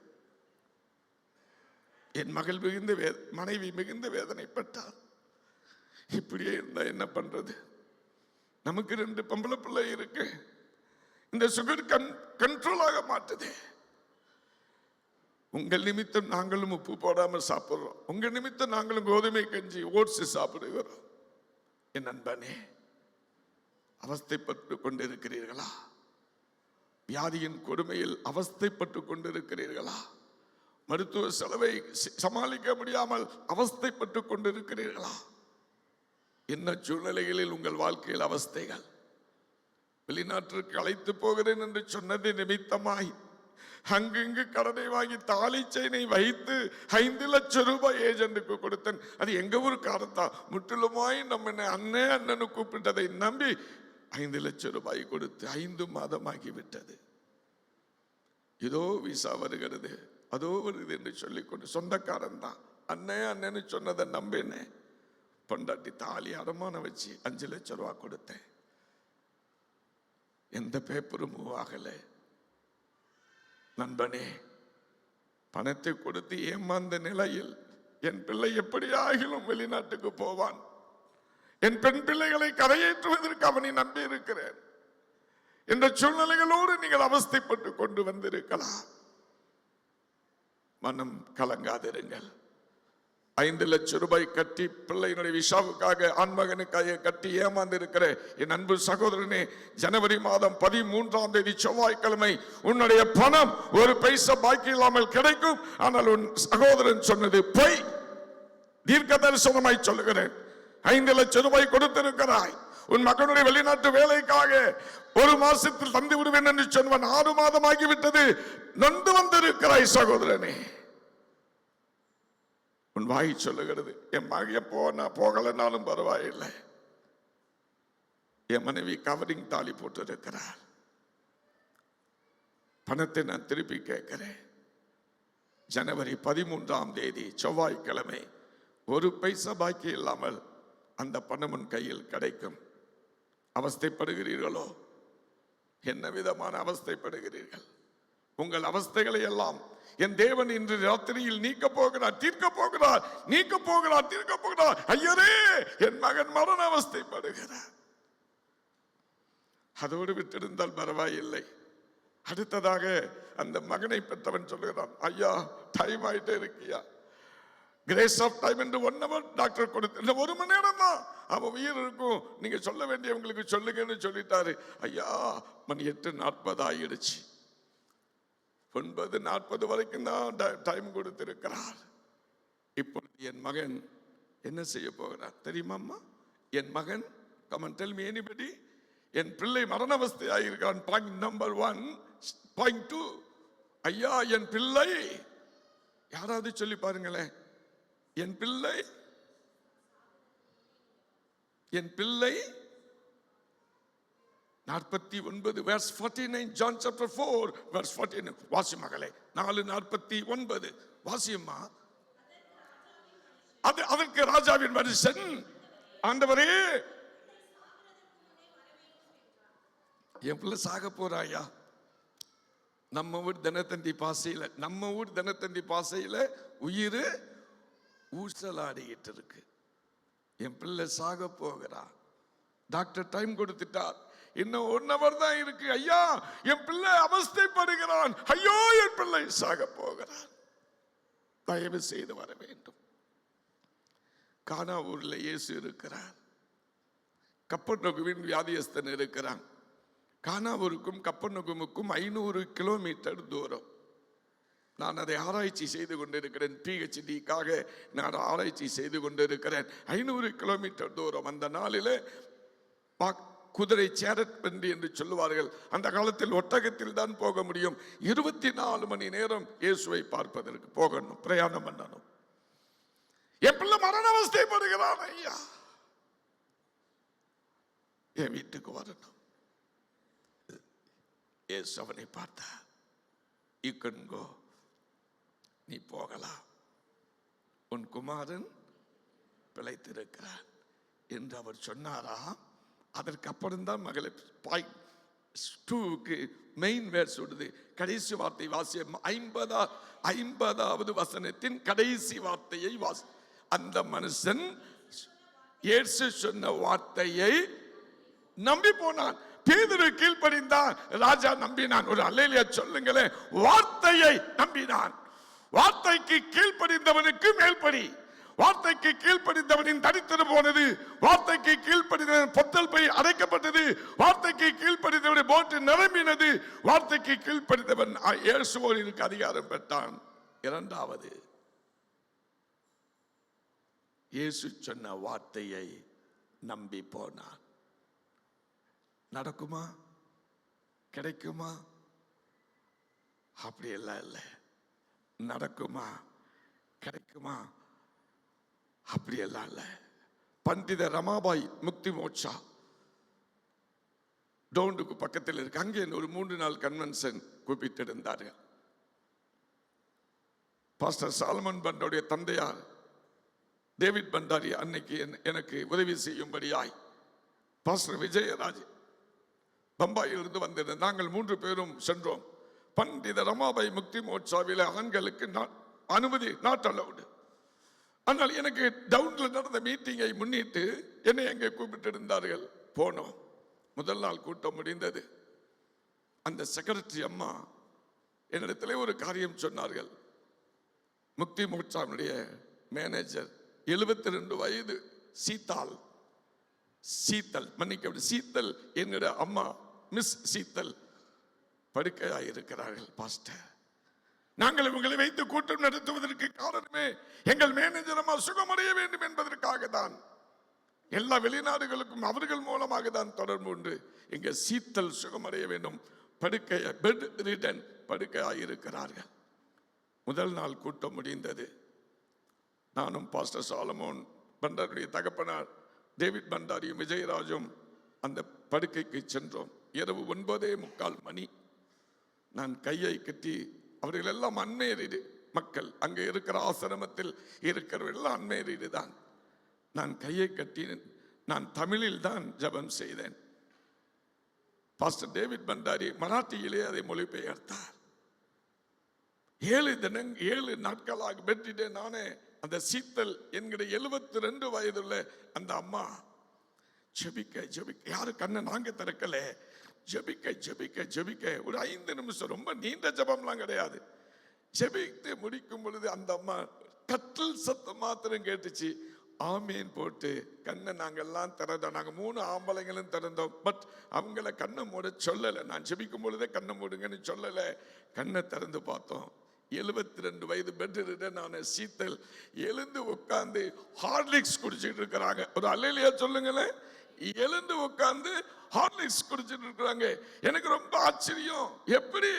என் மகள் மிகுந்த மனைவி மிகுந்த வேதனைப்பட்டார். இப்படியே இருந்தா என்ன பண்றது? நமக்கு 2 பொம்பளை பிள்ளை இருக்கு. இந்த சுகர் கண்ட்ரோல் ஆக மாட்டுது. உங்கள் நிமித்தம் நாங்களும் உப்பு போடாமல் சாப்பிடுறோம். உங்க நிமித்தம் நாங்களும் கோதுமை கஞ்சி ஓட்ஸ் சாப்பிடுகிறோம். என் நண்பனே, அவஸ்தைப்பட்டு கொண்டிருக்கிறீர்களா? வியாதியின் கொடுமையில் அவஸ்தைப்பட்டு கொண்டிருக்கிறீர்களா? மருத்துவ செலவை சமாளிக்க முடியாமல் அவஸ்தைப்பட்டு கொண்டிருக்கிறீர்களா? என்ன சூழ்நிலைகளில் உங்கள் வாழ்க்கையில் அவஸ்தைகள்? வெளிநாட்டிற்கு அழைத்து போகிறேன் என்று சொன்னது நிமித்தமாய் அங்கு கடனை வாங்கி தாலி செயினை வைத்து 5 லட்சம் ரூபாய் ஏஜென்ட்டுக்கு கொடுத்தேன். அது எங்க ஊருக்காரத்தா. முற்றிலுமாய் நம்ம அண்ணன்னு கூப்பிட்டதை நம்பி 5 லட்சம் ரூபாய் கொடுத்து 5 மாதமாகி விட்டது. இதோ விசா வருகிறது, அதோ வருது என்று சொல்லிக்கொண்டு சொந்தக்காரன் தான் அண்ணன்னு சொன்னதை நம்பினே பொண்டாட்டி தாலி அடமானம் வச்சு 5 லட்சம் ரூபாய் கொடுத்தேன். எந்த பேப்பரும் மூவ் ஆகலை. நண்பனே, பணத்தை கொடுத்து ஏமாந்த நிலையில் என் பிள்ளை எப்படி ஆகிலும் வெளிநாட்டுக்கு போவான், என் பெண் பிள்ளைகளை கரையேற்றுவதற்கு அவனை நம்பி இருக்கிறேன் என்ற சூழ்நிலைகளோடு நீங்கள் அவஸ்தைப்பட்டு கொண்டு வந்திருக்கலாம். மனம் கலங்காதிருங்கள். 5 லட்சம் ரூபாய் கட்டி பிள்ளையினுடைய விசாவுக்காக ஆண்மகனுக்காக கட்டி ஏமாந்து இருக்கிற என் அன்பு சகோதரனே, ஜனவரி மாதம் 13ஆம் தேதி செவ்வாய்க்கிழமை உன்னுடைய பணம் ஒரு பைசா பாக்கி இல்லாமல் கிடைக்கும். ஆனால் உன் சகோதரன் சொன்னது பொய். தீர்க்க தரிசனமாய் சொல்லுகிறேன். 5 லட்சம் ரூபாய் கொடுத்திருக்கிறாய். உன் மகனுடைய வெளிநாட்டு வேலைக்காக 1 மாசத்தில் தந்து விடுவேன் என்று சொன்னவன் 6 மாதம் ஆகிவிட்டது. நொந்து வந்திருக்கிறாய் சகோதரனே. உன் வாய் சொல்லுகிறது, என் மகன் போகலனாலும் பரவாயில்லை, என் மனைவி கவரிங் தாலி போட்டு இருக்கிறார், பணத்தை நான் திருப்பி கேட்கிறேன். ஜனவரி 13ஆம் தேதி செவ்வாய்க்கிழமை 1 பைசா பாக்கி இல்லாமல் அந்த பணம் உன் கையில் கிடைக்கும். அவஸ்தைப்படுகிறீர்களோ? என்ன விதமான அவஸ்தைப்படுகிறீர்கள்? உங்கள் அவஸ்தைகளை எல்லாம் என் தேவன் இன்று ராத்திரியில் நீக்க போகிறார், தீர்க்க போகிறார், நீக்க போகிறார், தீர்க்க போகிறார். ஐயரே, என் மகன் மரண அவஸ்தைப்படுகிறார். அதோடு விட்டிருந்தால் பரவாயில்லை. அடுத்ததாக அந்த மகனை பெற்றவன் சொல்லுகிறான், ஐயா டைம் ஆயிட்டே இருக்கியா, கிரேஸ் ஆஃப் டைம் என்று 1 hour டாக்டர் கொடுத்து 1 மணி நேரம் தான் அவன் உயிர் இருக்கும், நீங்க சொல்ல வேண்டியவங்களுக்கு சொல்லுங்கன்னு சொல்லிட்டாரு. ஐயா மணி 8:40 ஆயிடுச்சு. 9:40 வரைக்கும் தான் டைம் கொடுத்திருக்கிறார். இப்பொழுது என் மகன் என்ன செய்ய போகிறார் தெரியுமாம்மா? என் மகன், come and tell me anybody, என் பிள்ளை மரண அவஸ்தையாயிருக்கான். Point number 1. பாயிண்ட் 2, ஐயா என் பிள்ளை, யாராவது சொல்லி பாருங்களேன், என் பிள்ளை, என் பிள்ளை 49 verse 49, John chapter 4 verse 49. வாசி மகளே, 4:49 வாசியம்மா. அதற்கு ராஜாவின் மனுஷன், ஆண்டவரே என் பிள்ளை சாக போறாயா. நம்ம ஊர் தினத்தந்தி பாசையில உயிர் ஊசலாடிக்கிட்டு இருக்கு. என் பிள்ளை சாக போகிறா. டாக்டர் டைம் கொடுத்துட்டார், இன்னும் 1 hour தான் இருக்கு. ஐயா என் பிள்ளை அவஸ்தைப்படுகிறான், ஐயோ என் பிள்ளை சாக போகிறான், தயவு செய்து வர வேண்டும். கானா ஊர்ல இயேசு இருக்கிறார். கப்பர்நகுவின் வியாதியஸ்தன் இருக்கிறான். கானாவூருக்கும் கப்பர்நகுமுக்கும் 500 கிலோமீட்டர் தூரம். நான் அதை ஆராய்ச்சி செய்து கொண்டிருக்கிறேன். PhDக்காக நான் ஆராய்ச்சி செய்து கொண்டிருக்கிறேன். 500 கிலோமீட்டர் தூரம். அந்த நாளில் குதிரை சேரட் என்று சொல்லுவார்கள். அந்த காலத்தில் ஒட்டகத்தில் தான் போக முடியும். 24 மணி நேரம் இயேசுவை பார்ப்பதற்கு போகணும், பிரயாணம் பண்ணணும். என் பிள்ளை மரண அவஸ்தைப்படுகிறான், ஐயா என் வீட்டுக்கு வரணும். இயேசு அவனை பார்த்தார். You can go, நீ போகலாம், உன் குமாரன் பிழைத்திருக்கிறான் என்று அவர் சொன்னாரா. அதற்கு அப்புறம் தான் மகளை 2க்கு மெயின் வேர்ஸ் சொல்லுது. கடைசி வார்த்தை வாசிய 50வது வசனத்தின் கடைசி வார்த்தையை வாசி. அந்த மனுஷன் இயேசு சொன்ன வார்த்தையை நம்பி போனான். பேதுரு கீழ்ப்படிந்தான், ராஜா நம்பினான். ஒரு அல்லேலூயா சொல்லுங்களேன். வார்த்தையை நம்பினான். வார்த்தைக்கு கீழ்ப்படிந்தவனுக்கு மேல்படி. வார்த்தைக்கு கீழ்ப்படிந்தவனின் தரித்திரம் போனது. வார்த்தைக்கு கீழ்ப்படிந்தவன் பொத்தல் பை அடைக்கப்பட்டது. வார்த்தைக்கு கீழ்ப்படிந்தவன் போட்டு நிரம்பினது. வார்த்தைக்கு கீழ்ப்படிந்தவன் இயேசுவோருக்கு அதிகாரம் பெற்றான். இரண்டாவது, இயேசு சொன்ன வார்த்தையை நம்பி போனான். நடக்குமா? கிடைக்குமா? அப்படி எல்லாம் இல்லை. நடக்குமா? கிடைக்குமா? அப்படி எல்லாம் இல்லை. பண்டித ரமாபாய் முக்தி மோட்சா டோண்டுக்கு பக்கத்தில் இருக்கு. அங்கே ஒரு 3 நாள் கன்வென்ஷன் கூப்பிட்டு இருந்தார்கள். பாஸ்டர் சாலமன் பண்டோடைய தந்தையார் டேவிட் பண்டாரி அன்னைக்கு எனக்கு உதவி செய்யும்படியாய் பாஸ்டர் விஜயராஜ் பம்பாயிலிருந்து வந்திருந்த நாங்கள் 3 பேரும் சென்றோம். பண்டித ரமாபாய் முக்தி மோட்சாவில் ஆண்களுக்கு அனுமதி நாட் அலவுடு. ஆனால் எனக்கு டவுன்ல நடந்த மீட்டிங்கை முன்னிட்டு என்னை அங்கே கூப்பிட்டு இருந்தார்கள். போனோம். முதல் நாள் கூட்டம் முடிந்தது. அந்த செக்ரட்டரி அம்மா என்னிடத்திலே ஒரு காரியம் சொன்னார்கள். முக்தி மோட்சாவுடைய மேனேஜர் 72 வயது சீத்தல் மன்னிக்க சீத்தல் என்னுடைய அம்மா மிஸ் சீத்தல் படுக்கையாயிருக்கிறார்கள். பாஸ்டர், நாங்கள் இவங்களை வைத்து கூட்டம் நடத்துவதற்கு காரணமே எங்கள் மேனேஜர் அம்மா சுகமடைய வேண்டும் என்பதற்காக தான். எல்லா வெளிநாடுகளுக்கும் அவர்கள் மூலமாக தான் தொடர்பு உண்டு. எங்க சீத்தல் சுகமடைய வேண்டும். படுக்கைய பெட் ரிட்டன் படுக்கையாயிருக்கிறார்கள். முதல் நாள் கூட்டம் முடிந்தது. நானும் பாஸ்டர் சாலமோன் பண்டாருடைய தகப்பனார் டேவிட் பண்டாரியும் விஜயராஜும் அந்த படுக்கைக்கு சென்றோம். இரவு 9:45 மணி. நான் கையை கட்டி, அவர்கள் எல்லாம் அன்மேரிடு மக்கள், அங்கே இருக்கிற ஆசிரமத்தில் இருக்கிறவர்கள் அன்மேரிடு தான். நான் கையை கட்டி நான் தமிழில் தான் ஜெபம் செய்தேன். பாஸ்டர் டேவிட் பண்டாரி மராட்டியிலே அதை மொழிபெயர்த்தார். 7 நாட்களாக பெற்றிட்டேன். நானே அந்த சீத்தல் என்கிற 72 வயதுள்ள அந்த அம்மா ஜெபிக்க யாரு கண்ணை நாங்க திறக்கல. ஜெபிக்க ஒரு 5 நிமிஷம், ரொம்ப நீண்ட ஜெபம்லாம் கிடையாது. ஜெபித்து முடிக்கும் பொழுது அந்த அம்மா கட்டில் சத்தம் மாத்திரம் கேட்டுச்சு. ஆமீன் போட்டு கண்ணை நாங்கெல்லாம் திறந்தோம். நாங்கள் 3 ஆம்பளைங்களும் திறந்தோம். பட் அவங்கள கண்ணை மூட சொல்லலை. நான் ஜெபிக்கும் பொழுதே கண்ணை மூடுங்கன்னு சொல்லலை. கண்ணை திறந்து பார்த்தோம். 72 வயது பெட்ரிடனான சீத்தல் எழுந்து உட்கார்ந்து ஹார்லிக்ஸ் குடிச்சிட்டு இருக்கிறாங்க. ஒரு அல்லேலூயா சொல்லுங்களேன். எழுந்து உட்கார்ந்து ஹார்லிக்ஸ் குடிச்சிட்டு இருக்கிறாங்க. எனக்கு ரொம்ப ஆச்சரியம். எப்படி?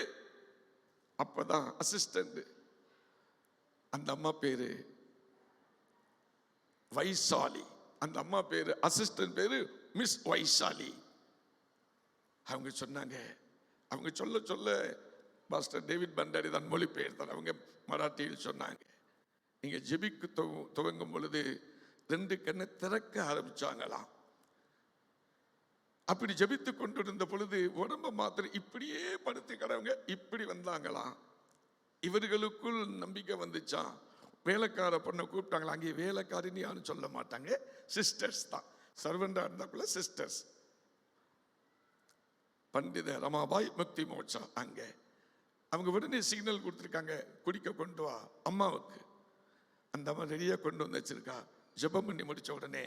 அப்பதான் அசிஸ்டன்ட், அந்த அம்மா பேரு வைசாலி, அந்த அம்மா பேரு அசிஸ்டன்ட் பேரு மிஸ் வைசாலி. அவங்க சொன்னாங்க, அவங்க சொல்ல பாஸ்டர் டேவிட் பண்டாரி தான் மொழிபெயர்த்தார். அவங்க மராட்டியில் சொன்னாங்க, நீங்க ஜெபிக்கு துவங்கும் பொழுது 2 கண்ணை திறக்க ஆரம்பிச்சாங்களாம். அப்படி ஜெபித்து கொண்டிருந்த பொழுது உடம்ப மாத்திரம் இப்படியே படுத்து கிடவங்க இப்படி வந்தாங்களாம். இவர்களுக்குள் நம்பிக்கை வந்துச்சான். வேலைக்கார பொண்ணை கூப்பிட்டாங்களா. அங்கே வேலைக்காரின்னு யாரும் சொல்ல மாட்டாங்க, சிஸ்டர்ஸ் தான். சர்வெண்டா இருந்தாக்குள்ள சிஸ்டர்ஸ். பண்டித ரமாபாய் முக்தி மோட்சா அங்கே அவங்க உடனே சிக்னல் கொடுத்துருக்காங்க, குடிக்க கொண்டு வா அம்மாவுக்கு. அந்த அம்மா ரெடியா கொண்டு வந்து வச்சிருக்கா. ஜெபம் பண்ணி முடிச்ச உடனே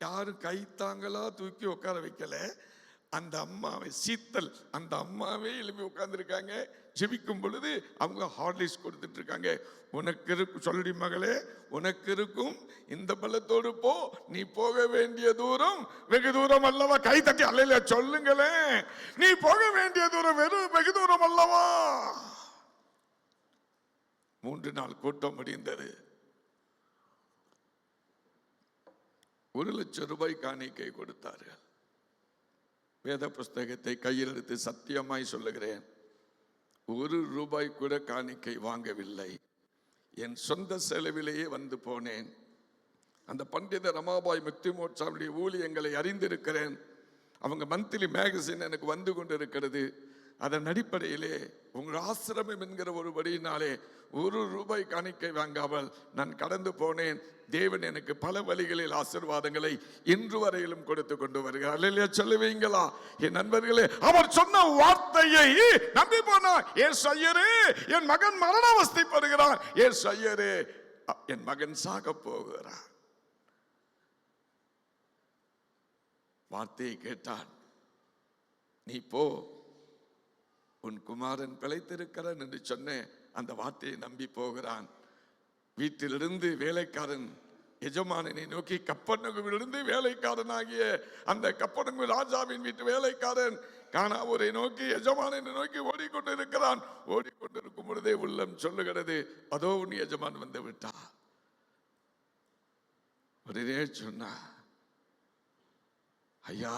யாரும் கைத்தாங்களா தூக்கி உட்கார வைக்கல. அந்த அம்மாவை சீத்தல் அந்த அம்மாவே எழுப்பி உட்கார்ந்துருக்காங்க. ஜெபிக்கும் பொழுது அவங்க ஹார்லிக்ஸ் கொடுத்துட்டு இருக்காங்க. உனக்கு இருக்கும் சொல்லி மகளே, உனக்கு இருக்கும் இந்த பலத்தோடு போ, நீ போக வேண்டிய தூரம் வெகு தூரம் அல்லவா. கை தட்டி அல்லையில சொல்லுங்களேன். நீ போக வேண்டிய தூரம் வெகு தூரம் அல்லவா. 3 நாள் கூட்டம் முடிந்தது. 1 லட்சம் ரூபாய் காணிக்கை கொடுத்தார்கள். வேத புஸ்தகத்தை கையில் எடுத்து சத்தியமாய் சொல்லுகிறேன், 1 ரூபாய் கூட காணிக்கை வாங்கவில்லை. என் சொந்த செலவிலேயே வந்து போனேன். அந்த பண்டித ரமாபாய் முக்தி மோட்சாவுடைய ஊழியங்களை அறிந்திருக்கிறேன். அவங்க மந்த்லி மேகசின் எனக்கு வந்து கொண்டு இருக்கிறது. அதன் அடிப்படையிலே உங்கள் ஆசிரமம் என்கிற ஒரு வழியினாலே ₹1 காணிக்கை வாங்காமல் நான் கடந்து போனேன். தேவன் எனக்கு பல வழிகளில் ஆசீர்வாதங்களை இன்று வரையிலும் கொடுத்து கொண்டு வருகிறார். இல்லையா சொல்லுவீங்களா என் நண்பர்களே? அவர் சொன்ன வார்த்தையை நம்பி போனார். ஏசு ஐயரே, என் மகன் மரண அவஸ்தைப்படுகிறான். ஏசு ஐயரே, என் மகன் சாக போகிறான். வார்த்தையை கேட்டான். நீ போ, உன் குமாரன் பிழைத்திருக்கிறான் என்று சொன்ன அந்த வார்த்தையை நம்பி போகிறான். வீட்டிலிருந்து வேலைக்காரன் எஜமானனை நோக்கி, கப்பர்நகூமிலிருந்து வேலைக்காரனாகிய அந்த கப்பர்நகூம் ராஜாவின் வீட்டு வேலைக்காரன் கானாவூரை நோக்கி எஜமானனை நோக்கி ஓடிக்கொண்டிருக்கிறான். ஓடிக்கொண்டிருக்கும் பொழுதே உள்ளம் சொல்லுகிறது, அதோ உன் எஜமான் வந்து விட்டா. ஒரே சொன்னா, ஐயா,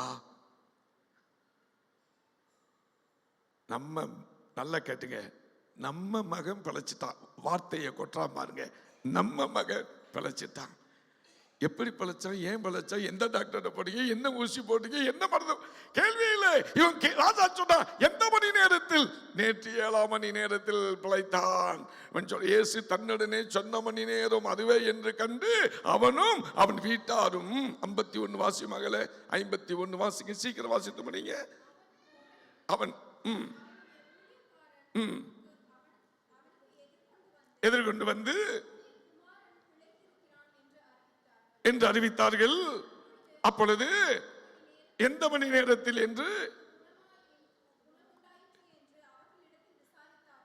நம்ம நல்லா கேட்டுங்க, நம்ம மகன் பிழைச்சிட்டான். வார்த்தையை கொட்டா பாருங்க, நம்ம மகன் பிழைச்சிட்டான். எப்படி பிழைச்சா, ஏன் பிழைச்சா, எந்த டாக்டர் போட்டீங்க, என்ன ஊசி போட்டீங்க, என்ன மருந்து, கேள்வி இல்லை. இவன் ராஜா சொன்னா, எந்த மணி நேரத்தில்? நேற்று 7ஆம் மணி நேரத்தில் பிழைத்தான். இயேசு தன்னுடனே சொன்ன மணி நேரம் அதுவே என்று கண்டு அவனும் அவன் வீட்டாரும் 51 வாசி மகளே, 51 வாசிங்க, சீக்கிரம் வாசித்து முடிங்க. அவன் எதிர்கொண்டு வந்து என்று அறிவித்தார்கள். அப்பொழுது எந்த மணி நேரத்தில் என்று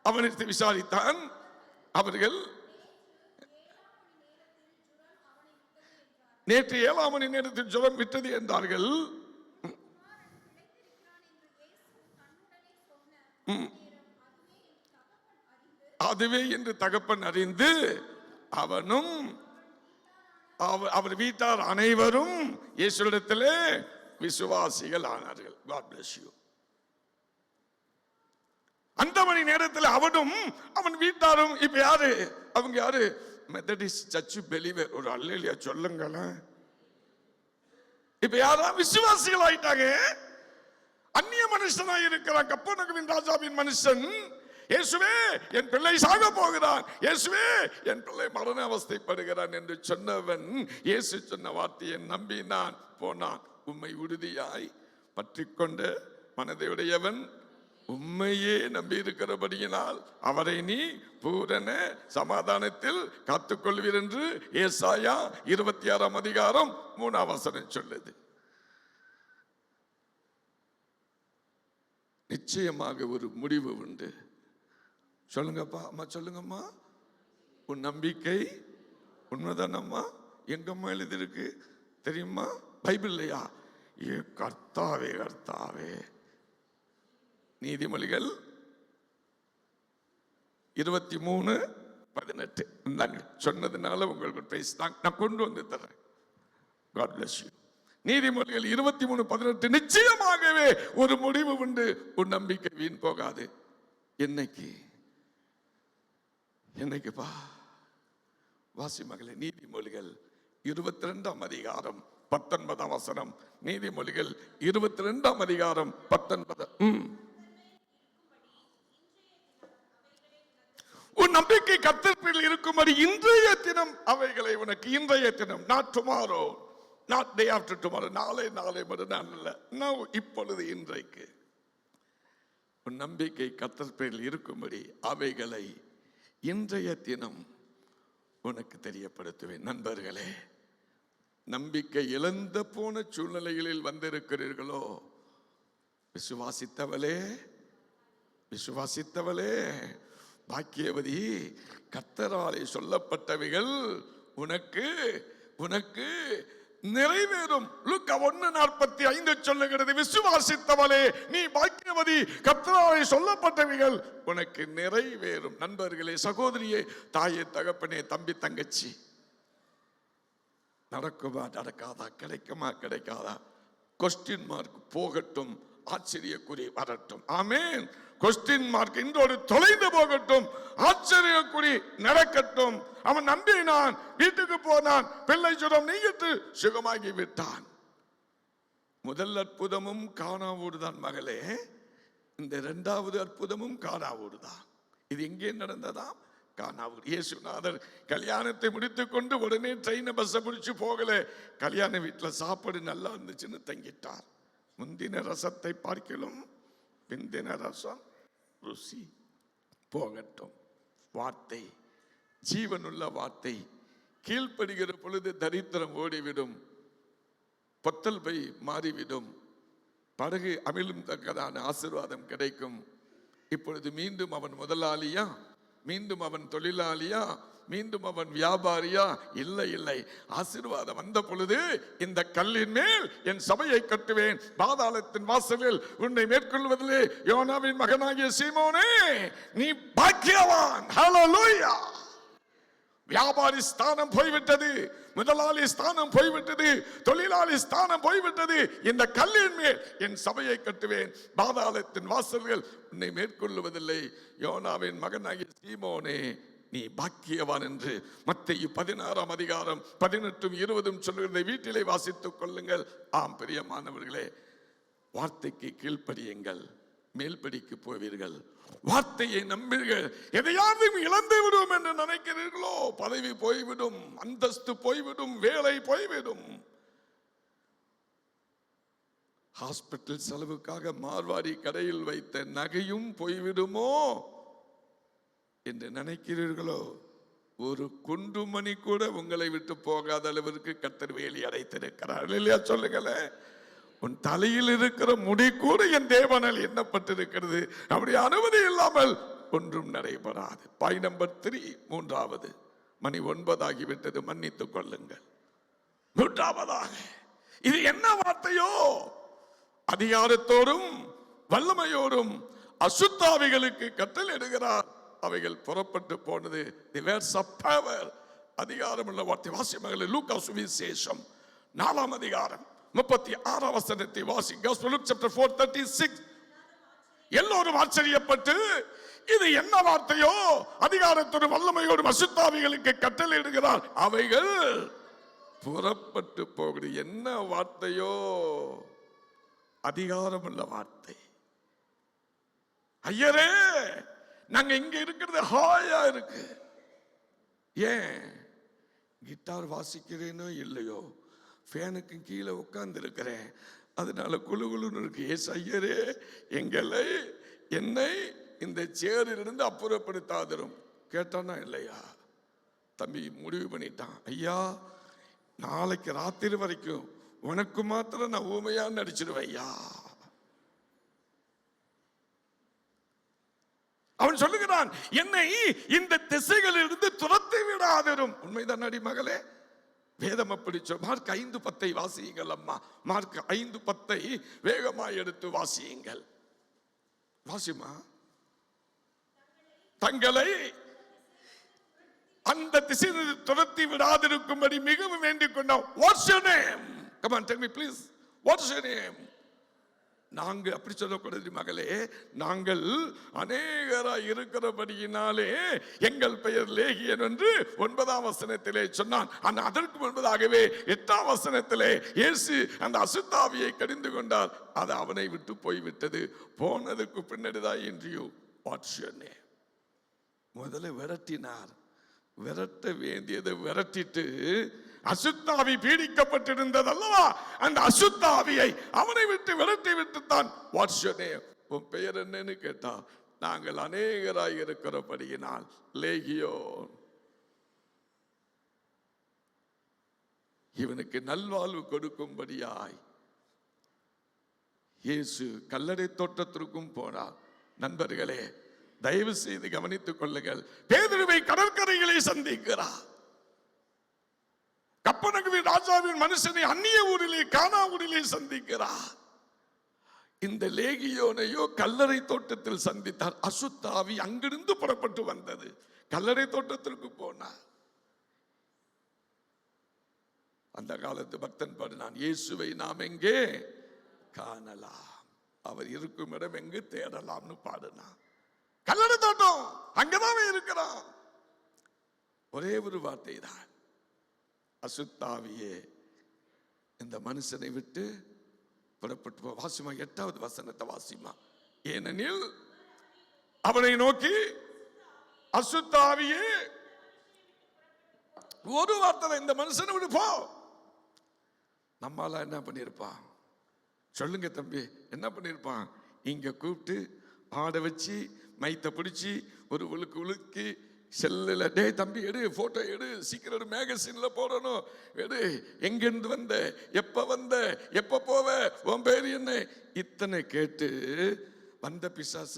அவனிடத்தில் விசாரித்தான். அவர்கள் நேற்று 7ஆம் மணி நேரத்தில் ஜுரம் விட்டது என்றார்கள். அதுவே என்று தகப்பன் அறிந்து அவனும் அவர் வீட்டார் அனைவரும் இயேசுவிடத்திலே விசுவாசிகள் ஆனார்கள். God bless you. அந்த மணி நேரத்தில் அவனும் அவன் வீட்டாரும், இப்ப யாரு அவங்க? யாரு? Methodist church believer. ஒரு அல்லேலூயா சொல்லுங்களேன். இப்ப யாரா விசுவாசிகள் ஆயிட்டாங்க. அந்நிய மனுஷனாய் இருக்கிறான் கப்பர்நகூமின் ராஜாவின் மனுஷன். இயேசுவே, என் பிள்ளை சாக போகிறான், இயேசுவே, என் பிள்ளை மரண அவஸ்தைப்படுகிறான் என்று சொன்னவன் இயேசு சொன்ன வார்த்தையை நம்பினான், போனான். உம்மை உறுதியாய் பற்றி கொண்ட மனதையுடையவன் உம்மையே நம்பி இருக்கிறபடியினால் அவரை நீ பூரண சமாதானத்தில் காத்துக்கொள்வீர் என்று ஏசாயா 26ஆம் அதிகாரம் 3ஆம் வசனம் சொல்லுது. நிச்சயமாக ஒரு முடிவு உண்டு. சொல்லுங்கப்பா அம்மா, சொல்லுங்கம்மா. உன் நம்பிக்கை உண்மைதானம்மா? எங்கம்மா எழுதிருக்கு தெரியுமா? பைபிள்லையா? ஏ கர்த்தாவே, கர்த்தாவே. நீதிமொழிகள் 23:18 சொன்னதுனால உங்களுக்கு பிரைஸ் நான் கொண்டு வந்து தரேன். God bless you. நீதிமொழிகள் 23:18 நிச்சயமாகவே ஒரு முடிவு உண்டு. உன் நம்பிக்கை வீண் போகாது. என்னைக்குப்பா? வாசி மகளே, நீதிமொழிகள் 22ஆம் அதிகாரம் 19ஆம் வசனம். நீதிமொழிகள் 22ஆம் அதிகாரம் 19. உன் நம்பிக்கை கர்த்தரில் இருக்கும்படி இன்றைய தினம் அவைகளை உனக்கு, இன்றைய தினம், not tomorrow, not day after tomorrow, நாளை மறுநாள் அல்ல, இப்பொழுது இன்றைக்கு உன் நம்பிக்கை கர்த்தரில் இருக்கும்படி அவைகளை இன்றைய தினம் உனக்கு தெரியப்படுத்துவேன். நண்பர்களே, நம்பிக்கை இழந்த போன சூழ்நிலைகளில் வந்திருக்கிறீர்களோ, விசுவாசித்தவளே பாக்கியவதி, கர்த்தராலே சொல்லப்பட்டவைகள் உனக்கு நிறைவேறும். லூக்கா 1:45 சொல்லுகிறது, விசுவாசித்தவளே நீ பாக்கியவதி, கர்த்தராலே சொல்லப்பட்டவைகள் உனக்கு நிறைவேறும். நண்பர்களே, சகோதரியே, தாயே, தகப்பனே, தம்பி, தங்கச்சி, நடக்குமா நடக்காதா, கிடைக்குமா கிடைக்காதா, கொஸ்டின் மார்க் போகட்டும், ஆச்சரியக்குறி வரட்டும். ஆமென். கொஸ்டின் மார்க் இன்றோடு தொலைந்து போகட்டும், ஆச்சரியக்குறி நடக்கட்டும். அவன் நம்பினான், வீட்டுக்கு போனான், பிள்ளை சுரம் நீங்கிட்டு சுகமாகி விட்டான். முதல் அற்புதமும் கானாவூர் தான் மகளே, இந்த இரண்டாவது அற்புதமும் கானாவூர் தான். இது எங்கே நடந்ததாம்? கானாவூர். இயேசுநாதர் கல்யாணத்தை முடித்துக் கொண்டு உடனே ட்ரெயினை பஸ்ஸை பிடிச்சு போகல. கல்யாண வீட்டில் சாப்பாடு நல்லா இருந்துச்சுன்னு தங்கிட்டார். முந்தின ரசத்தை பார்க்கலும் பிந்தின ரசம் ருசி. போகட்டும். வார்த்தை, ஜீவனுள்ள வார்த்தை கீழ்ப்படுகிற பொழுது தரித்திரம் ஓடிவிடும், பொத்தல் பை மாறிவிடும், படகு அமிழும் தக்கதான ஆசீர்வாதம் கிடைக்கும். இப்பொழுது மீண்டும் அவன் முதலாளியா, மீண்டும் அவன் தொழிலாளியா, மீண்டும் அவன் வியாபாரியா? இல்லை இல்லை. ஆசீர்வாதம் வந்த பொழுது இந்த கல்லின் மேல் என் சபையை கட்டுவேன், பாதாளத்தின் வாசலில் உன்னை மேற்கொள்வதிலே யோனாவின் மகனாகிய சீமோனே நீ பாக்கியவான். ஹல்லேலூயா. வியாபாரி ஸ்தானம் போய்விட்டது, முதலாளி ஸ்தானம் போய்விட்டது, தொழிலாளி ஸ்தானம் போய்விட்டது. இந்த கல்லின் மேல் என் சபையை கட்டுவேன், பாதாளத்தின் வாசல்கள் உன்னை மேற்கொள்ளுவதில்லை. யோனாவின் மகனாகிய சீமோனே நீ பாக்கியவான் என்று மத்தேயு 16ஆம் அதிகாரம் 18, 20 சொல்லுகிறதை வீட்டிலே வாசித்துக் கொள்ளுங்கள். ஆம் பிரியமானவர்களே, வார்த்தைக்கு கீழ்ப்படியுங்கள், மேல்படிக்கு போவீர்கள். வார்த்தையை நம்புங்கள். எதையாவது இழந்து விடும் என்று நினைக்கிறீர்களோ, பதவி போய்விடும், அந்தஸ்து போய்விடும், வேலை போய்விடும், ஹாஸ்பிட்டல் செலவுக்காக மார்வாடி கடையில் வைத்த நகையும் போய்விடுமோ என்று நினைக்கிறீர்களோ, ஒரு குண்டுமணி கூட உங்களை விட்டு போகாத அளவிற்கு கர்த்தர் வேலி அடைத்திருக்கிறார். இல்லையா? சொல்லுங்களேன். உன் தலையில் இருக்கிற முடி கூட என் தேவனால் எண்ணப்பட்டிருக்கிறது. அப்படி அனுமதி இல்லாமல் ஒன்றும் நடைபெறாது. பாயிண்ட் நம்பர் 3, மூன்றாவது. மணி 9 ஆகிவிட்டது, மன்னித்துக் கொள்ளுங்கள். மூன்றாவதாக, இது என்ன வார்த்தையோ, அதிகாரத்தோடும் வல்லமையோடும் அசுத்தாவிகளுக்கு கட்டளையிடுகிறார். அவைகள் புறப்பட்டு போனது. The words of power. அதிகாரம் உள்ள வார்த்தை. வாசி மகளே, லூக்கா சுவிசேஷம் 4ஆம் அதிகாரம் 36ஆம் வசனத்தை வாசி. Gospel Luke chapter 4:36. எல்லோரும் ஆச்சரியப்பட்டு, இது என்ன வார்த்தையோ, அதிகாரத்தோடு வல்லமையோடு அசுத்தாவிகளுக்கு கட்டளையிடுகிறார், அவைகள் புறப்பட்டு போகுது. என்ன வார்த்தையோ, அதிகாரம் உள்ள வார்த்தை. ஐயரே, நாங்க இங்க இருக்கிறது ஹாயா இருக்கு. ஏன்? கிட்டார் வாசிக்கிறேனோ இல்லையோ, ஃபேனுக்கு கீழே உட்கார்ந்து இருக்கிறேன், அதனால குழுகுலுன்னு இருக்கு. ஏசு ஐயரே, என்னை இந்த சேரிலிருந்து அப்புறப்படுத்தாதரும். கேட்டானா இல்லையா? தம்பி முடிவு பண்ணிட்டான். ஐயா, நாளைக்கு ராத்திரி வரைக்கும் உனக்கு மாத்திரம் நான் ஊமையா நடிச்சிருவேன் ஐயா. அவன் சொல்லுகிறான், என்னை இந்த திசைகளில் இருந்து துரத்தி விடாதரும். உண்மைதான் அடி மகளே, வேதம் அப்படி சொல். மார்க் 5:10 வாசியுங்கள் அம்மா. மார்க் 5:10 வேகமாய் எடுத்து வாசியுங்கள். வாசிமா. தங்களை அந்த திசையில் துரத்தி விடாதிருக்கும்படி மிகவும் வேண்டிக் கொண்டோம். What's your name? Come on, tell me please. What's your name? நாங்கள் அப்படி சொல்லக்கூடாது மகளே. நாங்கள் அநேகராய் இருக்கிறபடியினாலே எங்கள் பெயர் லேகியன் என்று 9ஆம் வசனத்திலே சொன்னான். ஆனால் அதற்கு முன்பதாகவே 8ஆம் வசனத்திலே இயேசு அந்த அசுத்தாவியை கடிந்து கொண்டார். அது அவனை விட்டு போய்விட்டது. போனதுக்கு பின்னாடிதான் இன்றியோ வாட்ஸ் யுவர் நேம். முதல்ல விரட்டினார். விரட்ட வேண்டியதை விரட்டிட்டு, அசுத்தாவி பீடிக்கப்பட்டிருந்தது அல்லவா, அந்த அசுத்தாவியை அவனை விட்டு விரட்டி விட்டுத்தான். Watts your name? உன் பெயர் என்னன்னு கேட்டா, நாங்கள் அநேகராய் இருக்கிறபடியினால் லேகியோன். இவனுக்கு நல்வாழ்வு கொடுக்கும்படியாய் இயேசு கல்லறை தோட்டத்திற்கும் போனார். நண்பர்களே, தயவு செய்து கவனித்துக் கொள்ளுங்கள். பேதுருவை கடற்கரைகளை சந்திக்கிறார். கப்பனகவி ராஜாவின் மனுஷனை அந்நிய ஊரிலே, கானா ஊரிலே சந்திக்கிறார். இந்த லேகியோனையோ கல்லறை தோட்டத்தில் சந்தித்தார். அசுத்தாவி அங்கிருந்து புறப்பட்டு வந்தது, கல்லறை தோட்டத்திற்கு போனார். அந்த காலத்து பக்தன் பாடினான், இயேசுவை நாம் எங்கே காணலாம், அவர் இருக்கும் இடம் எங்கு தேடலாம்னு பாடினான். கல்லறை தோட்டம், அங்கதான் இருக்கிறான். ஒரே ஒரு வார்த்தை தான், அசுத்தாவியே இந்த மனுஷனை விட்டு புறப்பட்டு வாசிமா 8வது வசனத்தை வாசிமா. ஏனெனில் அவனை நோக்கி அசுத்த ஆவியே, ஒரு வார்த்தை இந்த மனுஷனை விடு போ. நம்மால என்ன பண்ணிருப்பான் சொல்லுங்க தம்பி, என்ன பண்ணிருப்பான்? இங்க கூப்பிட்டு ஆட வச்சு மைத்த பிடிச்சி ஒரு உழுக்கி செல்லுல, டே தம்பி எடு, போட்டோ எடு, சீக்கிரம் எடு, மேகசின்ல போடணும், எடு, எங்கிருந்து வந்த, எப்ப வந்த, எப்ப போவ, உன் பேர் என்ன, இத்தனை கேட்டு வந்த பிசாச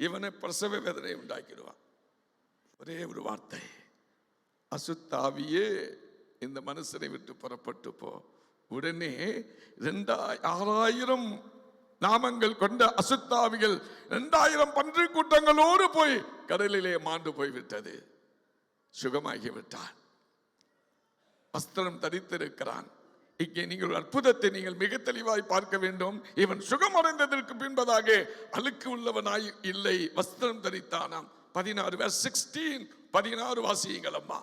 இவனை பிரசவ வேதனை உண்டாக்கிடுவான். ஒரே ஒரு வார்த்தை, அசுத்தாவியே இந்த மனுஷனை விட்டு புறப்பட்டு போ. உடனே 6000 நாமங்கள் கொண்ட அசுத்தாவிகள் 2000 பன்றி கூட்டங்களோடு போய் கடலிலே மாண்டு போய்விட்டது. சுகமாகி விட்டான், வஸ்திரம் தரித்திருக்கிறான். இங்கே நீங்கள் அற்புதத்தை நீங்கள் மிக தெளிவாய் பார்க்க வேண்டும். இவன் சுகமடைந்ததற்கு பின்பதாக அழுக்கு உள்ளவனாய் இல்லை, வஸ்திரம் தரித்தானாம். 16 வாசியுங்கள் அம்மா.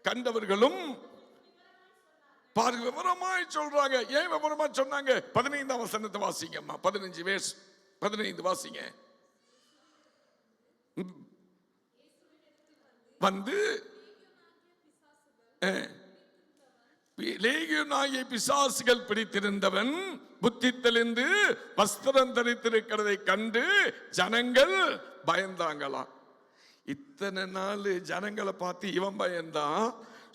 கண்டவர்களும் பாருங்க, விவரமாய் சொல்றாங்க. ஏன் விவரமா சொன்னாங்க? 15ஆம் வசனத்தை வாசிங்க அம்மா. 15 வாசிங்க. வந்து லேகியோனாகிய பிசாசுகள் பிடித்திருந்தவன் புத்தி தெளிந்து வஸ்திரம் தரித்திருக்கிறதை கண்டு ஜனங்கள் பயந்தாங்களாம். இத்தனை நாள் ஜனங்களை பார்த்து இவன் பயந்தான்,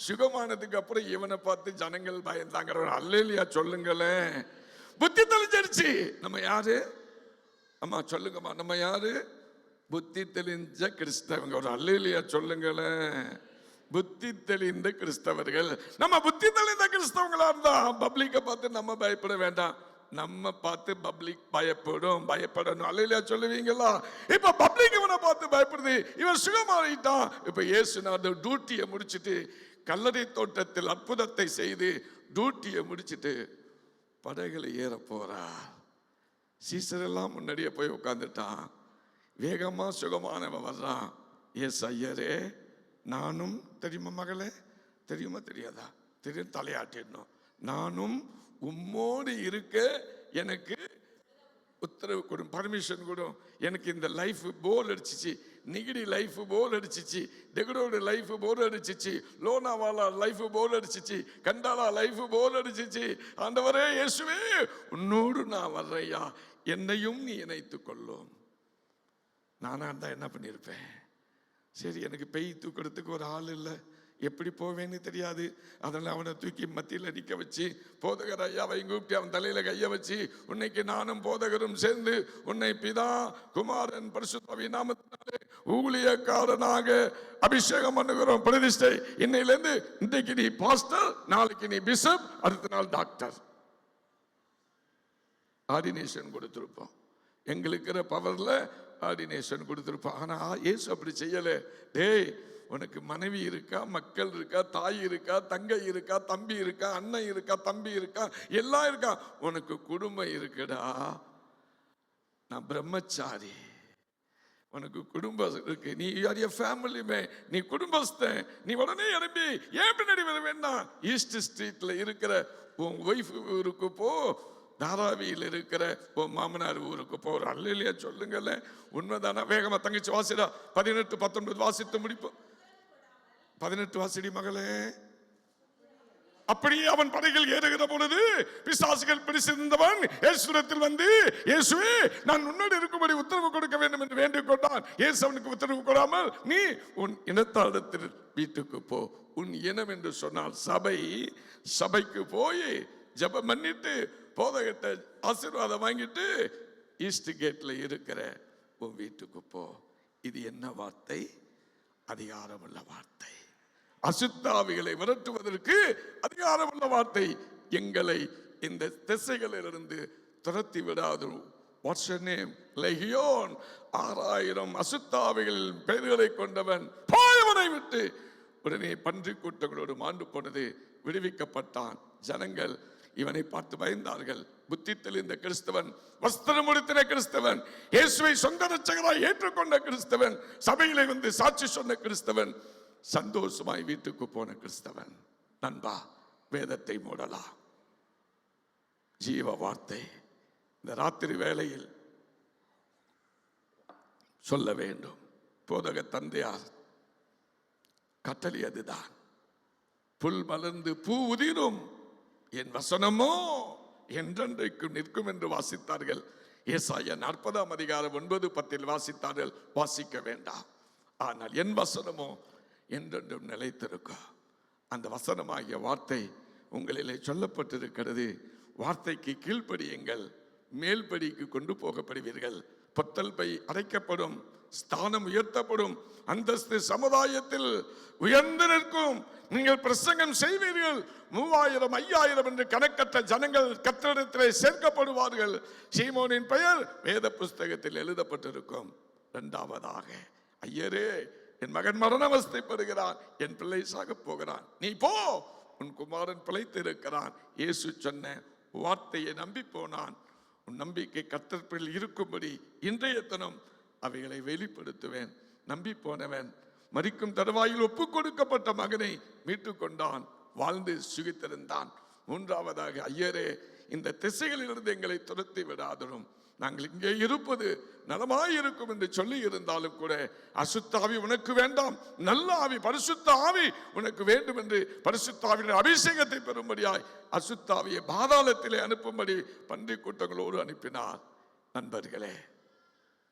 சுகமானதுக்கு அப்புறம் இவனை பார்த்து ஜனங்கள் பயந்தாங்க. அல்லேலூயா சொல்லுங்களேன். புத்தி தெளிஞ்சிருச்சு. நம்ம யாரு அம்மா சொல்லுங்கம்மா, நம்ம யாரு? புத்தி தெளிஞ்ச கிறிஸ்தவங்க. ஒரு அல்லேலூயா சொல்லுங்களேன். புத்தி தெளிந்த கிறிஸ்தவர்கள். நம்ம புத்தி தெளிந்த கிறிஸ்தவங்களா இருந்தா பப்ளிக்கை பார்த்து நம்ம பயப்பட வேண்டாம், நம்ம பார்த்து பப்ளிக் பயப்படணும். அல்லேலூயா சொல்லுவீங்களா? இப்ப பப்ளிக் இவனை பார்த்து பயப்படுது, இவன் சுகமாயிட்டான். இப்ப இயேசுநாதர் டியூட்டியை முடிச்சிட்டு கல்லறை தோட்டத்தில் அற்புதத்தை செய்து டியூட்டியை முடிச்சிட்டு படகுல ஏற போறார். சீசரெல்லாம் முன்னாடியே போய் உட்கார்ந்துட்டான். வேகமா சுகமானவன் வர்றான். எஸ் ஐயரே, நானும், தெரியுமா மகளே, தெரியுமா தெரியாதா? தெரியும், தலையாட்டிடணும். நானும் உம்மோடு இருக்க எனக்கு உத்தரவு கொடும், பர்மிஷன் கொடும். எனக்கு இந்த லைஃப் போர் அடிச்சிச்சு, நிகிடி லைஃப் போர் அடிச்சிச்சு, டெகுடோட லைஃப் போர் அடிச்சிச்சு, லோனாவாலா லைஃப் போர் அடிச்சிச்சு, கண்டாலா லைஃப் போர் அடிச்சிச்சு. ஆண்டவரே இயேசுவே, உன்னோடு நான் வர்றையா, என்னையும் நீ இணைத்துக் கொள்ளும். நானா இருந்தா என்ன பண்ணியிருப்பேன்? சரி, எனக்கு பெய் தூக்கிறதுக்கு ஒரு ஆள் இல்லை, எப்படி போவேன்னு தெரியாது. அதனால அவனை தூக்கி மத்தியில் நிற்க வச்சு போதகர் ஐயாவை கூப்பிட்டு அவன் தலையில கைய வச்சு, உன்னைக்கு நானும் போதகரும் சேர்ந்து உன்னை பிதா குமாரன் பரிசுத்த நாமத்தினாலே ஊழியக்காரனாக அபிஷேகம் பண்ணுகிறோம், பிரதிஷ்டை. இன்னையிலிருந்து இன்றைக்கு நீ பாஸ்டர், நாளைக்கு நீ பிஷப், அடுத்த நாள் டாக்டர். ஆர்டினேஷன் கொடுத்திருப்போம். எங்களுக்கு பவர்ல ஆர்டினேஷன் கொடுத்திருப்போம். ஆனா இயேசு அப்படி செய்யல. டேய், உனக்கு மனைவி இருக்கா, மக்கள் இருக்கா, தாய் இருக்கா, தங்கை இருக்கா, தம்பி இருக்கா, அண்ணன் இருக்கா, தம்பி இருக்கா, எல்லாம் இருக்கா, உனக்கு குடும்பம் இருக்குடா. நான் பிரம்மச்சாரி, உனக்கு குடும்பம் இருக்கு, நீ ஃபேமிலி மேன், நீ குடும்பஸ்தன். நீ உடனே எழுப்பி ஏன் பின்னாடி வர வேண்டாம். ஈஸ்ட் ஸ்ட்ரீட்ல இருக்கிற உன் ஒய்ஃப் ஊருக்கு போ, தாராவியில் இருக்கிற உன் மாமனார் ஊருக்கு போ. அல்லேலூயா சொல்லுங்கல்ல. உண்மைதானா? வேகமா தங்கச்சி வாசிடா. 18, 19 வாசித்து முடிப்போம். 18 வாசிடி மகளே. அப்படியே அவன் படைகள் ஏறுகிற பொழுது பிசாசுகள் பிடித்திருந்தவன் இயேசுவிடத்தில் வந்து, இயேசுவே, நான் உன்னோடு இருக்கும்படி உத்தரவு கொடுக்க வேண்டும் என்று வேண்டிக் கொண்டான். இயேசு அவனுக்கு உத்தரவு கொடாமல், நீ உன் இனத்தாரிடத்தில் வீட்டுக்கு போ. உன் இனம் என்று சொன்னால் சபைக்கு போய் ஜெபம் பண்ணிட்டு போதகத்தை ஆசீர்வாதம் வாங்கிட்டு ஈஸ்ட் கேட்ல இருக்கிற உன் வீட்டுக்கு போ. இது என்ன வார்த்தை? அதிகாரமுள்ள வார்த்தை. அசுத்தாவிகளை விரட்டுவதற்கு அதிகாரமுள்ள வார்த்தை. எங்களை இந்த திசைகளிலிருந்து துரத்தி விடாது. What's your name? லெகியோன். 6000 அசுத்தாவிகள் பெயர்களை கொண்டவன் போயவனை விட்டு உடனே பன்றி கூட்டங்களோடு மாண்டு போனது. விடுவிக்கப்பட்டான். ஜனங்கள் இவனை பார்த்து பயந்தார்கள். புத்தி தெளிந்த கிறிஸ்தவன், வஸ்திரம் உடுத்தின கிறிஸ்தவன், இயேசுவை சொந்த ரட்சகராய் ஏற்றுக்கொண்ட கிறிஸ்தவன், சபையிலே வந்து சாட்சி சொன்ன கிறிஸ்தவன், சந்தோஷமாய் வீட்டுக்கு போன கிறிஸ்தவன். நண்பா, வேதத்தை மூடலாம். ஜீவ வார்த்தை இந்த ராத்திரி வேளையில் சொல்ல வேண்டும். போதக தந்தையார் கட்டளை அதுதான். புல் மலர்ந்து பூ உதிரும், என் வசனமோ என்றென்றைக்கும் நிற்கும் என்று வாசித்தார்கள். ஏசாயா 40:9-10 வாசித்தார்கள். வாசிக்க வேண்டாம். ஆனால் என் வசனமோ என்றென்றும் நிலைத்திருக்கும். அந்த வசனமாகிய வார்த்தை உங்களிலே சொல்லப்பட்டிருக்கிறது. வார்த்தைக்கு கீழ்ப்படியுங்கள், மேல்படிக்கு கொண்டு போகப்படுவீர்கள். பொத்தல் பை அடைக்கப்படும், ஸ்தானம் உயர்த்தப்படும், அந்தஸ்து சமுதாயத்தில் உயர்ந்து நிற்கும். நீங்கள் பிரசங்கம் செய்வீர்கள். 3000 5000 என்று கணக்கற்ற ஜனங்கள் கர்த்தரிடத்திலே சேர்க்கப்படுவார்கள். சீமோனின் பெயர் வேத புஸ்தகத்தில் எழுதப்பட்டிருக்கும். இரண்டாவதாக, ஐயரே, என் மகன் மரண அவஸ்தைப்படுகிறான், என் பிள்ளை சாக போகிறான், நீ போ, உன் குமாரன் பிழைத்து இருக்கிறான். இயேசு சொன்ன வார்த்தையை நம்பி போனான். உன் நம்பிக்கை கர்த்தரில் இருக்கும்படி இன்றைய தினம் அவைகளை வெளிப்படுத்துவேன். நம்பி போனவன் மரிக்கும் தருவாயில் ஒப்பு கொடுக்கப்பட்ட மகனை மீட்டுக் கொண்டான், வாழ்ந்து சுகித்திருந்தான். மூன்றாவதாக, ஐயரே, இந்த திசைகளிலிருந்து எங்களை துரத்தி விடாதரும், நாங்கள் இங்கே இருப்பது நலமாயிருக்கும் என்று சொல்லி இருந்தாலும் கூட, அசுத்த ஆவி உனக்கு வேண்டாம், நல்ல ஆவி பரிசுத்த ஆவி உனக்கு வேண்டும் என்று பரிசுத்த ஆவியின் அபிஷேகத்தை பெறும்படியாய் அசுத்த ஆவியை பாதாளத்திலே அனுப்பும்படி பன்றி கூட்டங்களோடு அனுப்பினார். நண்பர்களே,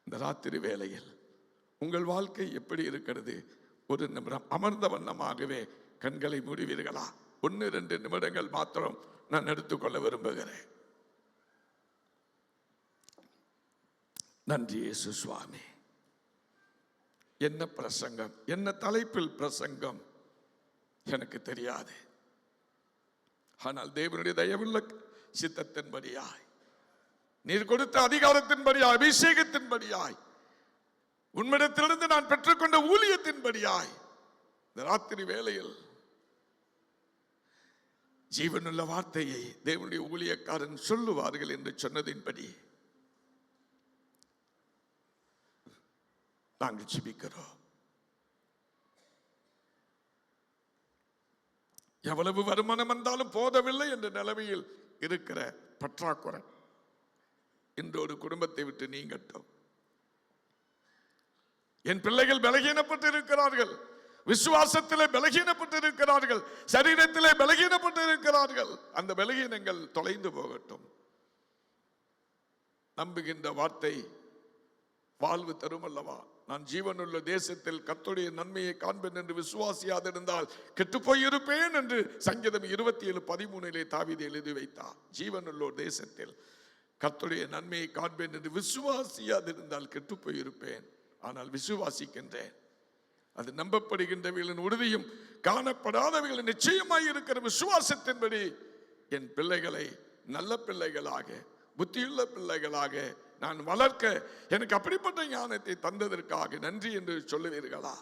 இந்த ராத்திரி வேளையில் உங்கள் வாழ்க்கை எப்படி இருக்கிறது? ஒரு நிமிடம் அமர்ந்த வண்ணமாகவே கண்களை மூடுவீர்களா? 1-2 நிமிடங்கள் மாத்திரம் நான் எடுத்துக்கொள்ள விரும்புகிறேன். நன்றி இயேசு சுவாமி. என்ன பிரசங்கம், என்ன தலைப்பில் பிரசங்கம் எனக்கு தெரியாது. ஆனால் தேவனுடைய தயவுள்ள சித்தத்தின்படியாய், நீர் கொடுத்த அதிகாரத்தின்படியாய், அபிஷேகத்தின்படியாய், உன்னிடத்திலிருந்து நான் பெற்றுக்கொண்ட ஊழியத்தின்படியாய் இந்த ராத்திரி வேளையில் ஜீவனுள்ள வார்த்தையை தேவனுடைய ஊழியக்காரன் சொல்லுவார்கள் என்று சொன்னதின்படி நாங்கள் ஜெபிக்கிறோம். எவ்வளவு வருமானம் வந்தாலும் போதவில்லை என்ற நிலைமையில் இருக்கிற பற்றாக்குறை இன்றொரு குடும்பத்தை விட்டு நீங்கட்டும். என் பிள்ளைகள் பலகீனப்பட்டு இருக்கிறார்கள், விசுவாசத்திலே பலகீனப்பட்டு இருக்கிறார்கள், சரீரத்திலே பலகீனப்பட்டு இருக்கிறார்கள். அந்த பலகீனங்கள் தொலைந்து போகட்டும். நம்புகின்ற வார்த்தை வாழ்வு தரும் அல்லவா? நான் ஜீவனுள்ள தேசத்தில் கர்த்தருடைய நன்மையை காண்பேன் என்று விசுவாசியாதிருந்தால் கெட்டுப்போய் இருப்பேன் என்று சங்கீதம் 27:13 தாவீது எழுதி வைத்தார். ஜீவனுள்ள தேசத்தில் கர்த்தருடைய நன்மையை காண்பேன் என்று விசுவாசியாதிருந்தால் கெட்டுப்போய் இருப்பேன், ஆனால் விசுவாசிக்கின்றேன். அது நம்பப்படுகின்றவர்களின் உறுதியும் காணப்படாதவர்களின் நிச்சயமாய் இருக்கிற விசுவாசத்தின்படி என் பிள்ளைகளை நல்ல பிள்ளைகளாக, புத்தியுள்ள பிள்ளைகளாக நான் வளர்க்க எனக்கு அப்படிப்பட்ட ஞானத்தை தந்ததற்காக நன்றி என்று சொல்லுவீர்களா?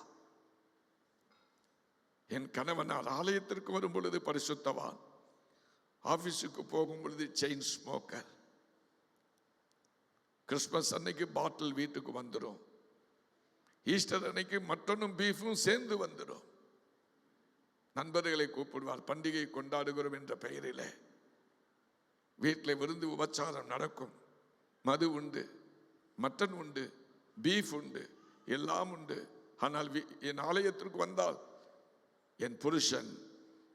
என் கணவனால் ஆலயத்திற்கு வரும் பொழுது பரிசுத்தவான், ஆபீஸுக்கு போகும் பொழுது செயின் ஸ்மோக்கர், கிறிஸ்துமஸ் அன்னைக்கு பாட்டில் வீட்டுக்கு வந்துடும், ஈஸ்டர் அன்னைக்கு மட்டனும் பீஃபும் சேர்ந்து வந்துடும். நண்பர்களை கூப்பிடுவார், பண்டிகை கொண்டாடுகிறோம் என்ற பெயரில் வீட்டில் விருந்து உபச்சாரம் நடக்கும். மது உண்டு, மட்டன் உண்டு, பீஃப் உண்டு, எல்லாம் உண்டு. ஆனால் என் ஆலயத்திற்கு வந்தால் என் புருஷன்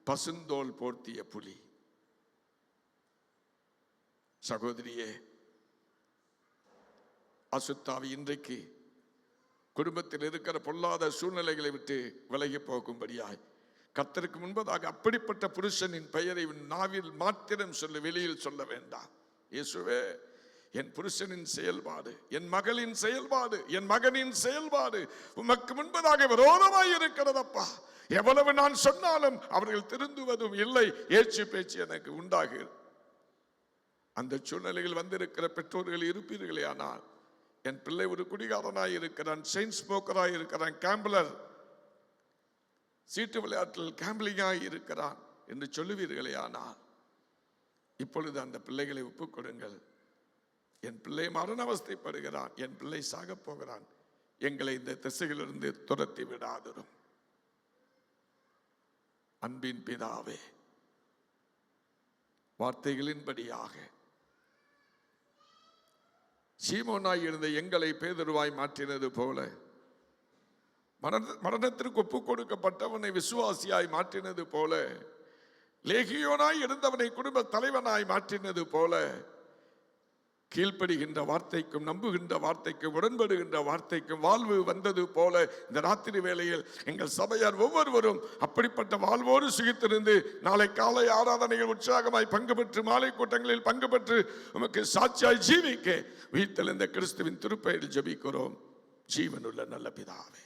பசுந்தோல் போர்த்திய புலி. சகோதரியே, அசுத்தாவி இன்றைக்கு குடும்பத்தில் இருக்கிற பொல்லாத சூழ்நிலைகளை விட்டு விலகி போகும்படியாய் கர்த்தருக்கு முன்பதாக அப்படிப்பட்ட புருஷனின் பெயரை நாவில் மாத்திரம் சொல்ல, வெளியில் சொல்ல வேண்டாம். இயேசுவே, என் புருஷனின் செயல்பாடு, என் மகளின் செயல்பாடு, என் மகனின் செயல்பாடு உமக்கு முன்பதாக விரோதமாய் இருக்கிறதப்பா. எவ்வளவு நான் சொன்னாலும் அவர்கள் திருந்துவதும் இல்லை, ஏச்சு பேச்சு எனக்கு உண்டாகு. அந்த சூழ்நிலையில் வந்திருக்கிற பெற்றோர்கள் இருப்பீர்களே, ஆனால் என் பிள்ளை ஒரு குடிகாரனாய் இருக்கிறான், செயின் ஸ்மோக்கராய் இருக்கிறான், கேம்பிளர், சீட்டு விளையாட்டில் கேம்பிளிங்காய் இருக்கிறான் என்று சொல்லுவீர்களே, ஆனால் இப்பொழுது அந்த பிள்ளைகளை ஒப்புக் கொடுங்கள். என் பிள்ளை மரண அவஸ்தைப்படுகிறான், என் பிள்ளை சாக போகிறான், எங்களை இந்த திசையிலிருந்து துரத்தி விடாதரும். அன்பின் பிதாவே, வார்த்தைகளின்படியாக சீமோனாய் இருந்த எங்களை பேதுருவாய் மாற்றினது போல, மரணத்திற்கு ஒப்புக் கொடுக்கப்பட்டவனை விசுவாசியாய் மாற்றினது போல, லேகியோனாய் இருந்தவனை குடும்ப தலைவனாய் மாற்றினது போல, கீழ்ப்படுகின்ற வார்த்தைக்கும் நம்புகின்ற வார்த்தைக்கும் உடன்படுகின்ற வார்த்தைக்கும் வாழ்வு வந்தது போல இந்த ராத்திரி வேளையில் எங்கள் சபையார் ஒவ்வொருவரும் அப்படிப்பட்ட வாழ்வோடு சுகித்திருந்து நாளை காலை ஆராதனையில் உற்சாகமாய் பங்கு பெற்று மாலை கூட்டங்களில் பங்கு பெற்று உமக்கு சாட்சியாய் ஜீவிக்க உயிர்த்தெழுந்த கிறிஸ்துவின் திருப்பெயரில் ஜெபிக்கிறோம் ஜீவனுள்ள நல்ல பிதாவே.